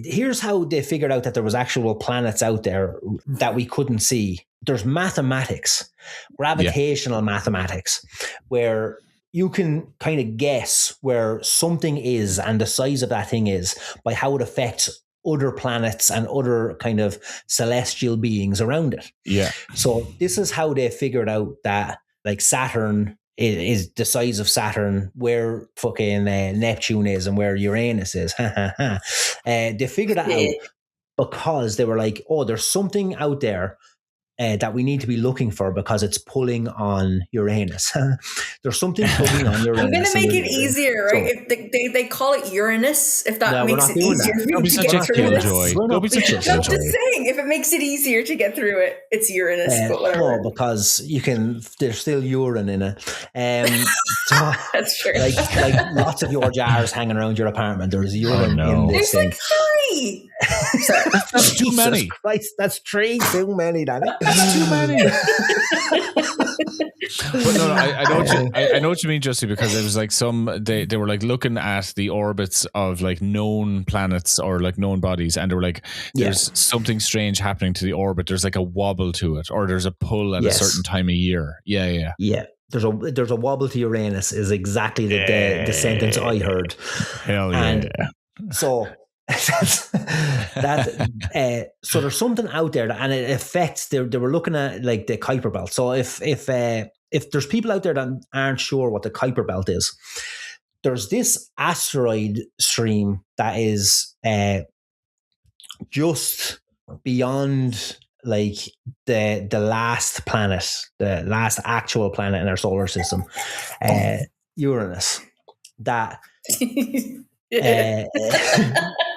here's how they figured out that there was actual planets out there that we couldn't see. There's mathematics, gravitational mathematics, where you can kind of guess where something is and the size of that thing is by how it affects other planets and other kind of celestial beings around it. Yeah. So this is how they figured out that, like, Saturn is the size of Saturn, where fucking Neptune is, and where Uranus is. They figured that out because they were like, oh, there's something out there that we need to be looking for because it's pulling on Uranus. There's something pulling on Uranus. I'm going to make it easier, right? So, if they call it Uranus, if that makes it easier for you to get through it. I'm just saying, if it makes it easier to get through it, it's Uranus. But whatever. No, because there's still urine in it. So, that's true. Like lots of your jars hanging around your apartment. There's urine in this thing. There's like 3. That's too many. Christ, that's 3 too many, Dani. That's too many. But no, I know what you mean, Justy, because it was like they were like looking at the orbits of like known planets or like known bodies, and they were like, there's something strange happening to the orbit. There's like a wobble to it, or there's a pull at a certain time of year. Yeah. There's a wobble to Uranus is exactly the sentence I heard. Hell yeah. And so so there's something out there and it affects. They were looking at like the Kuiper belt. So if there's people out there that aren't sure what the Kuiper belt is, there's this asteroid stream that is just beyond like the last planet, the last actual planet in our solar system, Uranus. That.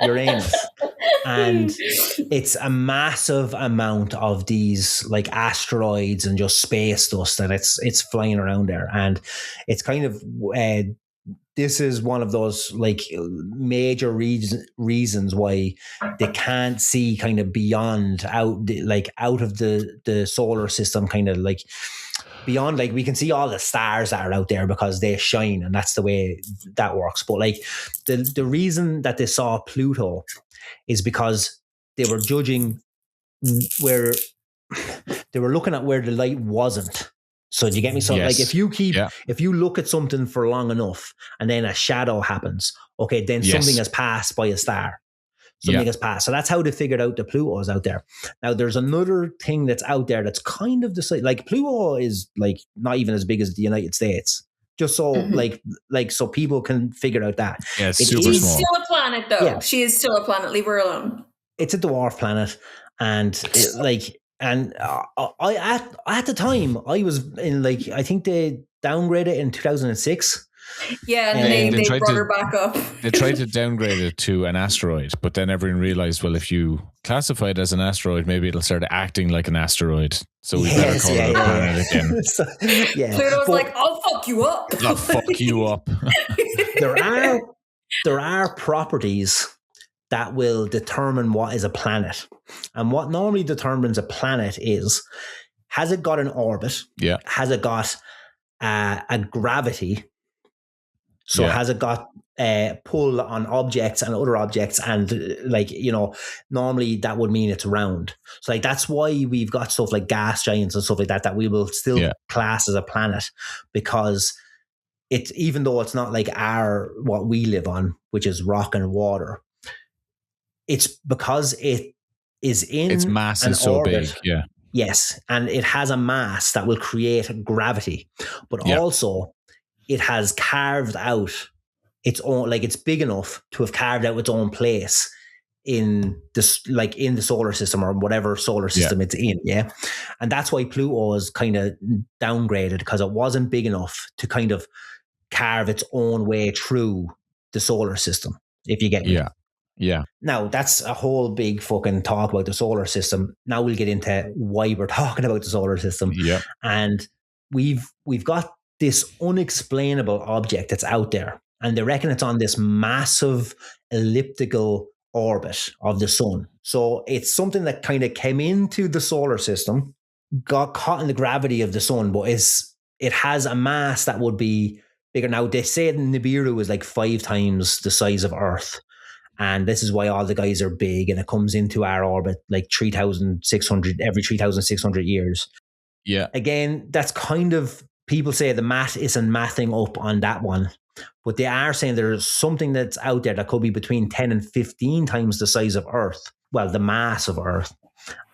Uranus, and it's a massive amount of these like asteroids and just space dust that it's flying around there, and it's kind of this is one of those like major reasons why they can't see kind of beyond out of the solar system, kind of like beyond, like we can see all the stars that are out there because they shine, and that's the way that works. But like the reason that they saw Pluto is because they were judging where they were looking at where the light wasn't. So do you get me? So like if you look at something for long enough and then a shadow happens, okay, then something has passed by a star. Something has passed. So that's how they figured out the Pluto is out there. Now, there's another thing that's out there that's kind of the same. Like Pluto is like not even as big as the United States. Just so like so people can figure out that. Yeah, it's super small. She's still a planet though. Yeah. She is still a planet. Leave her alone. It's a dwarf planet, and I at the time I was in like, I think they downgraded it in 2006. Yeah, and they brought her back up. They tried to downgrade it to an asteroid, but then everyone realized, well, if you classify it as an asteroid, maybe it'll start acting like an asteroid. So we better call it a planet again. So, Pluto's like, I'll fuck you up. I'll fuck you up. There are properties that will determine what is a planet. And what normally determines a planet is, has it got an orbit? Yeah. Has it got a gravity? So has it got pull on objects and other objects? And like, you know, normally that would mean it's round. So like, that's why we've got stuff like gas giants and stuff like that we will still class as a planet, because it's, even though it's not like what we live on, which is rock and water, it's because it is in its mass is so big. Yeah. Yes. And it has a mass that will create gravity, but also it has carved out its own, like it's big enough to have carved out its own place in this, like in the solar system or whatever solar system it's in. Yeah. And that's why Pluto was kind of downgraded, because it wasn't big enough to kind of carve its own way through the solar system, if you get me. Yeah. Now, that's a whole big fucking talk about the solar system. Now we'll get into why we're talking about the solar system. Yeah. And we've got this unexplainable object that's out there, and they reckon it's on this massive elliptical orbit of the sun. So it's something that kind of came into the solar system, got caught in the gravity of the sun, but it has a mass that would be bigger. Now, they say Nibiru is like 5 times the size of Earth. And this is why all the guys are big, and it comes into our orbit like 3,600 every 3,600 years. Yeah. Again, that's kind of, people say the math isn't mathing up on that one, but they are saying there's something that's out there that could be between 10 and 15 times the size of Earth. Well, the mass of Earth,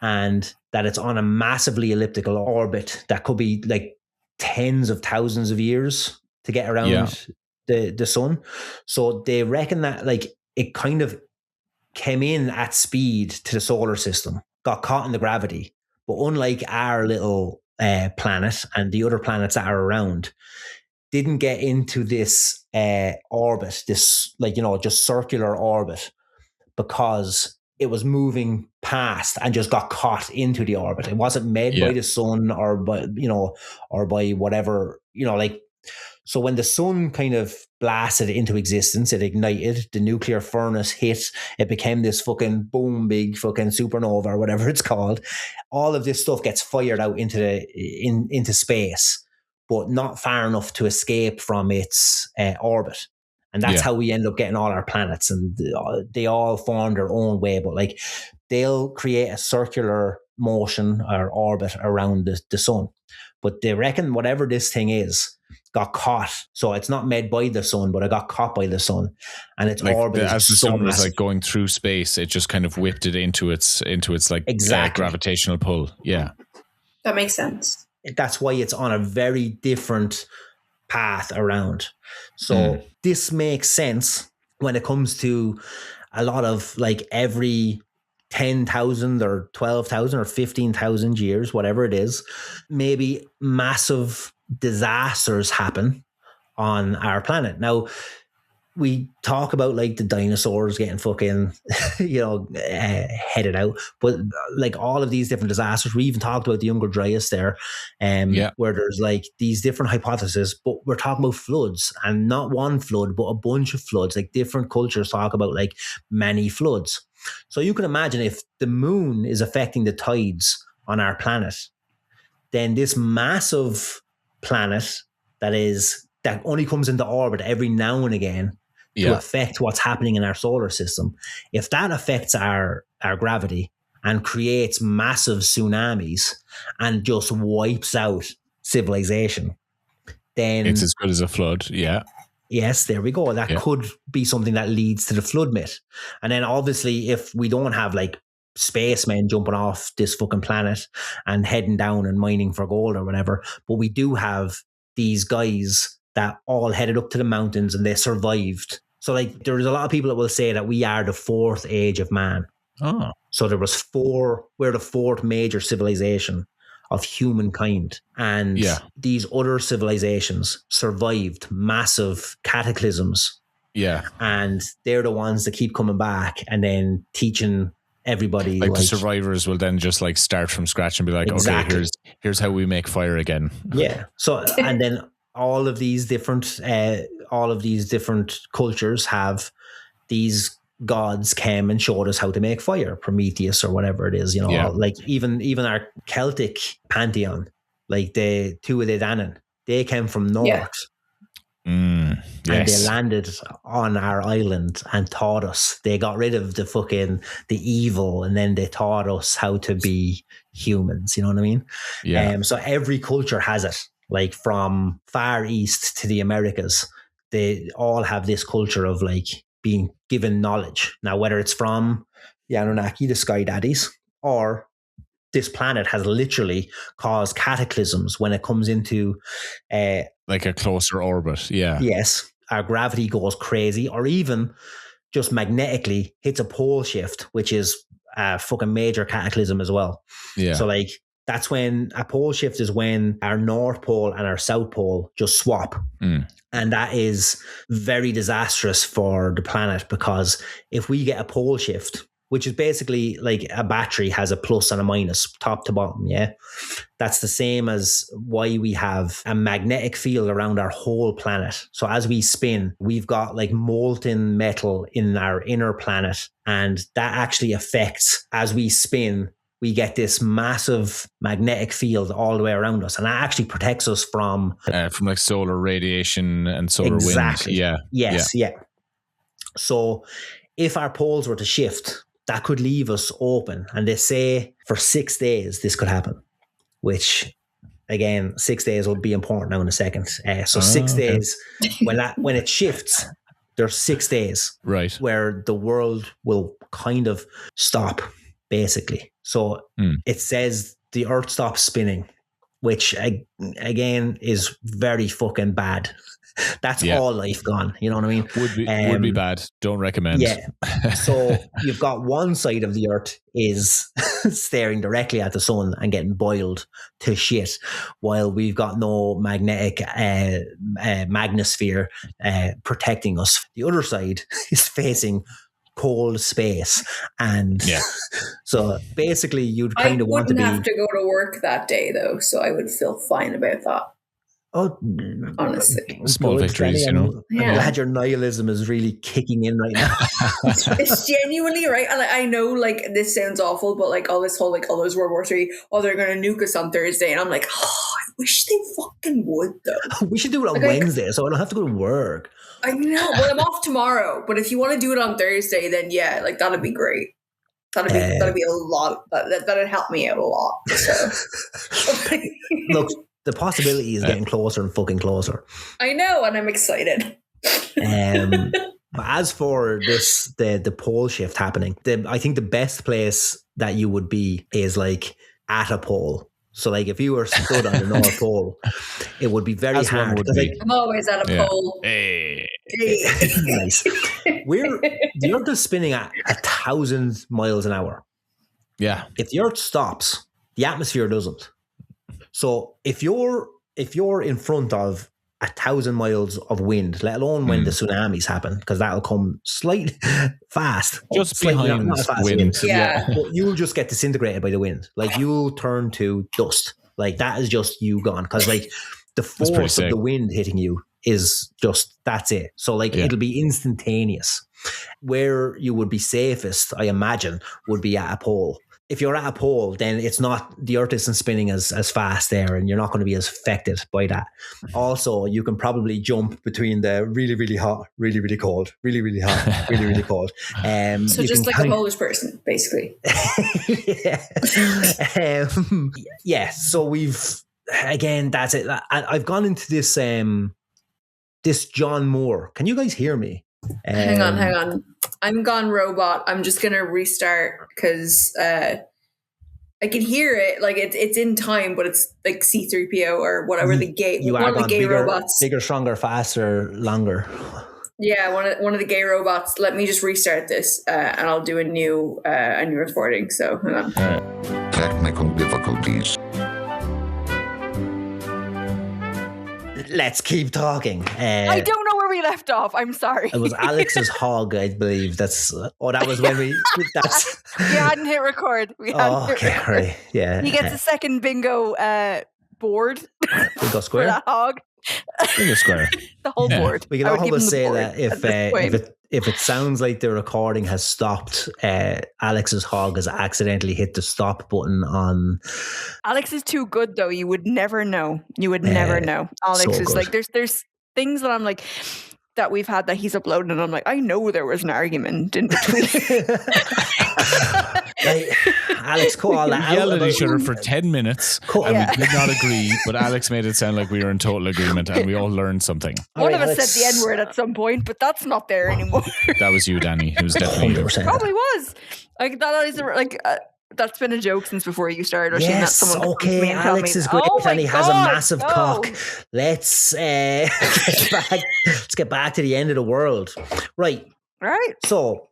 and that it's on a massively elliptical orbit that could be like tens of thousands of years to get around the sun. So they reckon that like it kind of came in at speed to the solar system, got caught in the gravity. But unlike our little planet and the other planets that are around, didn't get into this orbit, this just circular orbit, because it was moving past and just got caught into the orbit. It wasn't made by the sun or by whatever, so when the sun kind of blasted into existence, it ignited, the nuclear furnace hit, it became this fucking boom, big fucking supernova or whatever it's called. All of this stuff gets fired out into space, but not far enough to escape from its orbit. And that's how we end up getting all our planets, and they all form their own way, but like they'll create a circular motion or orbit around the sun. But they reckon whatever this thing is got caught. So it's not made by the sun, but it got caught by the sun, and its orbit is as the so sun was massive. like going through space, it just kind of whipped it into its like gravitational pull. Yeah, that makes sense. That's why it's on a very different path around. So this makes sense when it comes to a lot of like every 10,000 or 12,000 or 15,000 years, whatever it is, maybe massive disasters happen on our planet. Now, we talk about like the dinosaurs getting fucking, headed out, but like all of these different disasters, we even talked about the Younger Dryas there, where there's like these different hypotheses, but we're talking about floods, and not one flood, but a bunch of floods. Like different cultures talk about like many floods. So you can imagine if the moon is affecting the tides on our planet, then this massive planet that only comes into orbit every now and again to affect what's happening in our solar system. If that affects our gravity and creates massive tsunamis and just wipes out civilization, then it's as good as a flood. Yeah. Yes, there we go. That could be something that leads to the flood myth. And then obviously if we don't have like spacemen jumping off this fucking planet and heading down and mining for gold or whatever, but we do have these guys that all headed up to the mountains and they survived. So like there's a lot of people that will say that we are the 4th age of man. Oh. So we're the 4th major civilization of humankind. And these other civilizations survived massive cataclysms. Yeah. And they're the ones that keep coming back and then teaching everybody. Like the survivors will then just like start from scratch and be like, okay, here's how we make fire again. Yeah. So, and then all of these different cultures have these gods came and showed us how to make fire, Prometheus or whatever it is, like even our Celtic pantheon, like the two of the Dani, they came from north. And they landed on our island and taught us. They got rid of the evil, and then they taught us how to be humans. You know what I mean? Yeah. So every culture has it, like from Far East to the Americas, they all have this culture of like being given knowledge. Now, whether it's from the Annunaki, the sky daddies, or this planet has literally caused cataclysms when it comes into like a closer orbit. Yeah. Yes. Our gravity goes crazy, or even just magnetically hits a pole shift, which is a fucking major cataclysm as well. Yeah. So like that's when a pole shift is when our North Pole and our South Pole just swap. And that is very disastrous for the planet, because if we get a pole shift, which is basically like a battery has a plus and a minus top to bottom, yeah? That's the same as why we have a magnetic field around our whole planet. So as we spin, we've got like molten metal in our inner planet, and that actually affects, as we spin, we get this massive magnetic field all the way around us, and that actually protects us from like solar radiation and solar wind. Yeah. Yes. Yeah. So if our poles were to shift, that could leave us open. And they say for 6 days this could happen, which again, 6 days will be important now in a second. So 6 days, when it shifts, there's 6 days where the world will kind of stop, basically. So it says the Earth stops spinning, which again is very fucking bad. That's all life gone. You know what I mean? Would be bad. Don't recommend. Yeah. So you've got one side of the Earth is staring directly at the sun and getting boiled to shit, while we've got no magnetic magnosphere protecting us. The other side is facing cold space, and so basically you'd kind of want to be. I wouldn't have to go to work that day though, so I would feel fine about that. Oh, honestly, small victories, you know. I'm glad your nihilism is really kicking in right now. It's genuinely right, and I know like this sounds awful, but like all this whole like, oh, there's World War III, oh, they're gonna nuke us on Thursday, and I'm like, oh, I wish they fucking would though. We should do it on Wednesday, so I don't have to go to work. I know, but I'm off tomorrow. But if you want to do it on Thursday, then yeah, like that'd be great. That'd be a lot. That'd help me out a lot. So. Look, the possibility is getting closer and fucking closer. I know, and I'm excited. As for this, the pole shift happening, I think the best place that you would be is like at a pole. So like if you were stood on the North Pole, it would be very hard. Like, I'm always at a pole. Hey. Nice. The Earth is spinning at 1,000 miles an hour. Yeah. If the Earth stops, the atmosphere doesn't. So if you're in front of 1,000 miles of wind, let alone when the tsunamis happen, because that'll come slightly fast. Just behind wind. Yeah. But you'll just get disintegrated by the wind. Like you'll turn to dust. Like that is just you gone. Because like the force of the wind hitting you is just, that's it. So like it'll be instantaneous. Where you would be safest, I imagine, would be at a pole. If you're at a pole, then it's not, the Earth isn't spinning as fast there, and you're not going to be as affected by that. Also, you can probably jump between the really, really hot, really, really cold, really, really hot, really, really cold. So just like a Polish person, basically. So we've, again, that's it. I've gone into this this John Moore. Can you guys hear me? Hang on. I'm gone robot. I'm just gonna restart because I can hear it. Like it's in time, but it's like C3PO or whatever one of the gay robots. Bigger, stronger, faster, longer. Yeah, one of the gay robots. Let me just restart this, and I'll do a new recording. So hang on. Right. Technical difficulties. Let's keep talking. I don't know where we left off. I'm sorry. It was Alex's hog, I believe. That was when we. That's. We hadn't hit record. Right. Yeah. He gets a second bingo board. Bingo square. For that hog. Bingo square. The whole board. We can always say that if it sounds like the recording has stopped, Alex's hog has accidentally hit the stop button on. Alex is too good, though. You would never know. You would never know. Alex is like, there's things that I'm like, that we've had that he's uploaded, and I'm like, I know there was an argument in between. Like, Alex cut all that out. We yelled at each other for 10 minutes and we did not agree, but Alex made it sound like we were in total agreement and we all learned something. One of us said the N-word at some point, but that's not there anymore. That was you, Dani. It was definitely you. Probably was. Like, that is like... that's been a joke since before you started. Yes, okay. Alex is great, and he has a massive cock. Let's get back to the end of the world. Right. Right. So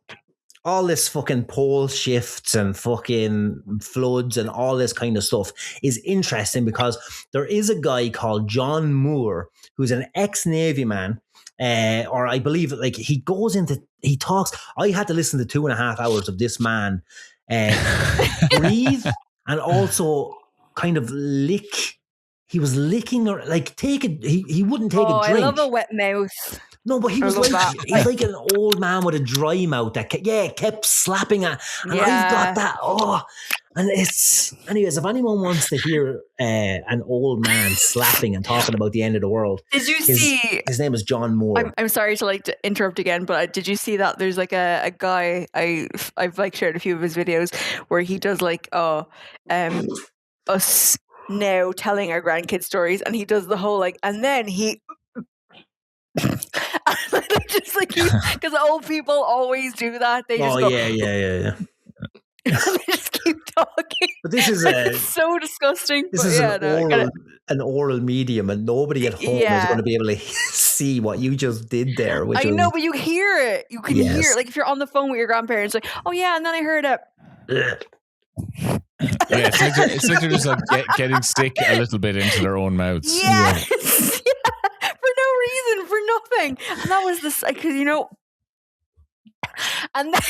all this fucking pole shifts and fucking floods and all this kind of stuff is interesting because there is a guy called John Moore who's an ex-Navy man, or I believe like he talks. I had to listen to 2.5 hours of this man breathe and also kind of lick. He was licking or like take it. He wouldn't take a drink. I love a wet mouth. No, but he's like an old man with a dry mouth that kept slapping at, and I've got that. And it's anyways. If anyone wants to hear an old man slapping and talking about the end of the world, did you see? His name is John Moore. I'm sorry to interrupt again, but did you see that there's like a guy I've like shared a few of his videos where he does like us now telling our grandkids stories, and he does the whole like, and then he. Just like because old people always do that. They just go, yeah. They just keep talking. But this is it's so disgusting. This is an oral medium, and nobody at home is going to be able to see what you just did there. I know, but you hear it. You can hear it. Like if you're on the phone with your grandparents, like, oh yeah, and then I heard it. Yeah, it's like they're just like getting sick a little bit into their own mouths. Yes. For no reason, for nothing. And that was this, because and then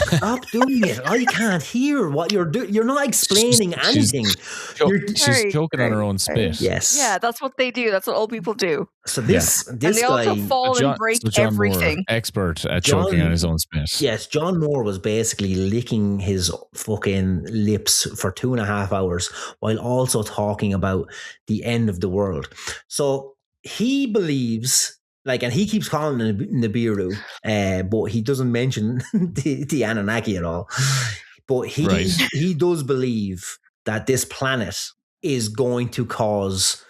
stop doing it. I can't hear what you're doing. You're not explaining anything. She's choking on her own spit. Yes. Yeah, that's what they do. That's what old people do. So this and they guy also fall and break everything. Moore, expert at choking on his own spit. Yes, John Moore was basically licking his fucking lips for 2.5 hours while also talking about the end of the world. So he believes, like, and he keeps calling it Nibiru, but he doesn't mention the Annunaki at all. But he does believe that this planet is going to cause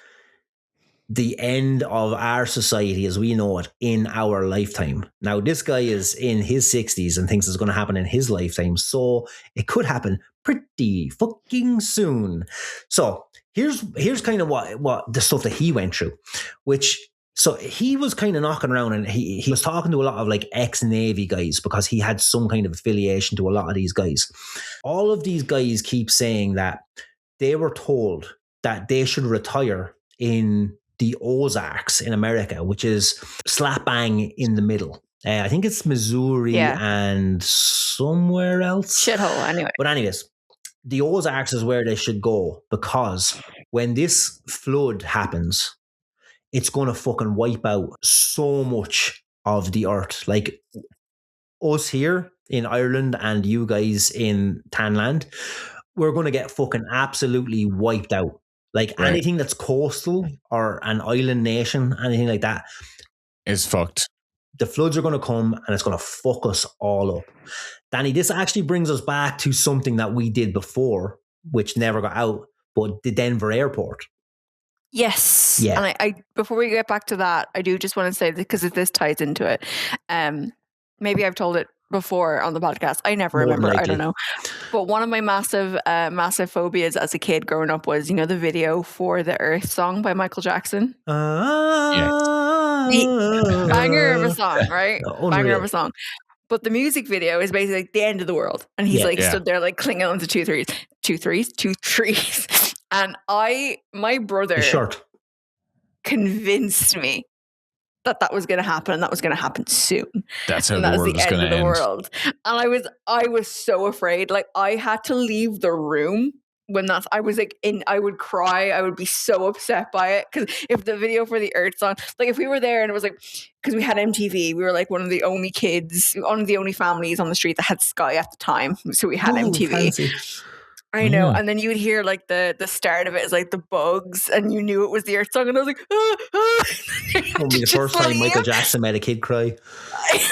the end of our society as we know it in our lifetime. Now, this guy is in his 60s and thinks it's going to happen in his lifetime, so it could happen pretty fucking soon. So here's kind of what the stuff that he went through, so he was kind of knocking around, and he was talking to a lot of like ex-Navy guys because he had some kind of affiliation to a lot of these guys. All of these guys keep saying that they were told that they should retire in the Ozarks in America, which is slap bang in the middle. I think it's Missouri and somewhere else. Shithole, anyway. But anyways, the Ozarks is where they should go because when this flood happens, it's going to fucking wipe out so much of the earth. Like us here in Ireland and you guys in Tanland, we're going to get fucking absolutely wiped out. Like anything that's coastal or an island nation, anything like that is fucked. The floods are going to come and it's going to fuck us all up. Dani, this actually brings us back to something that we did before, which never got out, but the Denver airport. Yes. Yeah. And I before we get back to that, I do just want to say, because this ties into it. Maybe I've told it before on the podcast. I never remember. I don't know. But one of my massive phobias as a kid growing up was, the video for the Earth song by Michael Jackson. Banger of a song, right? Banger of a song. But the music video is basically like the end of the world. And he's stood there like clinging on to two trees. And my brother convinced me that was going to happen, and that was going to happen soon. That's how the world was going to end. World. And I was so afraid. Like I had to leave the room when I would cry. I would be so upset by it, because if the video for the Earth song, like if we were there and it was like, because we had MTV, we were like one of the only families on the street that had Sky at the time, so we had MTV. Fancy. I know, and then you would hear like the start of it is like the Bugs, and you knew it was the Earth song, and I was like, Only the first time Michael Jackson made a kid cry.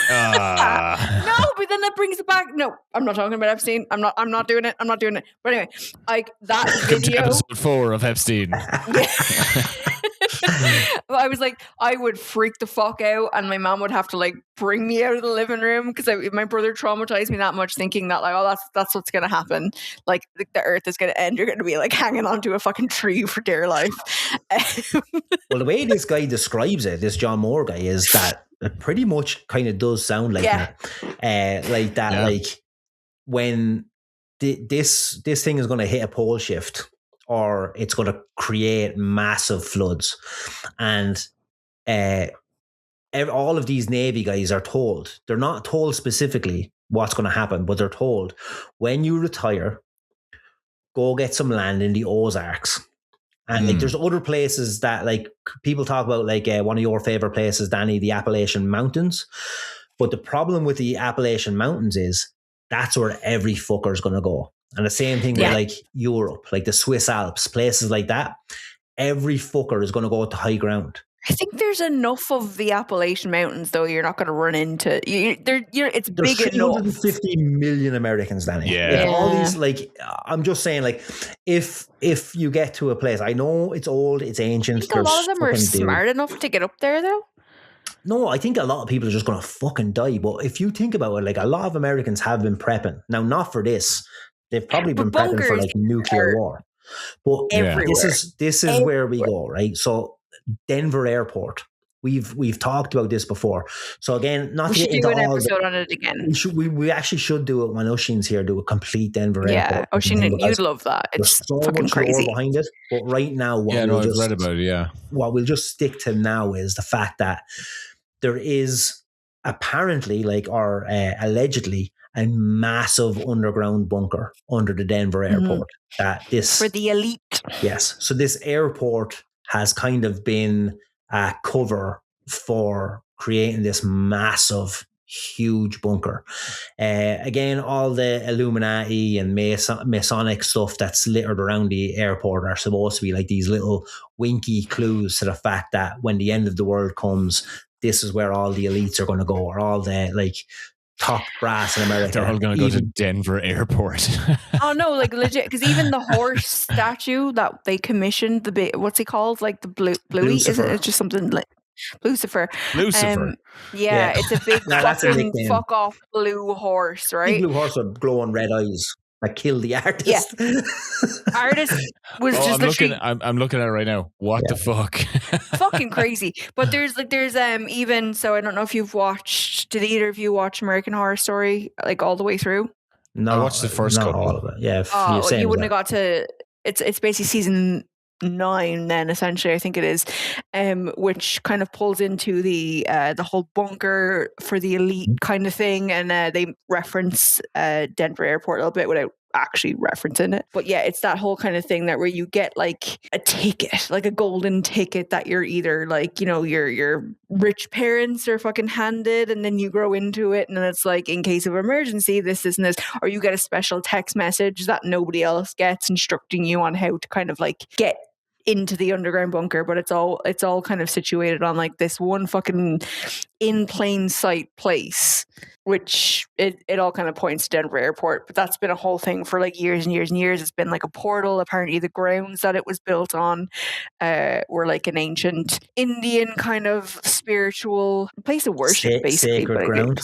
No, but then that brings it back. No, I'm not talking about Epstein. I'm not doing it. But anyway, like that video. Episode 4 of Epstein. I was like, I would freak the fuck out, and my mom would have to like bring me out of the living room, because my brother traumatized me that much, thinking that like, oh, that's what's gonna happen. Like the Earth is gonna end. You're gonna be like hanging onto a fucking tree for dear life. Well, the way this guy describes it, this John Moore guy, is that It pretty much kind of does sound like that. Like that, like when this thing is going to hit a pole shift, or it's going to create massive floods, and all of these Navy guys are told, they're not told specifically what's going to happen, but they're told, when you retire, go get some land in the Ozarks. And like, there's other places that like people talk about, like one of your favorite places, Dani, the Appalachian Mountains. But the problem with the Appalachian Mountains is that's where every fucker is going to go. And the same thing with like Europe, like the Swiss Alps, places like that. Every fucker is going to go to high ground. I think there's enough of the Appalachian Mountains, though. You're not going to run into. It's There's big enough. 350 million Americans, Dani. Yeah. All these, like, I'm just saying, like, if you get to a place, I know it's old, it's ancient. I think a lot of them are smart enough to get up there, though. No, I think a lot of people are just going to fucking die. But if you think about it, like, a lot of Americans have been prepping. Now, not for this. They've probably been prepping for, like, nuclear war. But this is where we go, right? So Denver Airport. We've talked about this before. So again, not we to should get do into an all episode on it again. We actually should do it when Oisín's here. Do a complete Denver Airport. Oisín, you'd love that. It's so fucking much crazy lore behind it. But right now, I've read about it. Yeah, what we'll just stick to now is the fact that there is apparently, like, or allegedly, a massive underground bunker under the Denver airport. That this for the elite. Yes, so this airport has kind of been a cover for creating this massive, huge bunker. Again, all the Illuminati and Masonic stuff that's littered around the airport are supposed to be like these little winky clues to the fact that when the end of the world comes, this is where all the elites are going to go, or all the like top brass in America. They're all going to go to Denver Airport. Oh no, like legit, because even the horse statue that they commissioned, what's he called? Like the Bluey, isn't it? Just something like Lucifer. It's a big fucking fuck off blue horse, right? Big blue horse with glowing red eyes that killed the artist. Yeah. Artist was just I'm looking at it right now. What the fuck? Fucking crazy. But there's even, so I don't know if you've watched, did either of you watch American Horror Story like all the way through? No, I watched the first couple. All of it. Yeah. You wouldn't have got to, it's basically season 9 then, essentially, I think it is, which kind of pulls into the whole bunker for the elite kind of thing, and they reference Denver Airport a little bit without actually referencing it. But yeah, it's that whole kind of thing that where you get like a ticket, like a golden ticket that you're either like, you know, your rich parents are fucking handed, and then you grow into it, and then it's like, in case of emergency, this and this, or you get a special text message that nobody else gets instructing you on how to kind of like get into the underground bunker. But it's all kind of situated on like this one fucking in plain sight place, which it all kind of points to Denver Airport. But that's been a whole thing for like years and years and years. It's been like a portal. Apparently the grounds that it was built on were like an ancient Indian kind of spiritual place of worship, basically. Sacred ground.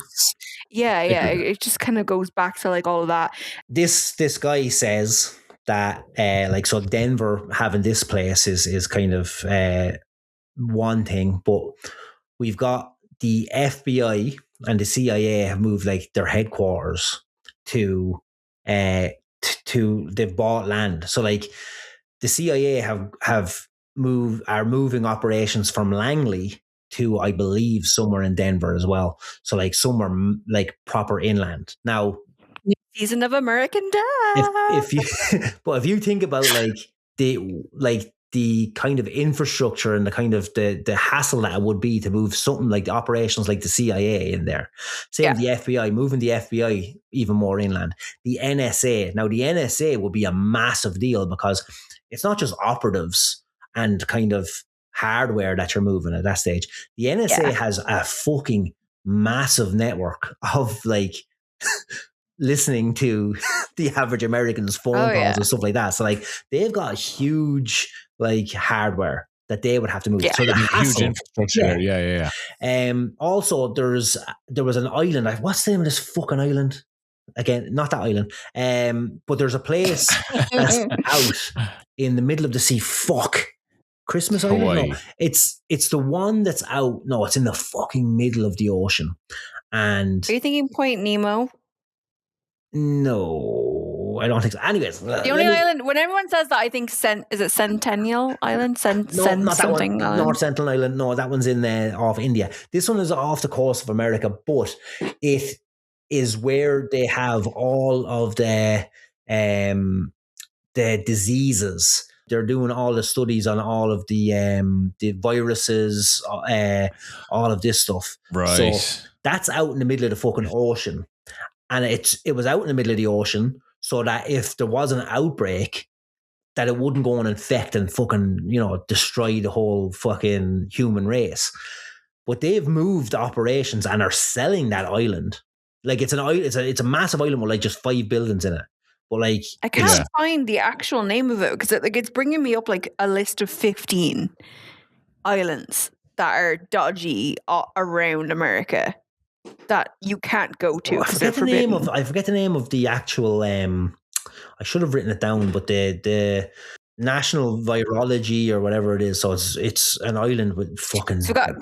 It just kind of goes back to like all of that. This guy says that like, so Denver having this place is kind of one thing, but we've got the FBI and the CIA have moved like their headquarters to they've bought land. So like the CIA are moving operations from Langley to, I believe, somewhere in Denver as well. So like somewhere like proper inland. Now, season of American Dad. If you think about the kind of infrastructure and the kind of the hassle that it would be to move something like the operations like the CIA in there. Same with the FBI, moving the FBI even more inland. The NSA. Now the NSA will be a massive deal because it's not just operatives and kind of hardware that you're moving at that stage. The NSA has a fucking massive network of like listening to the average American's phone calls and stuff like that. So like they've got huge like hardware that they would have to move. So the huge infrastructure. Yeah. Also there was an island. What's the name of this fucking island? Again, not that island. But there's a place that's out in the middle of the sea. Christmas Island? Hawaii. No, it's the one that's out. No, it's in the fucking middle of the ocean. And Are you thinking Point Nemo? no, I don't think so. Anyways, The only island, when everyone says that, I think is it Centennial Island? No, not that one. Island? North Sentinel Island. No, that one's in off India. This one is off the coast of America, but it is where they have all of the diseases. They're doing all the studies on all of the viruses, all of this stuff. Right. So that's out in the middle of the fucking ocean, and it was out in the middle of the ocean so that if there was an outbreak, that it wouldn't go and infect and fucking, destroy the whole fucking human race. But they've moved operations and are selling that island. Like it's a massive island with like just 5 buildings in it. But like I can't find the actual name of it because it's bringing me up like a list of 15 islands that are dodgy around America that you can't go to. I forget the name of the actual. I should have written it down, but the National Virology or whatever it is. So it's an island with fucking. So we got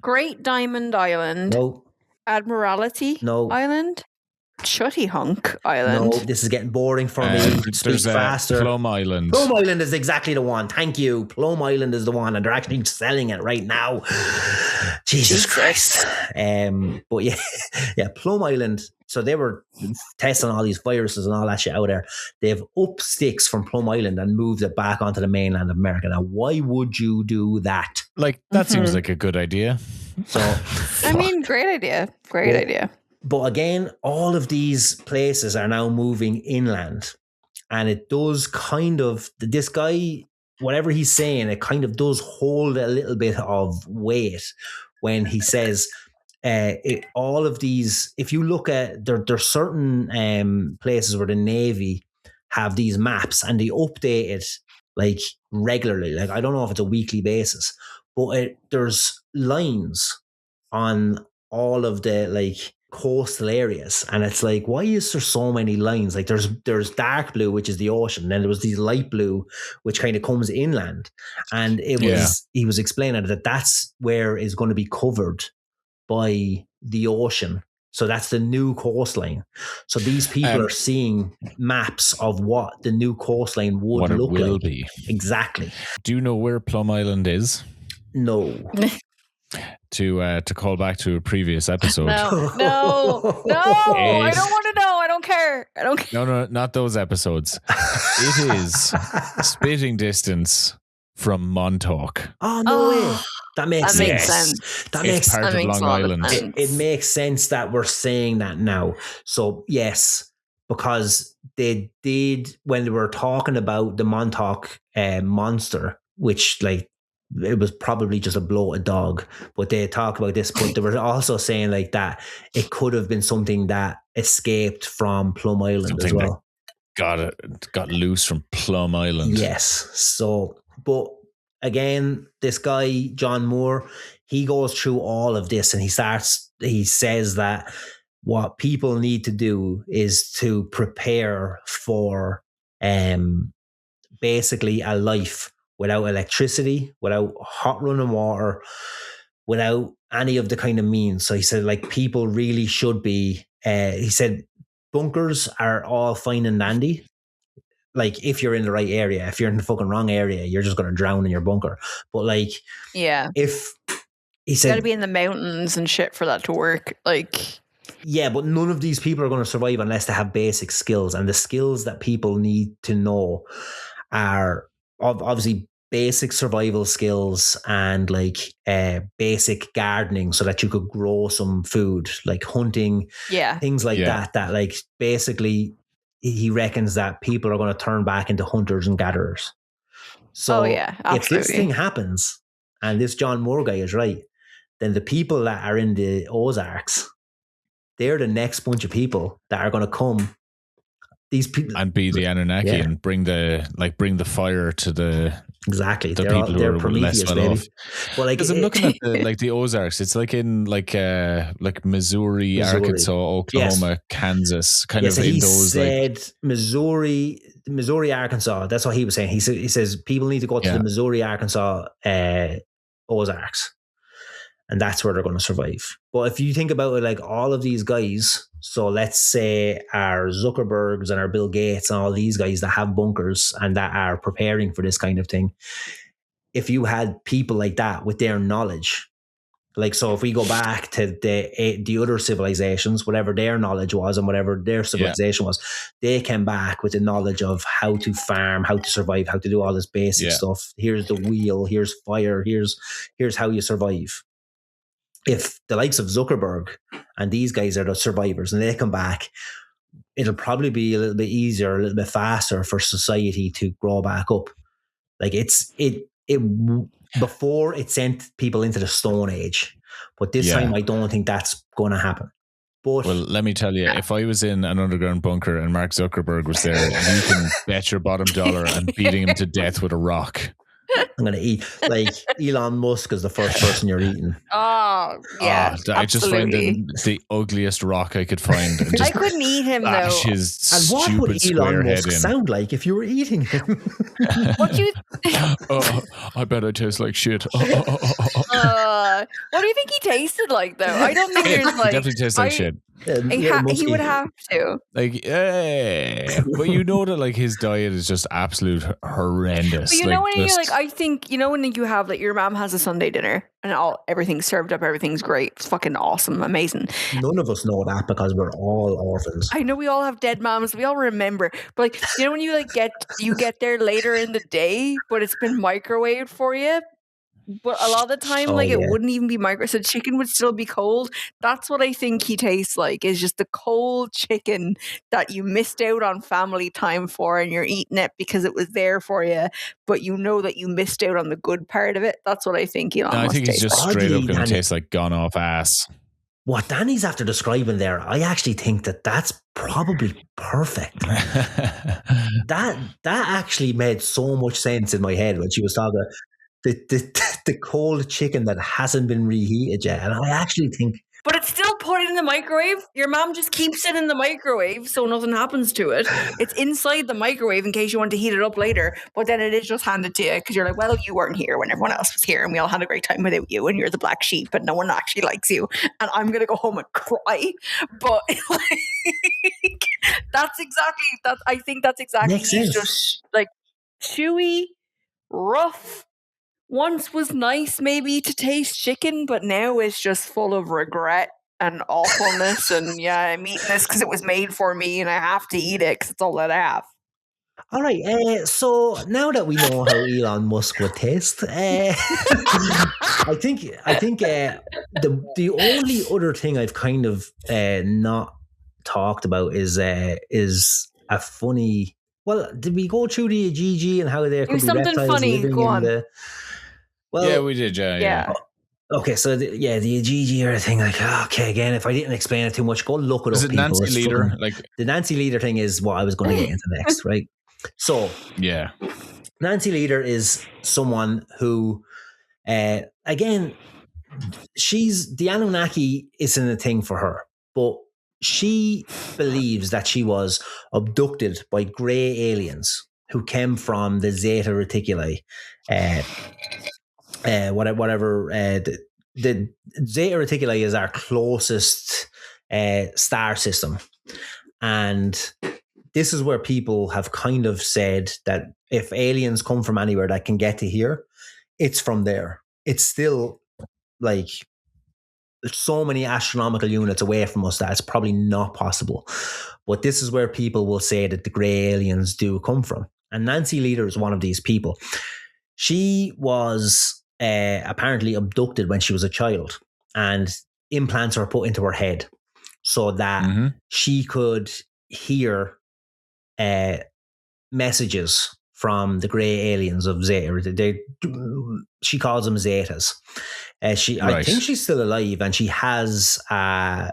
Great Diamond Island. No. Admiralty Island. Chutty Hunk Island. No, this is getting boring for me. Speak faster. Plum Island. Plum Island is exactly the one. Thank you. Plum Island is the one, and they're actually selling it right now. Jesus Christ. But yeah, Plum Island. So they were testing all these viruses and all that shit out there. They've upped sticks from Plum Island and moved it back onto the mainland of America. Now, why would you do that? Like, that seems like a good idea. So, I mean, great idea. Great idea. But again, all of these places are now moving inland. And it does kind of, this guy, whatever he's saying, it kind of does hold a little bit of weight when he says, all of these, if you look at, there's certain places where the Navy have these maps and they update it like regularly. Like, I don't know if it's a weekly basis, but there's lines on all of the like coastal areas, and it's like, why is there so many lines? Like there's dark blue, which is the ocean, then there was these light blue which kind of comes inland, and he was explaining that that's where is going to be covered by the ocean. So that's the new coastline. So these people are seeing maps of what the new coastline would look like. What it will be. Exactly. Do you know where Plum Island is? No. To call back to a previous episode. No, I don't want to know. I don't care. No, not those episodes. It is spitting distance from Montauk. Oh, no way. That makes sense. It's part of Long Island. It makes sense that we're saying that now. So, yes, because they did, when they were talking about the Montauk monster, which like, it was probably just a bloated dog, but they talk about this, but they were also saying like that it could have been something that escaped from Plum Island as well. Got loose from Plum Island. Yes. So, but again, this guy, John Moore, he goes through all of this and he says that what people need to do is to prepare for basically a life without electricity, without hot running water, without any of the kind of means. So he said, like, people really should be, he said, bunkers are all fine and dandy. Like, if you're in the right area, if you're in the fucking wrong area, you're just going to drown in your bunker. But like, if he said, got to be in the mountains and shit for that to work. Like, yeah, but none of these people are going to survive unless they have basic skills. And the skills that people need to know are obviously basic survival skills and like basic gardening so that you could grow some food, like hunting, things like that like basically he reckons that people are going to turn back into hunters and gatherers. So if this thing happens and this John Moore guy is right, then the people that are in the Ozarks, they're the next bunch of people that are going to come. These people and be the Annunaki and bring the fire to the Exactly. The They're people who they're are Prometheus, less well baby. off. But like Because I'm looking at the Ozarks. It's like in like Missouri, Arkansas, Oklahoma, Kansas, kind so of he in those said Missouri, Arkansas. That's what he was saying. He says people need to go to the Missouri, Arkansas Ozarks, and that's where they're going to survive. But if you think about it, like all of these guys, so let's say our Zuckerbergs and our Bill Gates and all these guys that have bunkers and that are preparing for this kind of thing, if you had people like that with their knowledge, like, so if we go back to the other civilizations, whatever their knowledge was and whatever their civilization was, they came back with the knowledge of how to farm, how to survive, how to do all this basic stuff. Here's the wheel, here's fire, here's how you survive. If the likes of Zuckerberg and these guys are the survivors and they come back, it'll probably be a little bit easier, a little bit faster for society to grow back up. Like it before it sent people into the Stone Age, but this time I don't think that's going to happen. But well, let me tell you, if I was in an underground bunker and Mark Zuckerberg was there, you can bet your bottom dollar on beating him to death with a rock. I'm going to eat like Elon Musk is the first person you're eating. Oh, yeah. I just find the ugliest rock I could find. And just I couldn't eat him though. And what would Elon Musk sound like if you were eating him? What do you? I bet I taste like shit. What do you think he tasted like though? I don't think there's like. He definitely tastes like shit. He would have to. Like, but you know that like his diet is just absolute horrendous. But you know when you're like, I think when you have like your mom has a Sunday dinner and everything's served up, everything's great, it's fucking awesome, amazing. None of us know that because we're all orphans. I know we all have dead moms, we all remember. But like when you like get there later in the day, but it's been microwaved for you. But a lot of the time, it wouldn't even be microwaved. So chicken would still be cold. That's what I think he tastes like, is just the cold chicken that you missed out on family time for and you're eating it because it was there for you, but you know that you missed out on the good part of it. That's what I think Elon Musk I think he's just straight up going to taste like gone off ass. What Dani's after describing there, I actually think that's probably perfect. that actually made so much sense in my head when she was talking about the cold chicken that hasn't been reheated yet. And I actually think... But it's still put in the microwave. Your mom just keeps it in the microwave so nothing happens to it. It's inside the microwave in case you want to heat it up later. But then it is just handed to you because you're like, well, you weren't here when everyone else was here and we all had a great time without you and you're the black sheep and no one actually likes you. And I'm going to go home and cry. But that's exactly that. I think that's exactly just like chewy, rough. Once was nice maybe to taste chicken, but now it's just full of regret and awfulness. And I'm eating this because it was made for me and I have to eat it because it's all that I have. All right. So now that we know how Elon Musk would taste, I think the only other thing I've kind of not talked about is a funny. Well, did we go through the GG and how there could be reptiles funny. living Go in on. the... Well, yeah, we did. Yeah. Okay, so the GG thing, like, okay, again, if I didn't explain it too much, go look it up. Is it people. Nancy Leader? The Nancy Leader thing is what I was going to get into next, right? So, yeah, Nancy Leader is someone who, again, the Anunnaki isn't a thing for her, but she believes that she was abducted by grey aliens who came from the Zeta Reticuli. Whatever the Zeta Reticuli is our closest star system, and this is where people have kind of said that if aliens come from anywhere that can get to here, it's from there. It's still like so many astronomical units away from us that it's probably not possible. But this is where people will say that the grey aliens do come from, and Nancy Leader is one of these people. She was apparently abducted when she was a child, and implants were put into her head so that she could hear messages from the grey aliens of Zeta. She calls them Zetas. I think she's still alive, and she has a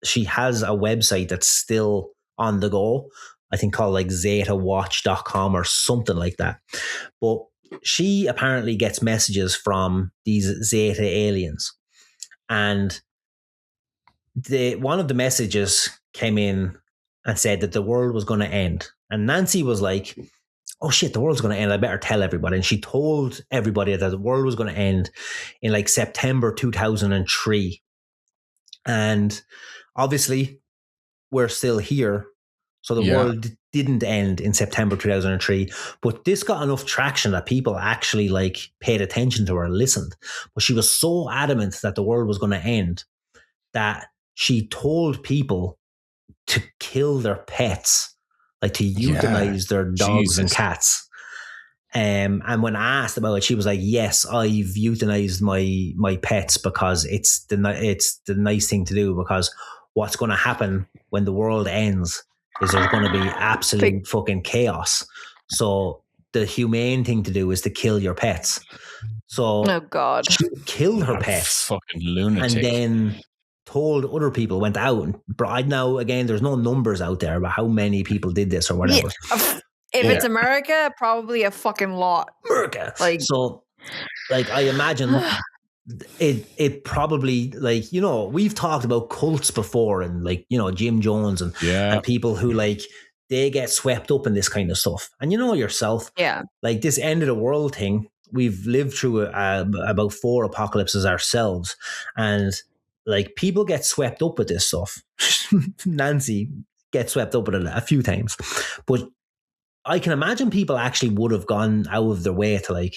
website that's still on the go. I think called like ZetaWatch.com or something like that. But she apparently gets messages from these Zeta aliens, and one of the messages came in and said that the world was going to end. And Nancy was like, oh shit, the world's going to end. I better tell everybody. And she told everybody that the world was going to end in like September 2003. And obviously, we're still here. So the world didn't end in September 2003. But this got enough traction that people actually like paid attention to her and listened. But she was so adamant that the world was going to end that she told people to kill their pets, like to euthanize their dogs and cats. And when asked about it, she was like, "Yes, I've euthanized my pets because it's the nice thing to do. Because what's going to happen when the world ends is there's going to be absolute fucking chaos. So the humane thing to do is to kill your pets." So oh god, she killed her pets, fucking lunatic, and then told other people, went out and brought. Now again, there's no numbers out there about how many people did this or whatever. If it's America, probably a fucking lot. America. Like, so, like I imagine it probably, like, you know, we've talked about cults before, and like, you know, Jim Jones and people who like they get swept up in this kind of stuff. And you know yourself, like this end of the world thing, we've lived through about 4 apocalypses ourselves, and like people get swept up with this stuff. Nancy gets swept up with it a few times, but I can imagine people actually would have gone out of their way to like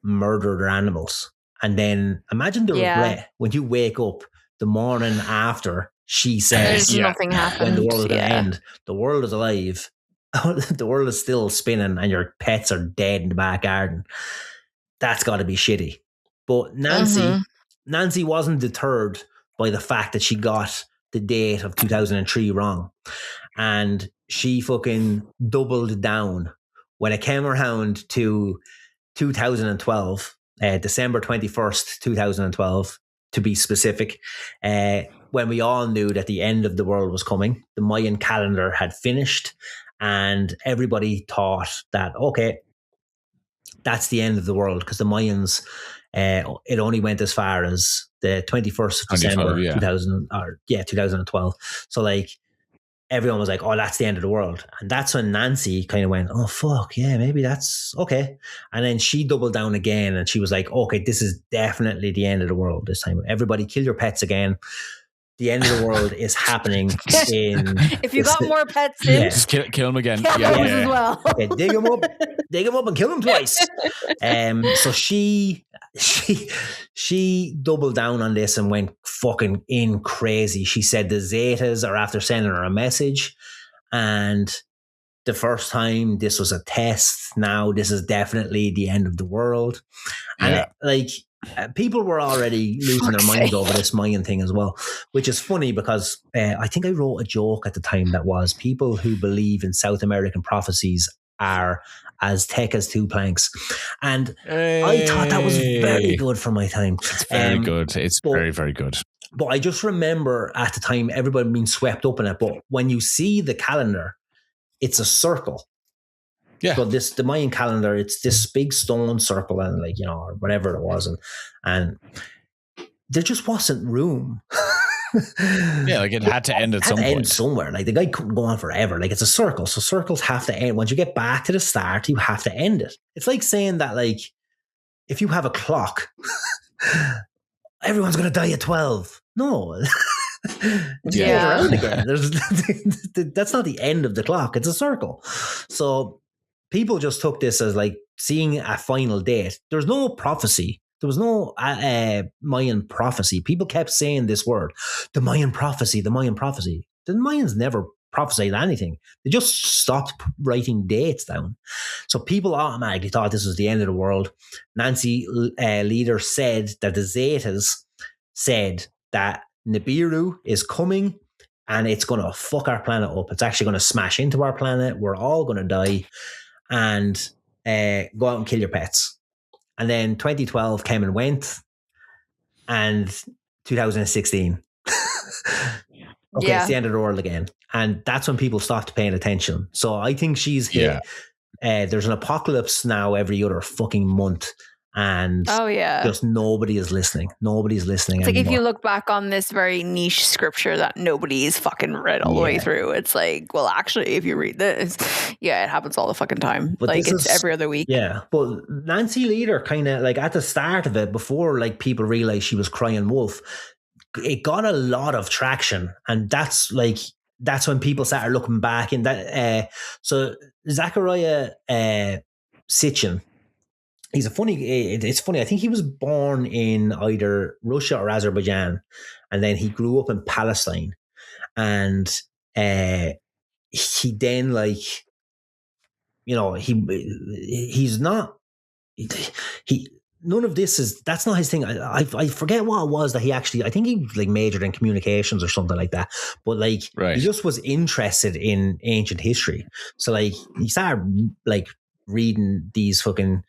murder their animals. And then imagine the regret when you wake up the morning after she says nothing happened. When the world is going to end, the world is alive. The world is still spinning and your pets are dead in the back garden. That's got to be shitty. But Nancy wasn't deterred by the fact that she got the date of 2003 wrong. And she fucking doubled down when it came around to 2012, December 21st, 2012, to be specific, when we all knew that the end of the world was coming. The Mayan calendar had finished and everybody thought that, okay, that's the end of the world, because the Mayans, it only went as far as the 21st of December 2012. So like, everyone was like, oh, that's the end of the world. And that's when Nancy kind of went, oh, fuck, yeah, maybe that's okay. And then she doubled down again and she was like, okay, this is definitely the end of the world this time. Everybody kill your pets again. The end of the world is happening in... If you got more pets in... Just kill them again. Kill those as well. Okay, dig them up and kill them twice. So she doubled down on this and went fucking in crazy. She said the Zetas are after sending her a message, and the first time this was a test. Now this is definitely the end of the world. And people were already losing their minds over this Mayan thing as well, which is funny because I think I wrote a joke at the time that was, people who believe in South American prophecies are as thick as 2 planks. And I thought that was very good for my time. It's very good. It's very, very good. But I just remember at the time everybody being swept up in it. But when you see the calendar, it's a circle. Yeah. So the Mayan calendar, it's this big stone circle, and like, you know, or whatever it was, and there just wasn't room. Yeah, like it had to end at some point. End somewhere. Like the guy couldn't go on forever. Like it's a circle, so circles have to end. Once you get back to the start, you have to end it. It's like saying that, like, if you have a clock, everyone's going to die at 12. No. Around again. That's not the end of the clock. It's a circle. So people just took this as like seeing a final date. There's no prophecy. There was no Mayan prophecy. People kept saying this word, the Mayan prophecy, the Mayan prophecy. The Mayans never prophesied anything. They just stopped writing dates down. So people automatically thought this was the end of the world. Nancy Leader said that the Zetas said that Nibiru is coming and it's going to fuck our planet up. It's actually going to smash into our planet. We're all going to die, and go out and kill your pets. And then 2012 came and went, and 2016. It's the end of the world again. And that's when people stopped paying attention. So I think she's hit there's an apocalypse now every other fucking month, and just nobody is listening. Nobody's listening It's anymore. like if you look back on this very niche scripture that nobody's fucking read all the way through, it's like, well, actually, if you read this, it happens all the fucking time. But like it's every other week. Yeah, but Nancy Leader kind of like at the start of it, before like people realized she was crying wolf, it got a lot of traction, and that's when people started looking back. And that so Zachariah Sitchin, he's it's funny. I think he was born in either Russia or Azerbaijan, and then he grew up in Palestine, and he then he's not none of this that's not his thing. I forget what it was that I think he like majored in communications or something like that, but like he just was interested in ancient history. So like he started like reading these fucking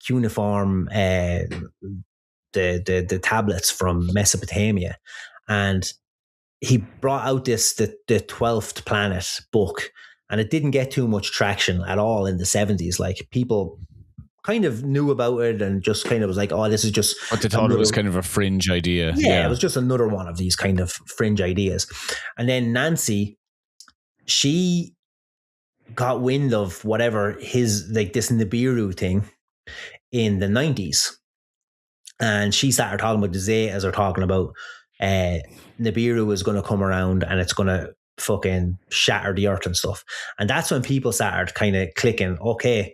cuneiform the tablets from Mesopotamia, and he brought out the 12th Planet book, and it didn't get too much traction at all in the 70s. Like people kind of knew about it and just kind of was like, oh, this is just what they thought it was kind of a fringe idea. Yeah, it was just another one of these kind of fringe ideas. And then Nancy, she got wind of whatever his like this Nibiru thing in the 90s, and she started talking about the Zetas are talking about Nibiru is going to come around and it's going to fucking shatter the earth and stuff. And that's when people started kind of clicking, okay,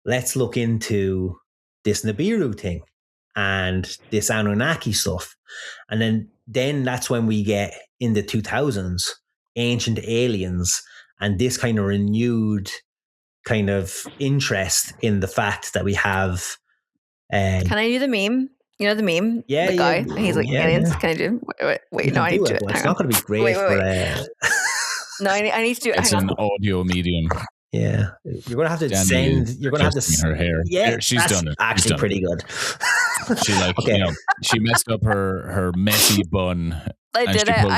let's look into this Nibiru thing and this Annunaki stuff. And then that's when we get in the 2000s ancient aliens and this kind of renewed kind of interest in the fact that we have can I do the meme? You know the meme? Yeah, the guy. And he's like, aliens. Yeah. Can I do? Wait, no, I need to do it. It's not going to be great for. No, I need to do it. It's an audio medium. Yeah, you're going to have to send. You're going to have to her hair. Yeah, she's done it. Actually, done pretty it. good. She she messed up her messy bun. I did she pulled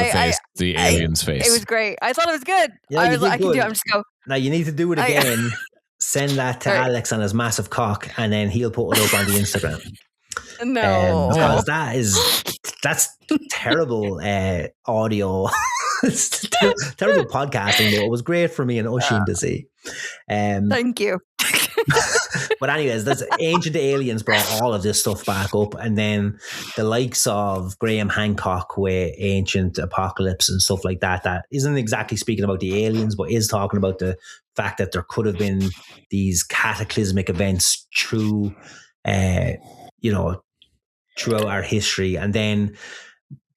the alien's face. It was great. I thought it was good. Yeah, I was like, I can do it. I'm just go. Now you need to do it again. Send that to Alex on his massive cock, and then he'll put it up on the Instagram. No, because that's terrible audio. It's terrible podcasting, though. It was great for me and Oisín to see. Thank you. But anyways, that's ancient aliens brought all of this stuff back up, and then the likes of Graham Hancock with Ancient Apocalypse and stuff like that isn't exactly speaking about the aliens, but is talking about the fact that there could have been these cataclysmic events through throughout our history. And then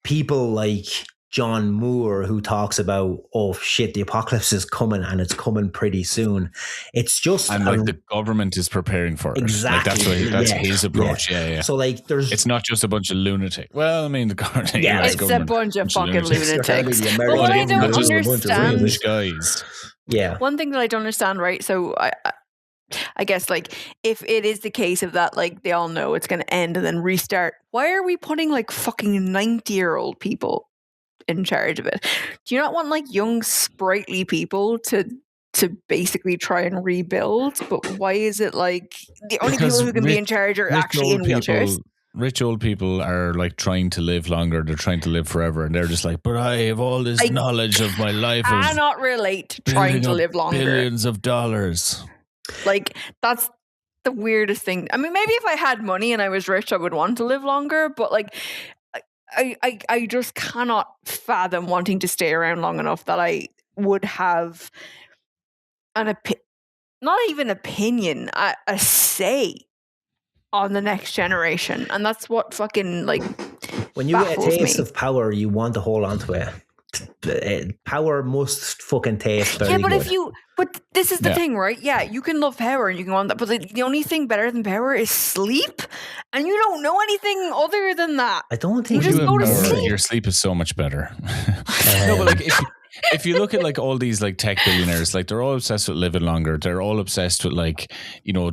people like John Moore, who talks about, oh shit, the apocalypse is coming and it's coming pretty soon. It's just the government is preparing for it. Exactly. Like that's his approach. Yeah. So like it's not just a bunch of lunatic. Well, I mean the government. It's a bunch of fucking lunatics. But what I don't understand, guys. Yeah. One thing that I don't understand, right? So I guess like if it is the case of that, like they all know it's going to end and then restart, why are we putting like fucking 90-year-old people in charge of it? Do you not want like young sprightly people to basically try and rebuild? But why is it like the only people who can be in charge are actually in wheelchairs? Rich old people are like trying to live longer. They're trying to live forever, and they're just like, but I have all this knowledge of my life. I cannot relate to trying to live longer. Billions of dollars. Like that's the weirdest thing. I mean, maybe if I had money and I was rich, I would want to live longer. But like, I just cannot fathom wanting to stay around long enough that I would have not even opinion, a say on the next generation. And that's what fucking like when you get a taste of power, you want to hold on to it. Power must fucking taste very good. But this is the thing, right? Yeah, you can love power and you can want that, but the only thing better than power is sleep, and you don't know anything other than that. I don't think you just go to sleep. Your sleep is so much better. No, but like if you look at like all these like tech billionaires, like they're all obsessed with living longer. They're all obsessed with like,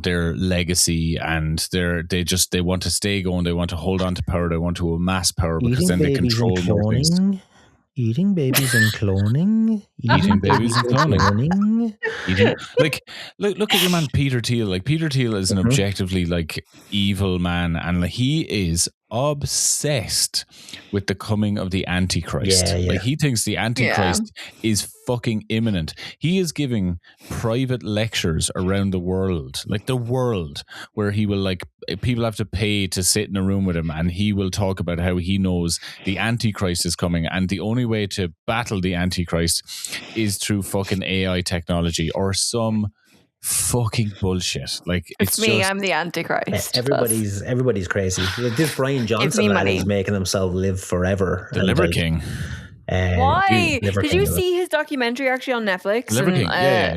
their legacy, and they want to stay going. They want to hold on to power. They want to amass power because then they control more things. Eating babies and cloning. Eating babies and cloning. Look at your man Peter Thiel. Like Peter Thiel is an objectively like evil man, and like he is obsessed with the coming of the Antichrist. Yeah. Like he thinks the Antichrist is fucking imminent. He is giving private lectures around the world, where he will like people have to pay to sit in a room with him, and he will talk about how he knows the Antichrist is coming, and the only way to battle the Antichrist is through fucking AI technology or some fucking bullshit. Like it's me, I'm the Antichrist. Everybody's crazy. This Brian Johnson lad is making himself live forever. The Liver King. Why? Did you see his documentary actually on Netflix? Liver King,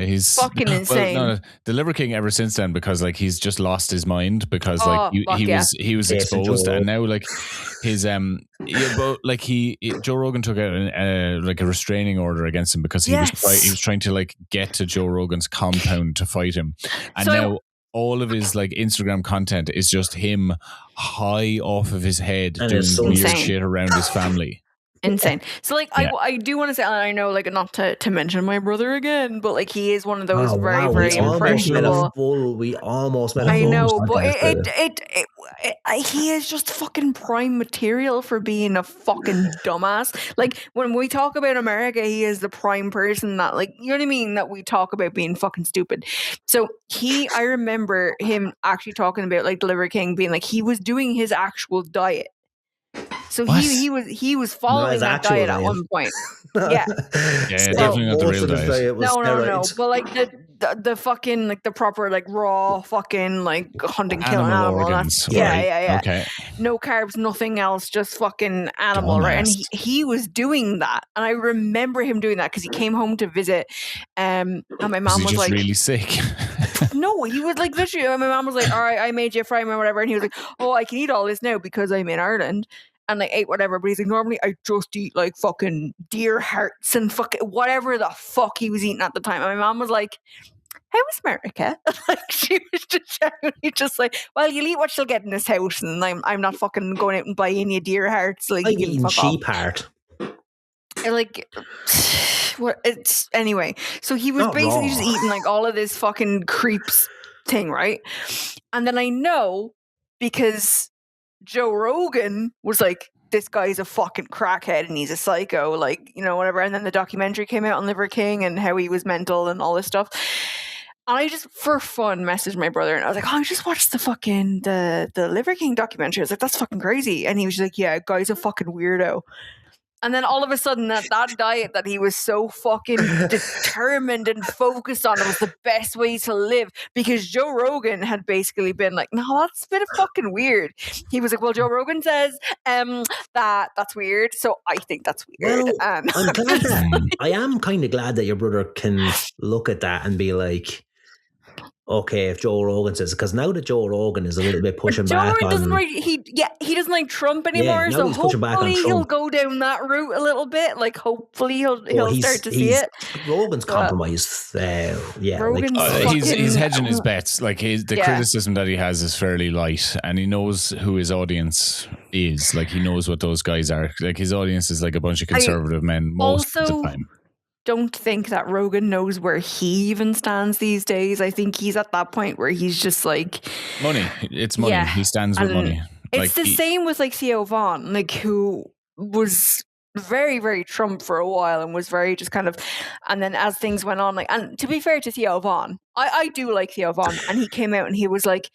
he's fucking insane. No, the Liver King ever since then, because like he's just lost his mind because he was exposed, and now like his Joe Rogan took out like a restraining order against him because he was trying to like get to Joe Rogan's compound to fight him, and now all of his like Instagram content is just him high off of his head doing weird shit around his family. Insane. So like I do want to say, I know like not to mention my brother again, but like he is one of those very impressionable. We almost met. I know, but he is just fucking prime material for being a fucking dumbass. Like when we talk about America, he is the prime person that, like, you know what I mean, that we talk about being fucking stupid. So I remember him actually talking about like the Liver King being like he was doing his actual diet. So he was following that diet at one point. Yeah, definitely not the real diet. No. But like the fucking like the proper like raw fucking like hunting killing animal. Organs, yeah. Okay. No carbs, nothing else, just fucking animal, right? And he was doing that, and I remember him doing that because he came home to visit, and my mom was just like, really sick. No, he was like literally. My mom was like, "All right, I made you a fry or whatever," and he was like, "Oh, I can eat all this now because I'm in Ireland." And like ate whatever, but he's like, normally I just eat like fucking deer hearts and fucking whatever the fuck he was eating at the time. And my mom was like, "How was America?" Like she was just generally just like, "Well, you'll eat what you'll get in this house, and I'm not fucking going out and buying you deer hearts." Like I'm eating sheep heart. And like, what? It's anyway. So he was basically just eating like all of this fucking creeps thing, right? And then I know because Joe Rogan was like, this guy's a fucking crackhead and he's a psycho, like, you know, whatever. And then the documentary came out on Liver King and how he was mental and all this stuff. And I just, for fun, messaged my brother and I was like, "Oh, I just watched the fucking, the Liver King documentary." I was like, "That's fucking crazy." And he was like, "Yeah, guy's a fucking weirdo." And then all of a sudden that diet that he was so fucking determined and focused on, it was the best way to live, because Joe Rogan had basically been like, "No, that's a bit of fucking weird." He was like, "Well, Joe Rogan says that's weird, so I think that's weird." Well, I'm glad that, I am kind of glad that your brother can look at that and be like, okay, if Joe Rogan says, because now that Joe Rogan is a little bit pushing back on, he doesn't like Trump anymore, so hopefully he'll go down that route a little bit. Like hopefully he'll start to see it. Rogan's compromised. Rogan's he's hedging his bets. Like the criticism that he has is fairly light, and he knows who his audience is. Like he knows what those guys are. Like his audience is like a bunch of conservative men most of the time. Don't think that Rogan knows where he even stands these days. I think he's at that point where he's just like, money. It's money. Yeah. He stands with money. It's like, the same with like Theo Von, like who was very, very Trump for a while and was very just kind of, and then as things went on, like, and to be fair to Theo Von, I do like Theo Von, and he came out and he was like,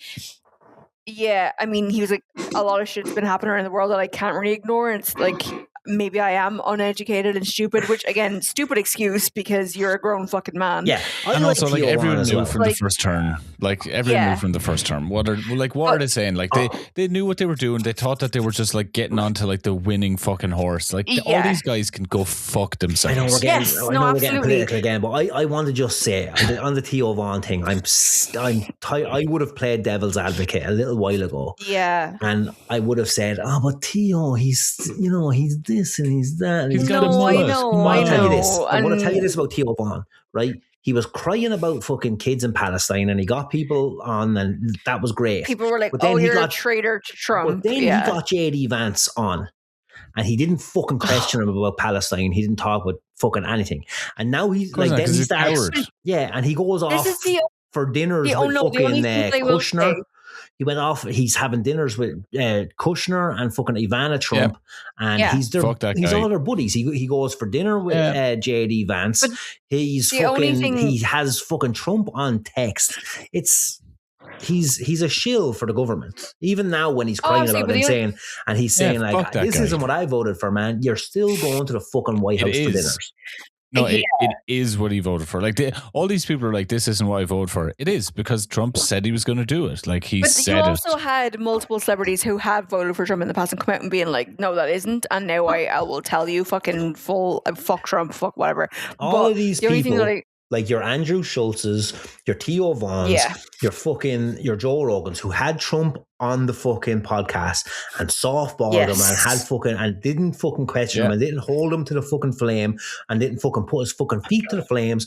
yeah, I mean, he was like, a lot of shit's been happening around the world that I can't really ignore. And it's like, maybe I am uneducated and stupid, which again, stupid excuse because you're a grown fucking man. Yeah. And also like everyone knew from the first term, like everyone knew from the first term. What are they saying? Like they knew what they were doing. They thought that they were just like getting onto like the winning fucking horse. Like all these guys can go fuck themselves. I know we're getting political again, but I want to just say on the Theo Von thing, I would have played devil's advocate a little while ago. Yeah. And I would have said, but Theo, he's this and he's that. And he's got a mullet. I want to tell you this about Theo Von, right? He was crying about fucking kids in Palestine and he got people on and that was great. People were like, you're a traitor to Trump. But then he got JD Vance on and he didn't fucking question him about Palestine. He didn't talk about fucking anything. And now he's Of course like, not, then 'cause he he's starts, coward. yeah, and he goes off This is the for dinners with the only fucking thing I will Kushner. say. He went off. He's having dinners with Kushner and fucking Ivana Trump, and Yeah. he's Fuck that he's guy. all their buddies. He goes for dinner with JD Vance. But He's the only fucking thing- he has fucking Trump on text. He's a shill for the government. Even now when he's crying Obviously, about but it and the saying, and he's saying fuck like, that this guy. isn't what I voted for, man. You're still going to the fucking White It House for is. dinners. No, it is what he voted for. Like all these people are like, this isn't what I voted for. It is because Trump said he was going to do it. Like he But said you it. also had multiple celebrities who have voted for Trump in the past and come out and being like, no, that isn't. And now I will tell you fucking full, fuck Trump, fuck whatever. All But of these the only thing people, that like your Andrew Schultzes, your Theo Vaughns, Yeah. your Joe Rogans, who had Trump on the fucking podcast and softballed him Yes. and had fucking and didn't fucking question him and didn't hold him to the fucking flame and didn't fucking put his fucking feet to the flames.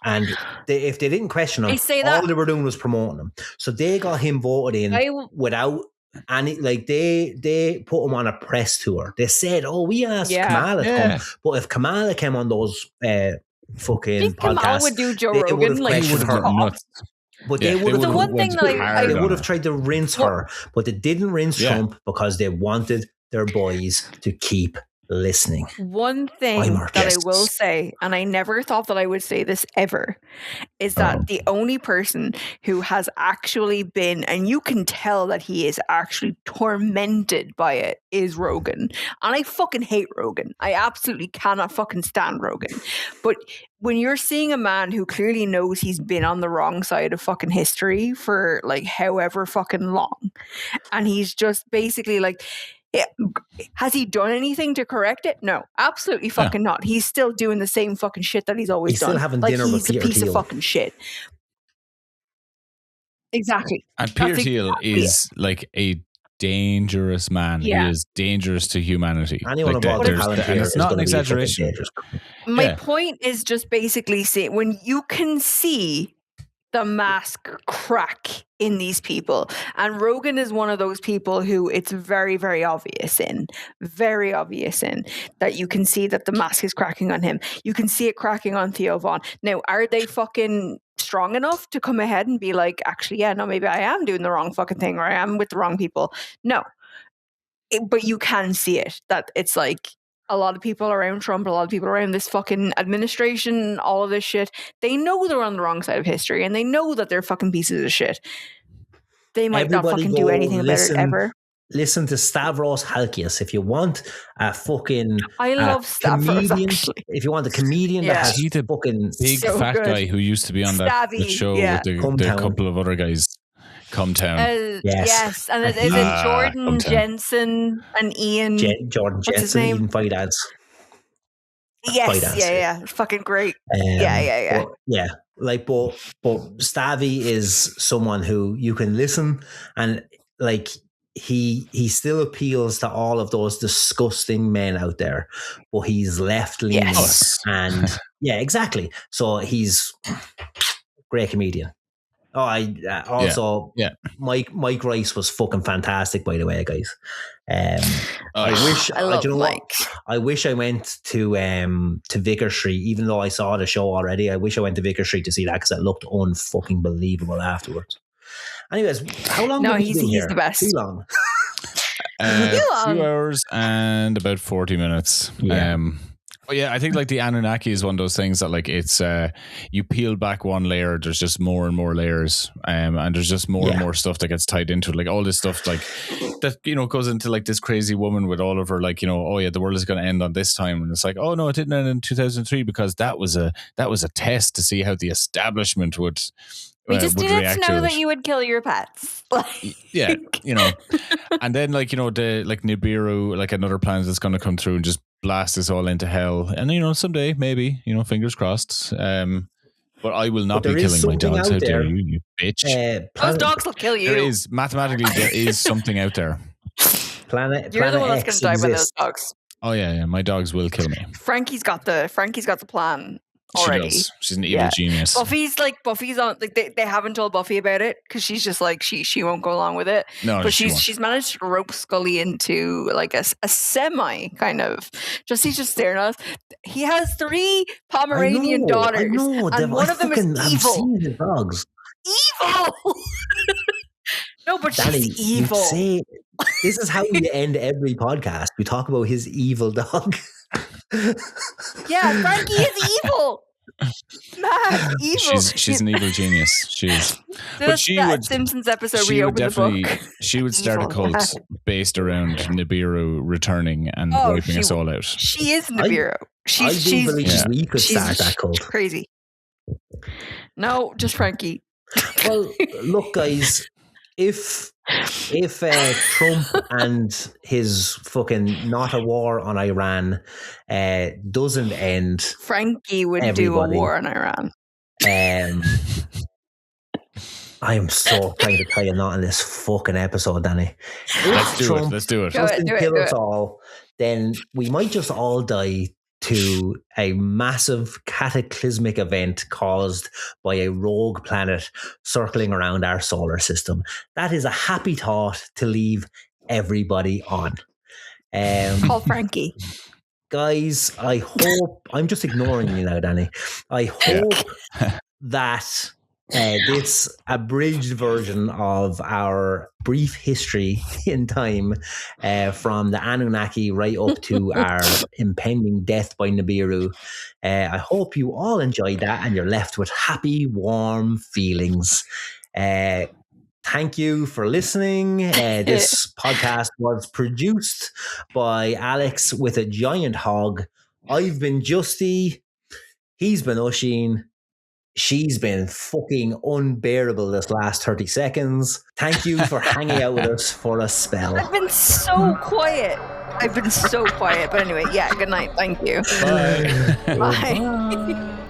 And if they didn't question him, I say that- all they were doing was promoting him. So they got him voted in without. And like they put him on a press tour. They said, "Oh, we asked Kamala to come," but if Kamala came on those fucking think Kamala podcasts, would do Joe they Rogan, would've like, questioned would her. have nuts. But Yeah, they would have. The one thing that I they hard would on have tried to rinse her, but they didn't rinse Trump because they wanted their boys to keep listening. One thing Weimar that I guests. will say, and I never thought that I would say this ever, is that the only person who has actually been, and you can tell that he is actually tormented by it, is Rogan. And I fucking hate Rogan. I absolutely cannot fucking stand Rogan. But when you're seeing a man who clearly knows he's been on the wrong side of fucking history for like however fucking long, and he's just basically like, has he done anything to correct it? No, absolutely fucking not. He's still doing the same fucking shit that he's always He's done. still having like dinner with he's a Peter piece Thiel. of fucking shit. Exactly. And Peter That's Thiel exactly is like a dangerous man. Yeah. He is dangerous to humanity. Anyone like involved in there's- Palantir and it's is not an gonna be fucking exaggeration. dangerous. My point is just basically say when you can see the mask crack in these people, and Rogan is one of those people who it's very, very obvious in that you can see that the mask is cracking on him. You can see it cracking on Theo Vaughn. Now, are they fucking strong enough to come ahead and be like, actually, yeah, no, maybe I am doing the wrong fucking thing or I am with the wrong people? No. But you can see it, that it's like a lot of people around Trump, a lot of people around this fucking administration, all of this shit, they know they're on the wrong side of history and they know that they're fucking pieces of shit. They might not Everybody fucking do go anything about it ever. Listen to Stavros Halkias if you want a fucking I love Stavros, comedian. actually. If you want a comedian Yeah. that has He's the fucking Big So fat good. guy who used to be on that Stabby, show yeah. with the Hometown. couple of other guys. Come Town. Yes. And And is he- it Jordan Hometown. Jensen and Ian? Jordan What's his Jensen name? eating fight ads. Yes, Fight ads, yeah. Fucking great. Um, Yeah. But, yeah, like, but Stavy is someone who you can listen and like he still appeals to all of those disgusting men out there, but he's left leaning Yes. and yeah, exactly. So he's a great comedian. Oh, I also Yeah. Mike Rice was fucking fantastic, by the way, guys. I Oh, wish I love do you know Mike. what? I wish I went to Vicar Street, even though I saw the show already. I wish I went to Vicar Street to see that because it looked unfucking believable afterwards. Anyways, how long? No, have you he's been here? the best. Too long. 2 hours and about 40 minutes. Yeah. But yeah, I think like the Annunaki is one of those things that like it's you peel back one layer, there's just more and more layers, and there's just more and more stuff that gets tied into it. Like all this stuff like that, goes into like this crazy woman with all of her like, oh yeah, the world is going to end on this time, and it's like, oh no, it didn't end in 2003 because that was a test to see how the establishment would. We just would didn't react know to that it. you would kill your pets. Yeah, and then like the like Nibiru, like another planet that's going to come through and just blast us all into hell, and someday maybe, fingers crossed. But I will not But be there is killing my something dogs. out How dare there. you bitch! Those Planet, dogs will kill you. There is mathematically there is something out there. Planet, You're the Planet one that's X going to die by those exists. dogs. Oh yeah, my dogs will kill me. Frankie's got the plan already. She does. She's an evil genius. Buffy's on like they haven't told Buffy about it because she's just like she won't go along with it. No, but she won't. she's managed to rope Scully into like a semi kind of. He's just staring at us. He has 3 Pomeranian daughters, and one of them is evil. I've seen the dogs. Evil. No, but Dani, she's evil. This is how we end every podcast. We talk about his evil dog. Yeah, Frankie is evil. Mad evil. She's an evil genius. She is. But she would Simpsons episode reopen the book. She would start a cult based around Nibiru returning and wiping us all out. She is Nibiru. We could start that cult. Crazy. No, just Frankie. Well, look, guys. If Trump and his fucking not a war on Iran doesn't end, Frankie would do a war on Iran. I am so trying to tie a knot in this fucking episode, Dani. Let's do it. Doesn't kill us all, then we might just all die to a massive cataclysmic event caused by a rogue planet circling around our solar system. That is a happy thought to leave everybody on. Call Frankie. Guys, I hope... I'm just ignoring you now, Dani. I hope that this abridged version of our brief history in time from the Annunaki right up to our impending death by Nibiru. I hope you all enjoyed that and you're left with happy, warm feelings. Thank you for listening. This podcast was produced by Alex with a giant hog. I've been Justy. He's been Oisín. She's been fucking unbearable this last 30 seconds. Thank you for hanging out with us for a spell. I've been so quiet. But anyway, good night. Thank you. Bye. Bye.